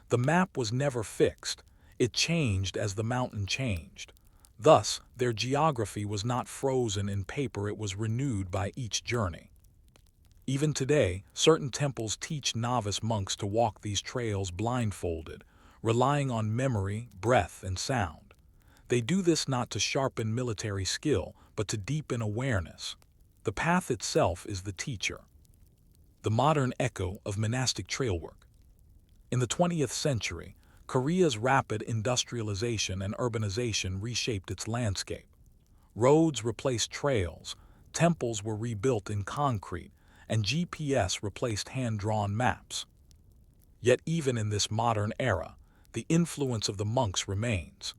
The map was never fixed. It changed as the mountain changed. Thus, their geography was not frozen in paper, it was renewed by each journey. Even today, certain temples teach novice monks to walk these trails blindfolded, relying on memory, breath, and sound. They do this not to sharpen military skill, but to deepen awareness. The path itself is the teacher. The modern echo of monastic trailwork. In the 20th century, Korea's rapid industrialization and urbanization reshaped its landscape. Roads replaced trails, temples were rebuilt in concrete, and GPS replaced hand-drawn maps. Yet even in this modern era, the influence of the monks remains.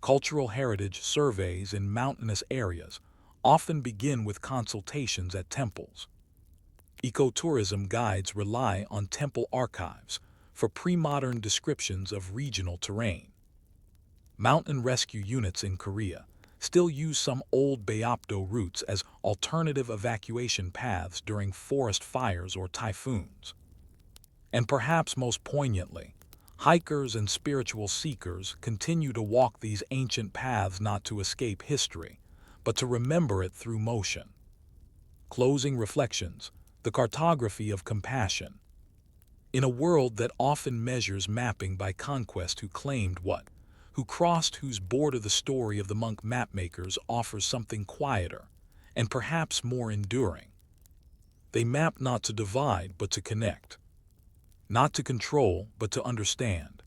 Cultural heritage surveys in mountainous areas often begin with consultations at temples. Ecotourism guides rely on temple archives for pre-modern descriptions of regional terrain. Mountain rescue units in Korea still use some old Beopdo routes as alternative evacuation paths during forest fires or typhoons. And perhaps most poignantly, hikers and spiritual seekers continue to walk these ancient paths not to escape history, but to remember it through motion. Closing reflections, the cartography of compassion. In a world that often measures mapping by conquest, who claimed what, who crossed whose border, the story of the monk mapmakers offers something quieter and perhaps more enduring. They map not to divide but to connect, not to control but to understand.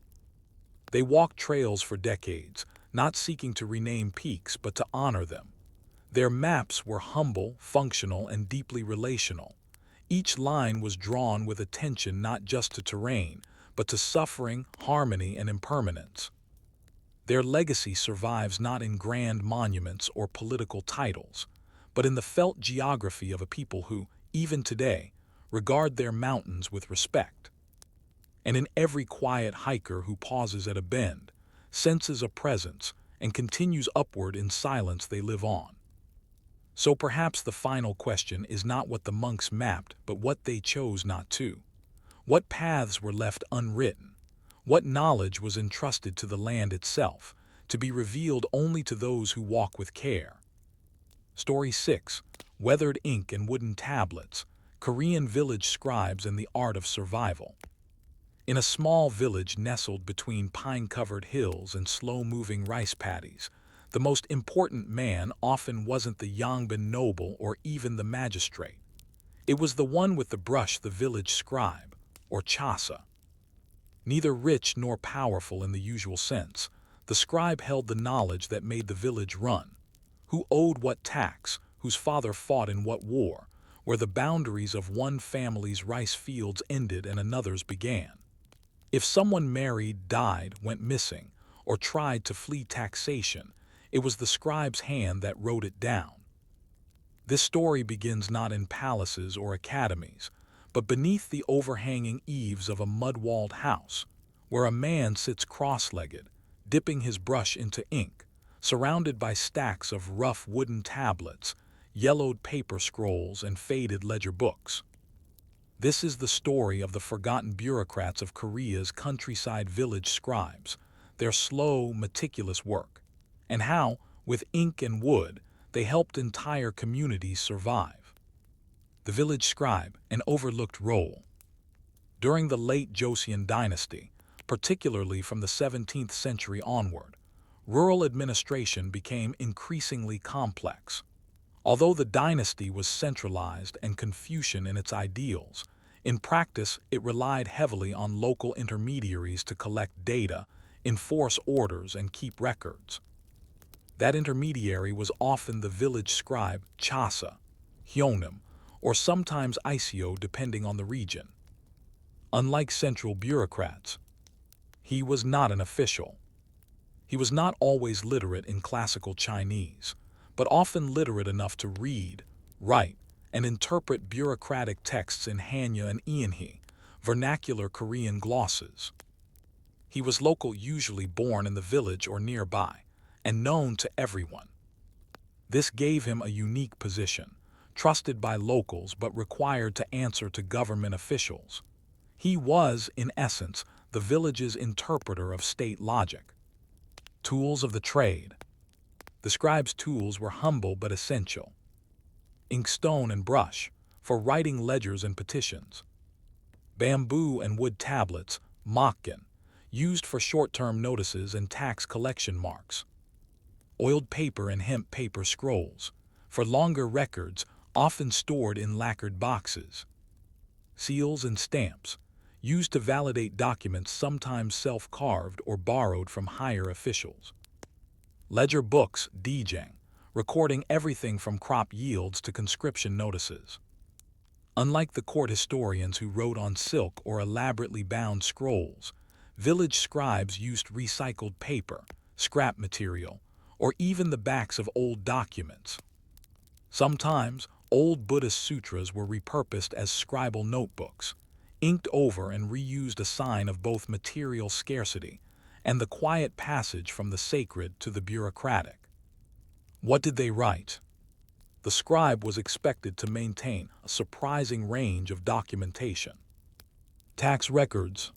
They walked trails for decades, not seeking to rename peaks but to honor them. Their maps were humble, functional, and deeply relational. Each line was drawn with attention not just to terrain, but to suffering, harmony, and impermanence. Their legacy survives not in grand monuments or political titles, but in the felt geography of a people who, even today, regard their mountains with respect. And in every quiet hiker who pauses at a bend, senses a presence, and continues upward in silence, they live on. So perhaps the final question is not what the monks mapped, but what they chose not to. What paths were left unwritten? What knowledge was entrusted to the land itself, to be revealed only to those who walk with care? Story 6. Weathered ink and wooden tablets, Korean village scribes and the art of survival. In a small village nestled between pine-covered hills and slow-moving rice paddies, the most important man often wasn't the Yongbin noble or even the magistrate. It was the one with the brush, the village scribe, or chasa. Neither rich nor powerful in the usual sense, the scribe held the knowledge that made the village run. Who owed what tax, whose father fought in what war, where the boundaries of one family's rice fields ended and another's began. If someone married, died, went missing, or tried to flee taxation, it was the scribe's hand that wrote it down. This story begins not in palaces or academies, but beneath the overhanging eaves of a mud-walled house, where a man sits cross-legged, dipping his brush into ink, surrounded by stacks of rough wooden tablets, yellowed paper scrolls, and faded ledger books. This is the story of the forgotten bureaucrats of Korea's countryside village scribes, their slow, meticulous work, and how, with ink and wood, they helped entire communities survive. The village scribe, an overlooked role. During the late Joseon dynasty, particularly from the 17th century onward, rural administration became increasingly complex. Although the dynasty was centralized and Confucian in its ideals, in practice it relied heavily on local intermediaries to collect data, enforce orders, and keep records. That intermediary was often the village scribe, chasa, hyonim, or sometimes isio depending on the region. Unlike central bureaucrats, he was not an official. He was not always literate in classical Chinese, but often literate enough to read, write, and interpret bureaucratic texts in Hanja and Eunhee, vernacular Korean glosses. He was local, usually born in the village or nearby, and known to everyone. This gave him a unique position, trusted by locals but required to answer to government officials. He was, in essence, the village's interpreter of state logic. Tools of the trade. The scribe's tools were humble but essential. Inkstone and brush, for writing ledgers and petitions. Bamboo and wood tablets, makken, used for short-term notices and tax collection marks. Oiled paper and hemp paper scrolls, for longer records, often stored in lacquered boxes. Seals and stamps, used to validate documents sometimes self-carved or borrowed from higher officials. Ledger books, dijang, recording everything from crop yields to conscription notices. Unlike the court historians who wrote on silk or elaborately bound scrolls, village scribes used recycled paper, scrap material, or even the backs of old documents. Sometimes, old Buddhist sutras were repurposed as scribal notebooks, inked over and reused, a sign of both material scarcity and the quiet passage from the sacred to the bureaucratic. What did they write? The scribe was expected to maintain a surprising range of documentation. Tax records.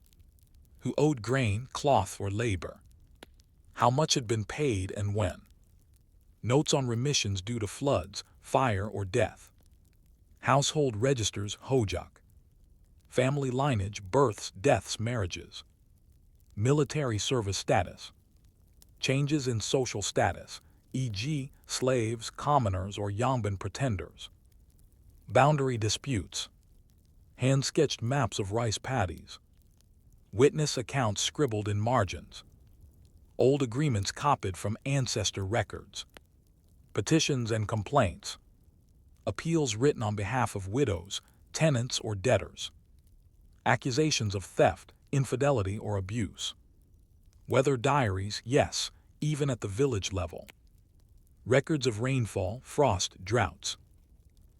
Who owed grain, cloth, or labor? How much had been paid and when? Notes on remissions due to floods, fire, or death. Household registers, hojak. Family lineage, births, deaths, marriages. Military service status. Changes in social status, e.g., slaves, commoners, or Yangban pretenders. Boundary disputes. Hand-sketched maps of rice paddies. Witness accounts scribbled in margins. Old agreements copied from ancestor records. Petitions and complaints. Appeals written on behalf of widows, tenants, or debtors. Accusations of theft, infidelity, or abuse. Weather diaries, yes, even at the village level. Records of rainfall, frost, droughts.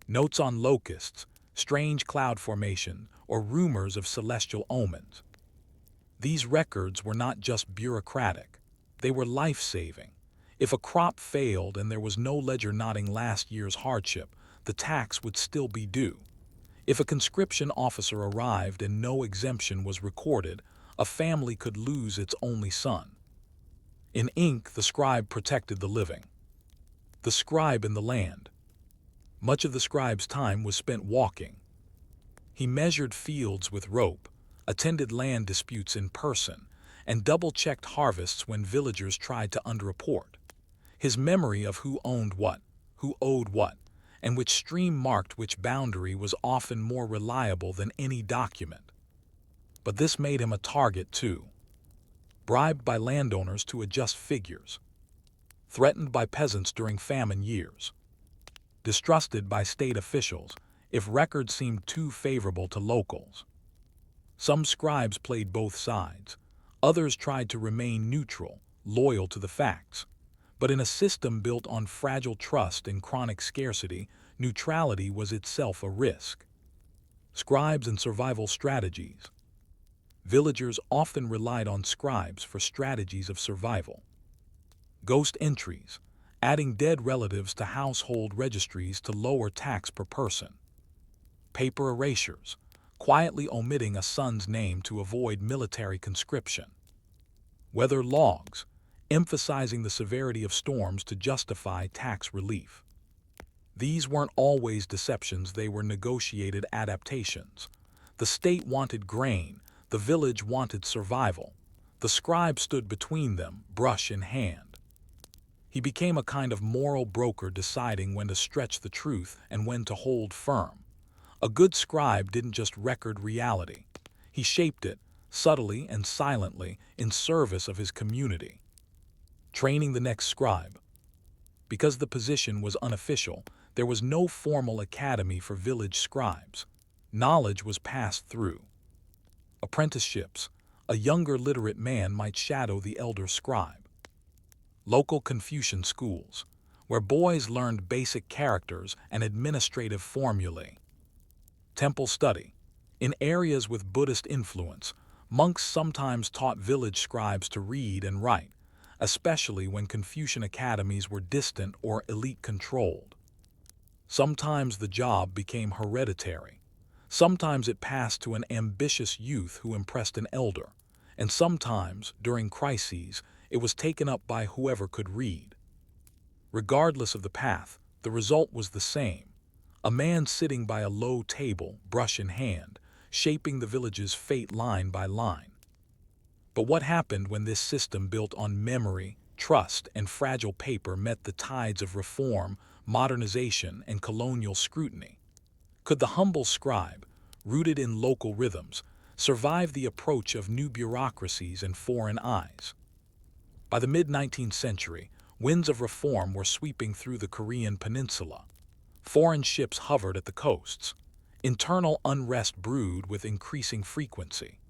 Notes on locusts, strange cloud formation, or rumors of celestial omens. These records were not just bureaucratic, they were life-saving. If a crop failed and there was no ledger noting last year's hardship, the tax would still be due. If a conscription officer arrived and no exemption was recorded, a family could lose its only son. In ink, the scribe protected the living. The scribe in the land. Much of the scribe's time was spent walking. He measured fields with rope, attended land disputes in person, and double-checked harvests when villagers tried to underreport. His memory of who owned what, who owed what, and which stream marked which boundary was often more reliable than any document. But this made him a target too. Bribed by landowners to adjust figures. Threatened by peasants during famine years. Distrusted by state officials if records seemed too favorable to locals. Some scribes played both sides. Others tried to remain neutral, loyal to the facts. But in a system built on fragile trust and chronic scarcity, neutrality was itself a risk. Scribes and survival strategies. Villagers often relied on scribes for strategies of survival. Ghost entries, adding dead relatives to household registries to lower tax per person. Paper erasures, quietly omitting a son's name to avoid military conscription. Weather logs, emphasizing the severity of storms to justify tax relief. These weren't always deceptions, they were negotiated adaptations. The state wanted grain, the village wanted survival. The scribe stood between them, brush in hand. He became a kind of moral broker, deciding when to stretch the truth and when to hold firm. A good scribe didn't just record reality. He shaped it, subtly and silently, in service of his community. Training the next scribe. Because the position was unofficial, there was no formal academy for village scribes. Knowledge was passed through. Apprenticeships. A younger literate man might shadow the elder scribe. Local Confucian schools, where boys learned basic characters and administrative formulae. Temple study. In areas with Buddhist influence, monks sometimes taught village scribes to read and write, especially when Confucian academies were distant or elite-controlled. Sometimes the job became hereditary. Sometimes it passed to an ambitious youth who impressed an elder, and sometimes, during crises, it was taken up by whoever could read. Regardless of the path, the result was the same: a man sitting by a low table, brush in hand, shaping the village's fate line by line. But what happened when this system built on memory, trust, and fragile paper met the tides of reform, modernization, and colonial scrutiny? Could the humble scribe, rooted in local rhythms, survive the approach of new bureaucracies and foreign eyes? By the mid-19th century, winds of reform were sweeping through the Korean peninsula. Foreign ships hovered at the coasts. Internal unrest brewed with increasing frequency.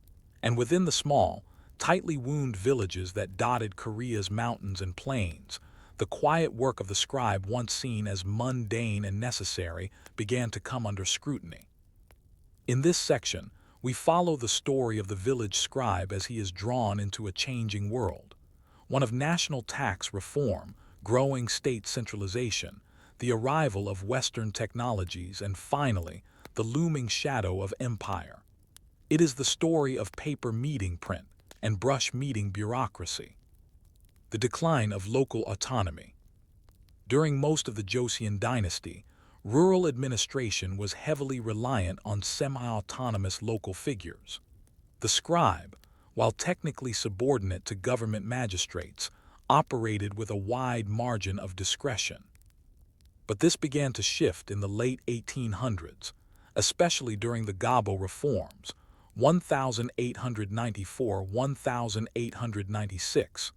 And within the small, tightly wound villages that dotted Korea's mountains and plains, the quiet work of the scribe, once seen as mundane and necessary, began to come under scrutiny. In this section, we follow the story of the village scribe as he is drawn into a changing world, one of national tax reform, growing state centralization, the arrival of Western technologies, and finally, the looming shadow of empire. It is the story of paper meeting print and brush meeting bureaucracy. The decline of local autonomy. During most of the Joseon dynasty, rural administration was heavily reliant on semi-autonomous local figures. The scribe, while technically subordinate to government magistrates, operated with a wide margin of discretion. But this began to shift in the late 1800s, especially during the Gabo reforms, 1894–1896,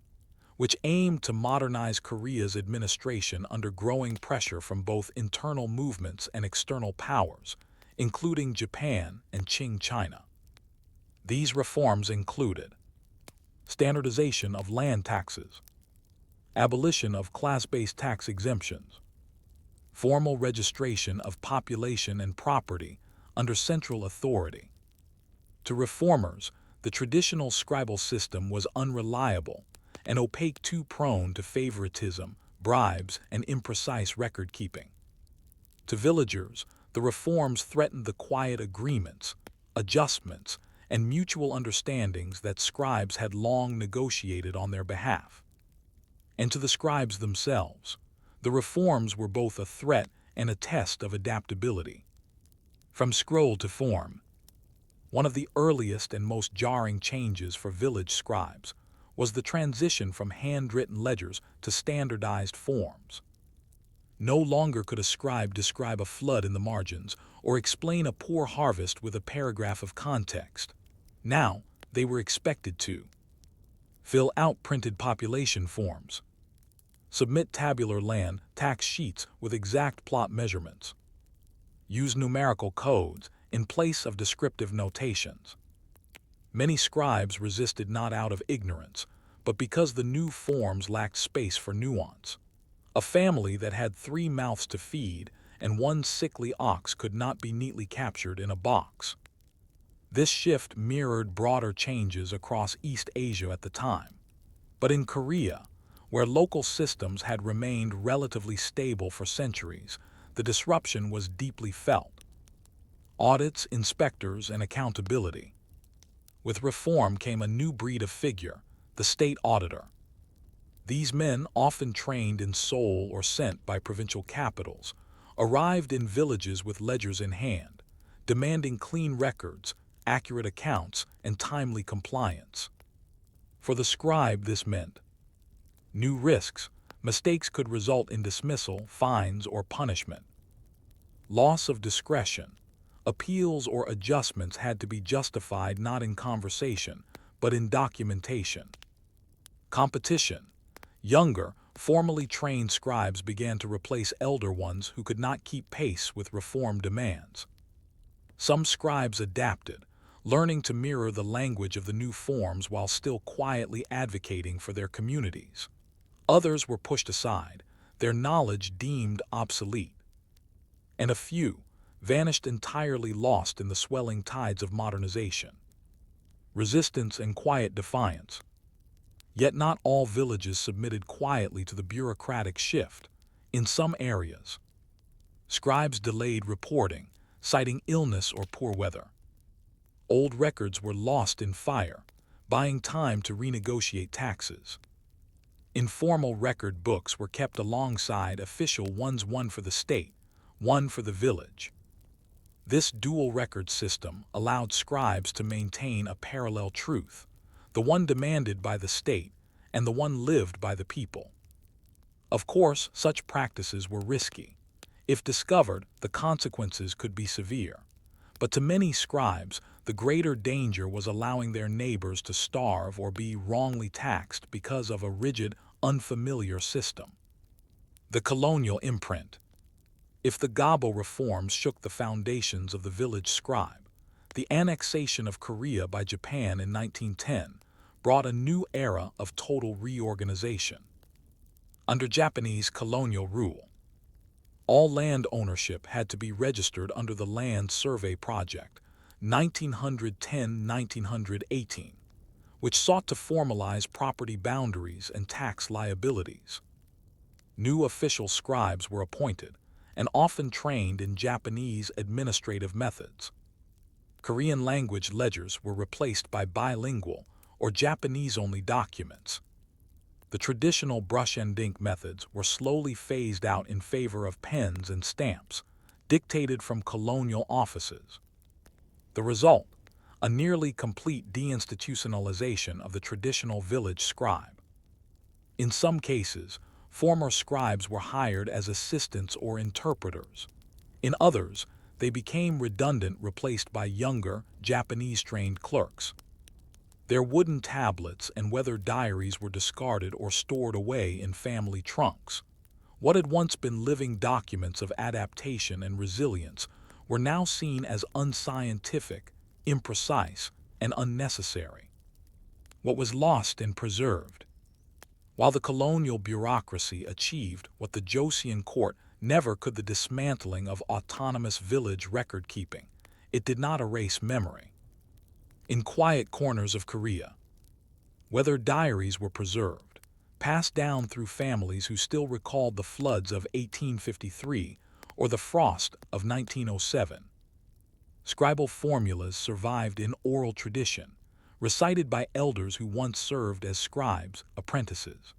which aimed to modernize Korea's administration under growing pressure from both internal movements and external powers, including Japan and Qing China. These reforms included standardization of land taxes, abolition of class-based tax exemptions, formal registration of population and property under central authority. To reformers, the traditional scribal system was unreliable and opaque, too prone to favoritism, bribes, and imprecise record-keeping. To villagers, the reforms threatened the quiet agreements, adjustments, and mutual understandings that scribes had long negotiated on their behalf. And to the scribes themselves, the reforms were both a threat and a test of adaptability. From scroll to form. One of the earliest and most jarring changes for village scribes was the transition from handwritten ledgers to standardized forms. No longer could a scribe describe a flood in the margins or explain a poor harvest with a paragraph of context. Now, they were expected to fill out printed population forms, submit tabular land tax sheets with exact plot measurements, use numerical codes in place of descriptive notations. Many scribes resisted not out of ignorance, but because the new forms lacked space for nuance. A family that had 3 mouths to feed and 1 sickly ox could not be neatly captured in a box. This shift mirrored broader changes across East Asia at the time. But in Korea, where local systems had remained relatively stable for centuries, the disruption was deeply felt. Audits, inspectors, and accountability. With reform came a new breed of figure, the state auditor. These men, often trained in Seoul or sent by provincial capitals, arrived in villages with ledgers in hand, demanding clean records, accurate accounts, and timely compliance. For the scribe, this meant new risks. Mistakes could result in dismissal, fines, or punishment. Loss of discretion. Appeals or adjustments had to be justified not in conversation, but in documentation. Competition. Younger, formally trained scribes began to replace elder ones who could not keep pace with reform demands. Some scribes adapted, learning to mirror the language of the new forms while still quietly advocating for their communities. Others were pushed aside, their knowledge deemed obsolete. And a few vanished entirely, lost in the swelling tides of modernization, resistance, and quiet defiance. Yet not all villages submitted quietly to the bureaucratic shift. In some areas, scribes delayed reporting, citing illness or poor weather. Old records were lost in fire, buying time to renegotiate taxes. Informal record books were kept alongside official ones, one for the state, one for the village. This dual record system allowed scribes to maintain a parallel truth, the one demanded by the state and the one lived by the people. Of course, such practices were risky. If discovered, the consequences could be severe. But to many scribes, the greater danger was allowing their neighbors to starve or be wrongly taxed because of a rigid, unfamiliar system. The colonial imprint. If the Gabo reforms shook the foundations of the village scribe, the annexation of Korea by Japan in 1910 brought a new era of total reorganization. Under Japanese colonial rule, all land ownership had to be registered under the Land Survey Project, 1910-1918, which sought to formalize property boundaries and tax liabilities. New official scribes were appointed, and often trained in Japanese administrative methods. Korean language ledgers were replaced by bilingual or Japanese-only documents. The traditional brush and ink methods were slowly phased out in favor of pens and stamps, dictated from colonial offices. The result, a nearly complete deinstitutionalization of the traditional village scribe. In some cases, former scribes were hired as assistants or interpreters. In others, they became redundant, replaced by younger, Japanese-trained clerks. Their wooden tablets and weathered diaries were discarded or stored away in family trunks. What had once been living documents of adaptation and resilience were now seen as unscientific, imprecise, and unnecessary. What was lost and preserved? While the colonial bureaucracy achieved what the Joseon court never could, the dismantling of autonomous village record-keeping, it did not erase memory. In quiet corners of Korea, weathered diaries were preserved, passed down through families who still recalled the floods of 1853 or the frost of 1907. Scribal formulas survived in oral tradition, recited by elders who once served as scribes' apprentices.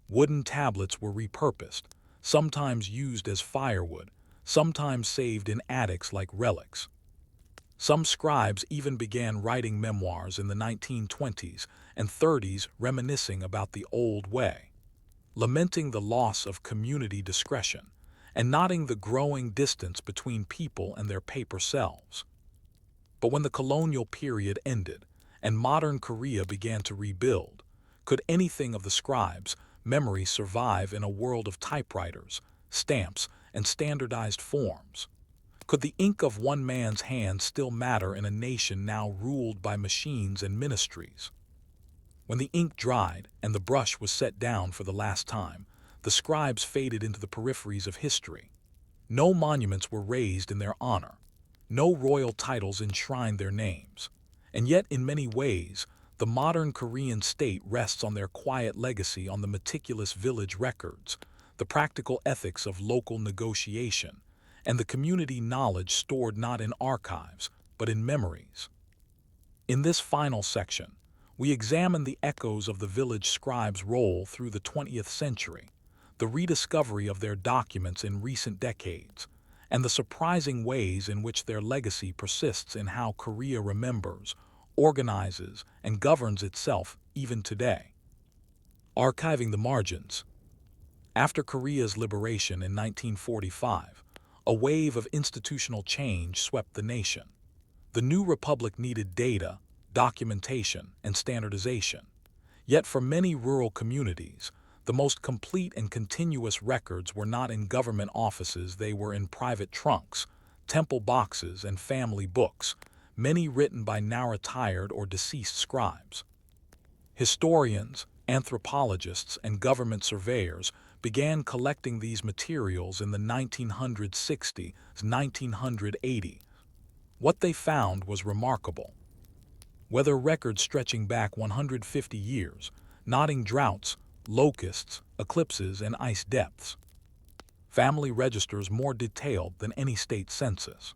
Wooden tablets were repurposed, sometimes used as firewood, sometimes saved in attics like relics. Some scribes even began writing memoirs in the 1920s and 30s, reminiscing about the old way, lamenting the loss of community discretion, and noting the growing distance between people and their paper selves. But when the colonial period ended and modern Korea began to rebuild, could anything of the scribes' memory survive in a world of typewriters, stamps, and standardized forms? Could the ink of one man's hand still matter in a nation now ruled by machines and ministries? When the ink dried and the brush was set down for the last time, the scribes faded into the peripheries of history. No monuments were raised in their honor. No royal titles enshrined their names. And yet, in many ways, the modern Korean state rests on their quiet legacy, on the meticulous village records, the practical ethics of local negotiation, and the community knowledge stored not in archives, but in memories. In this final section, we examine the echoes of the village scribe's role through the 20th century, the rediscovery of their documents in recent decades, and the surprising ways in which their legacy persists in how Korea remembers, organizes, and governs itself even today. Archiving the margins. After Korea's liberation in 1945, a wave of institutional change swept the nation. The new republic needed data, documentation, and standardization. Yet for many rural communities, the most complete and continuous records were not in government offices, they were in private trunks, temple boxes, and family books, many written by now retired or deceased scribes. Historians, Anthropologists and government surveyors began collecting these materials in the 1960s, 1980s. What they found was remarkable. Weather records stretching back 150 years, noting droughts, locusts, eclipses, and ice depths. Family registers more detailed than any state census.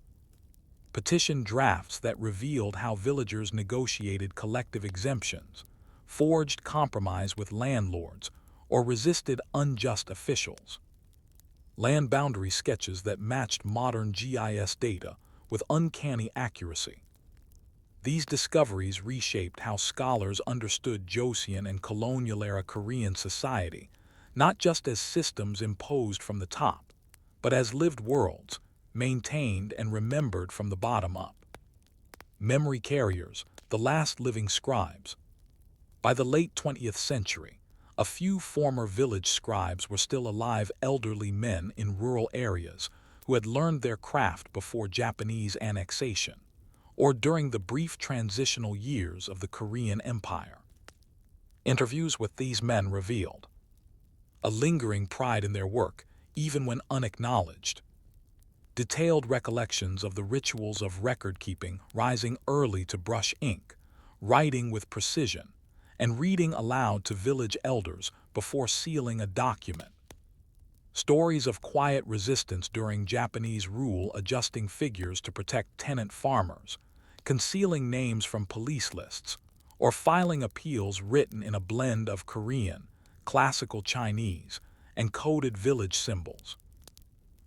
Petition drafts that revealed how villagers negotiated collective exemptions, forged compromise with landlords, or resisted unjust officials. Land boundary sketches that matched modern GIS data with uncanny accuracy. These discoveries reshaped how scholars understood Joseon and colonial-era Korean society, not just as systems imposed from the top, but as lived worlds, maintained and remembered from the bottom up. Memory carriers, the last living scribes. By the late 20th century, a few former village scribes were still alive, elderly men in rural areas who had learned their craft before Japanese annexation, or during the brief transitional years of the Korean Empire. Interviews with these men revealed a lingering pride in their work, even when unacknowledged. Detailed recollections of the rituals of record-keeping, rising early to brush ink, writing with precision, and reading aloud to village elders before sealing a document. Stories of quiet resistance during Japanese rule, adjusting figures to protect tenant farmers, concealing names from police lists, or filing appeals written in a blend of Korean, classical Chinese, and coded village symbols.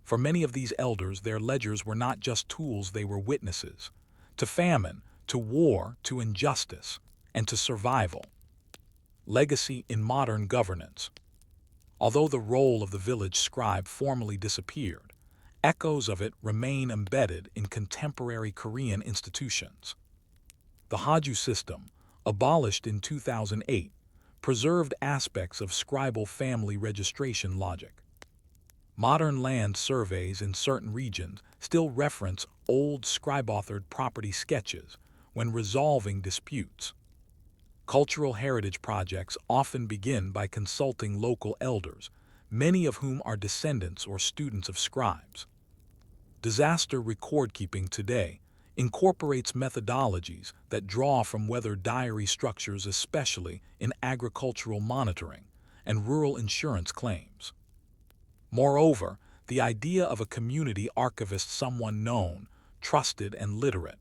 For many of these elders, their ledgers were not just tools, they were witnesses to famine, to war, to injustice, and to survival. Legacy in modern governance. Although the role of the village scribe formally disappeared, echoes of it remain embedded in contemporary Korean institutions. The Haju system, abolished in 2008, preserved aspects of scribal family registration logic. Modern land surveys in certain regions still reference old scribe-authored property sketches when resolving disputes. Cultural heritage projects often begin by consulting local elders, many of whom are descendants or students of scribes. Disaster record-keeping today incorporates methodologies that draw from weather diary structures, especially in agricultural monitoring and rural insurance claims. Moreover, the idea of a community archivist, someone known, trusted, and literate,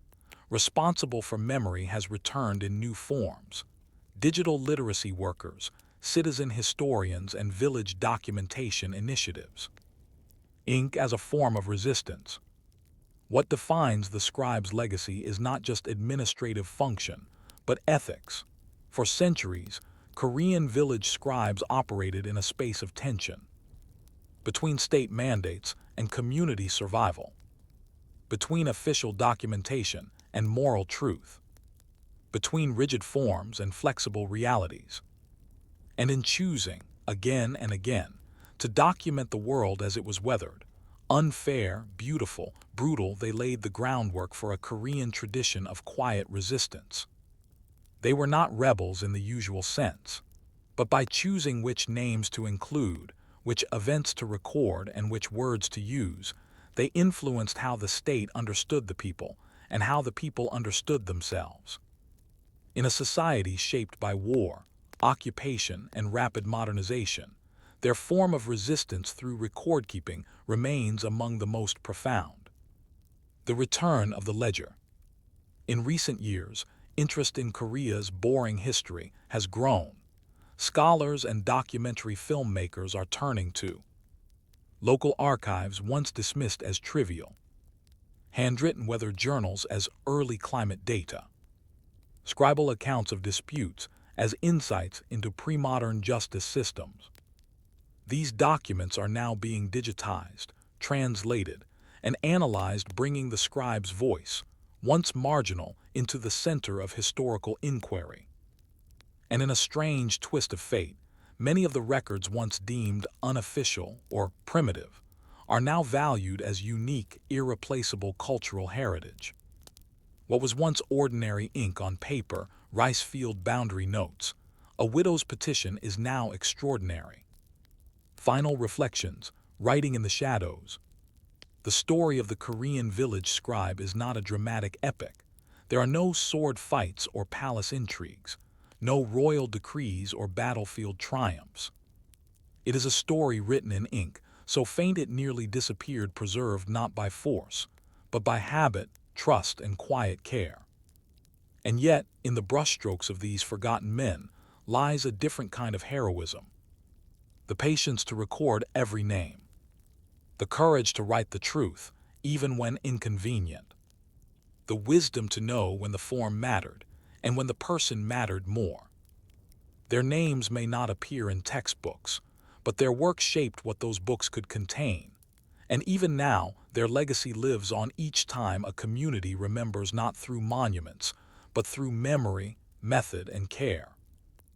responsible for memory, has returned in new forms. Digital literacy workers, citizen historians, and village documentation initiatives. Ink as a form of resistance. What defines the scribe's legacy is not just administrative function, but ethics. For centuries, Korean village scribes operated in a space of tension between state mandates and community survival, between official documentation and moral truth, between rigid forms and flexible realities. And in choosing, again and again, to document the world as it was weathered, unfair, beautiful, brutal, they laid the groundwork for a Korean tradition of quiet resistance. They were not rebels in the usual sense, but by choosing which names to include, which events to record, and which words to use, they influenced how the state understood the people and how the people understood themselves. In a society shaped by war, occupation, and rapid modernization, their form of resistance through record-keeping remains among the most profound. The return of the ledger. In recent years, interest in Korea's boring history has grown. Scholars and documentary filmmakers are turning to local archives once dismissed as trivial, handwritten weather journals as early climate data, scribal accounts of disputes as insights into pre-modern justice systems. These documents are now being digitized, translated, and analyzed, bringing the scribe's voice, once marginal, into the center of historical inquiry. And in a strange twist of fate, many of the records once deemed unofficial or primitive are now valued as unique, irreplaceable cultural heritage. What was once ordinary ink on paper, rice field boundary notes, A widow's petition is now extraordinary. Final reflections, writing in the shadows. The story of the Korean village scribe is not a dramatic epic. There are no sword fights or palace intrigues, no royal decrees or battlefield triumphs. It is a story written in ink, so faint it nearly disappeared, preserved not by force, but by habit, trust, and quiet care. And yet, in the brushstrokes of these forgotten men, lies a different kind of heroism. The patience to record every name. The courage to write the truth, even when inconvenient. The wisdom to know when the form mattered, and when the person mattered more. Their names may not appear in textbooks, but their work shaped what those books could contain. And even now, their legacy lives on each time a community remembers, not through monuments, but through memory, method, and care.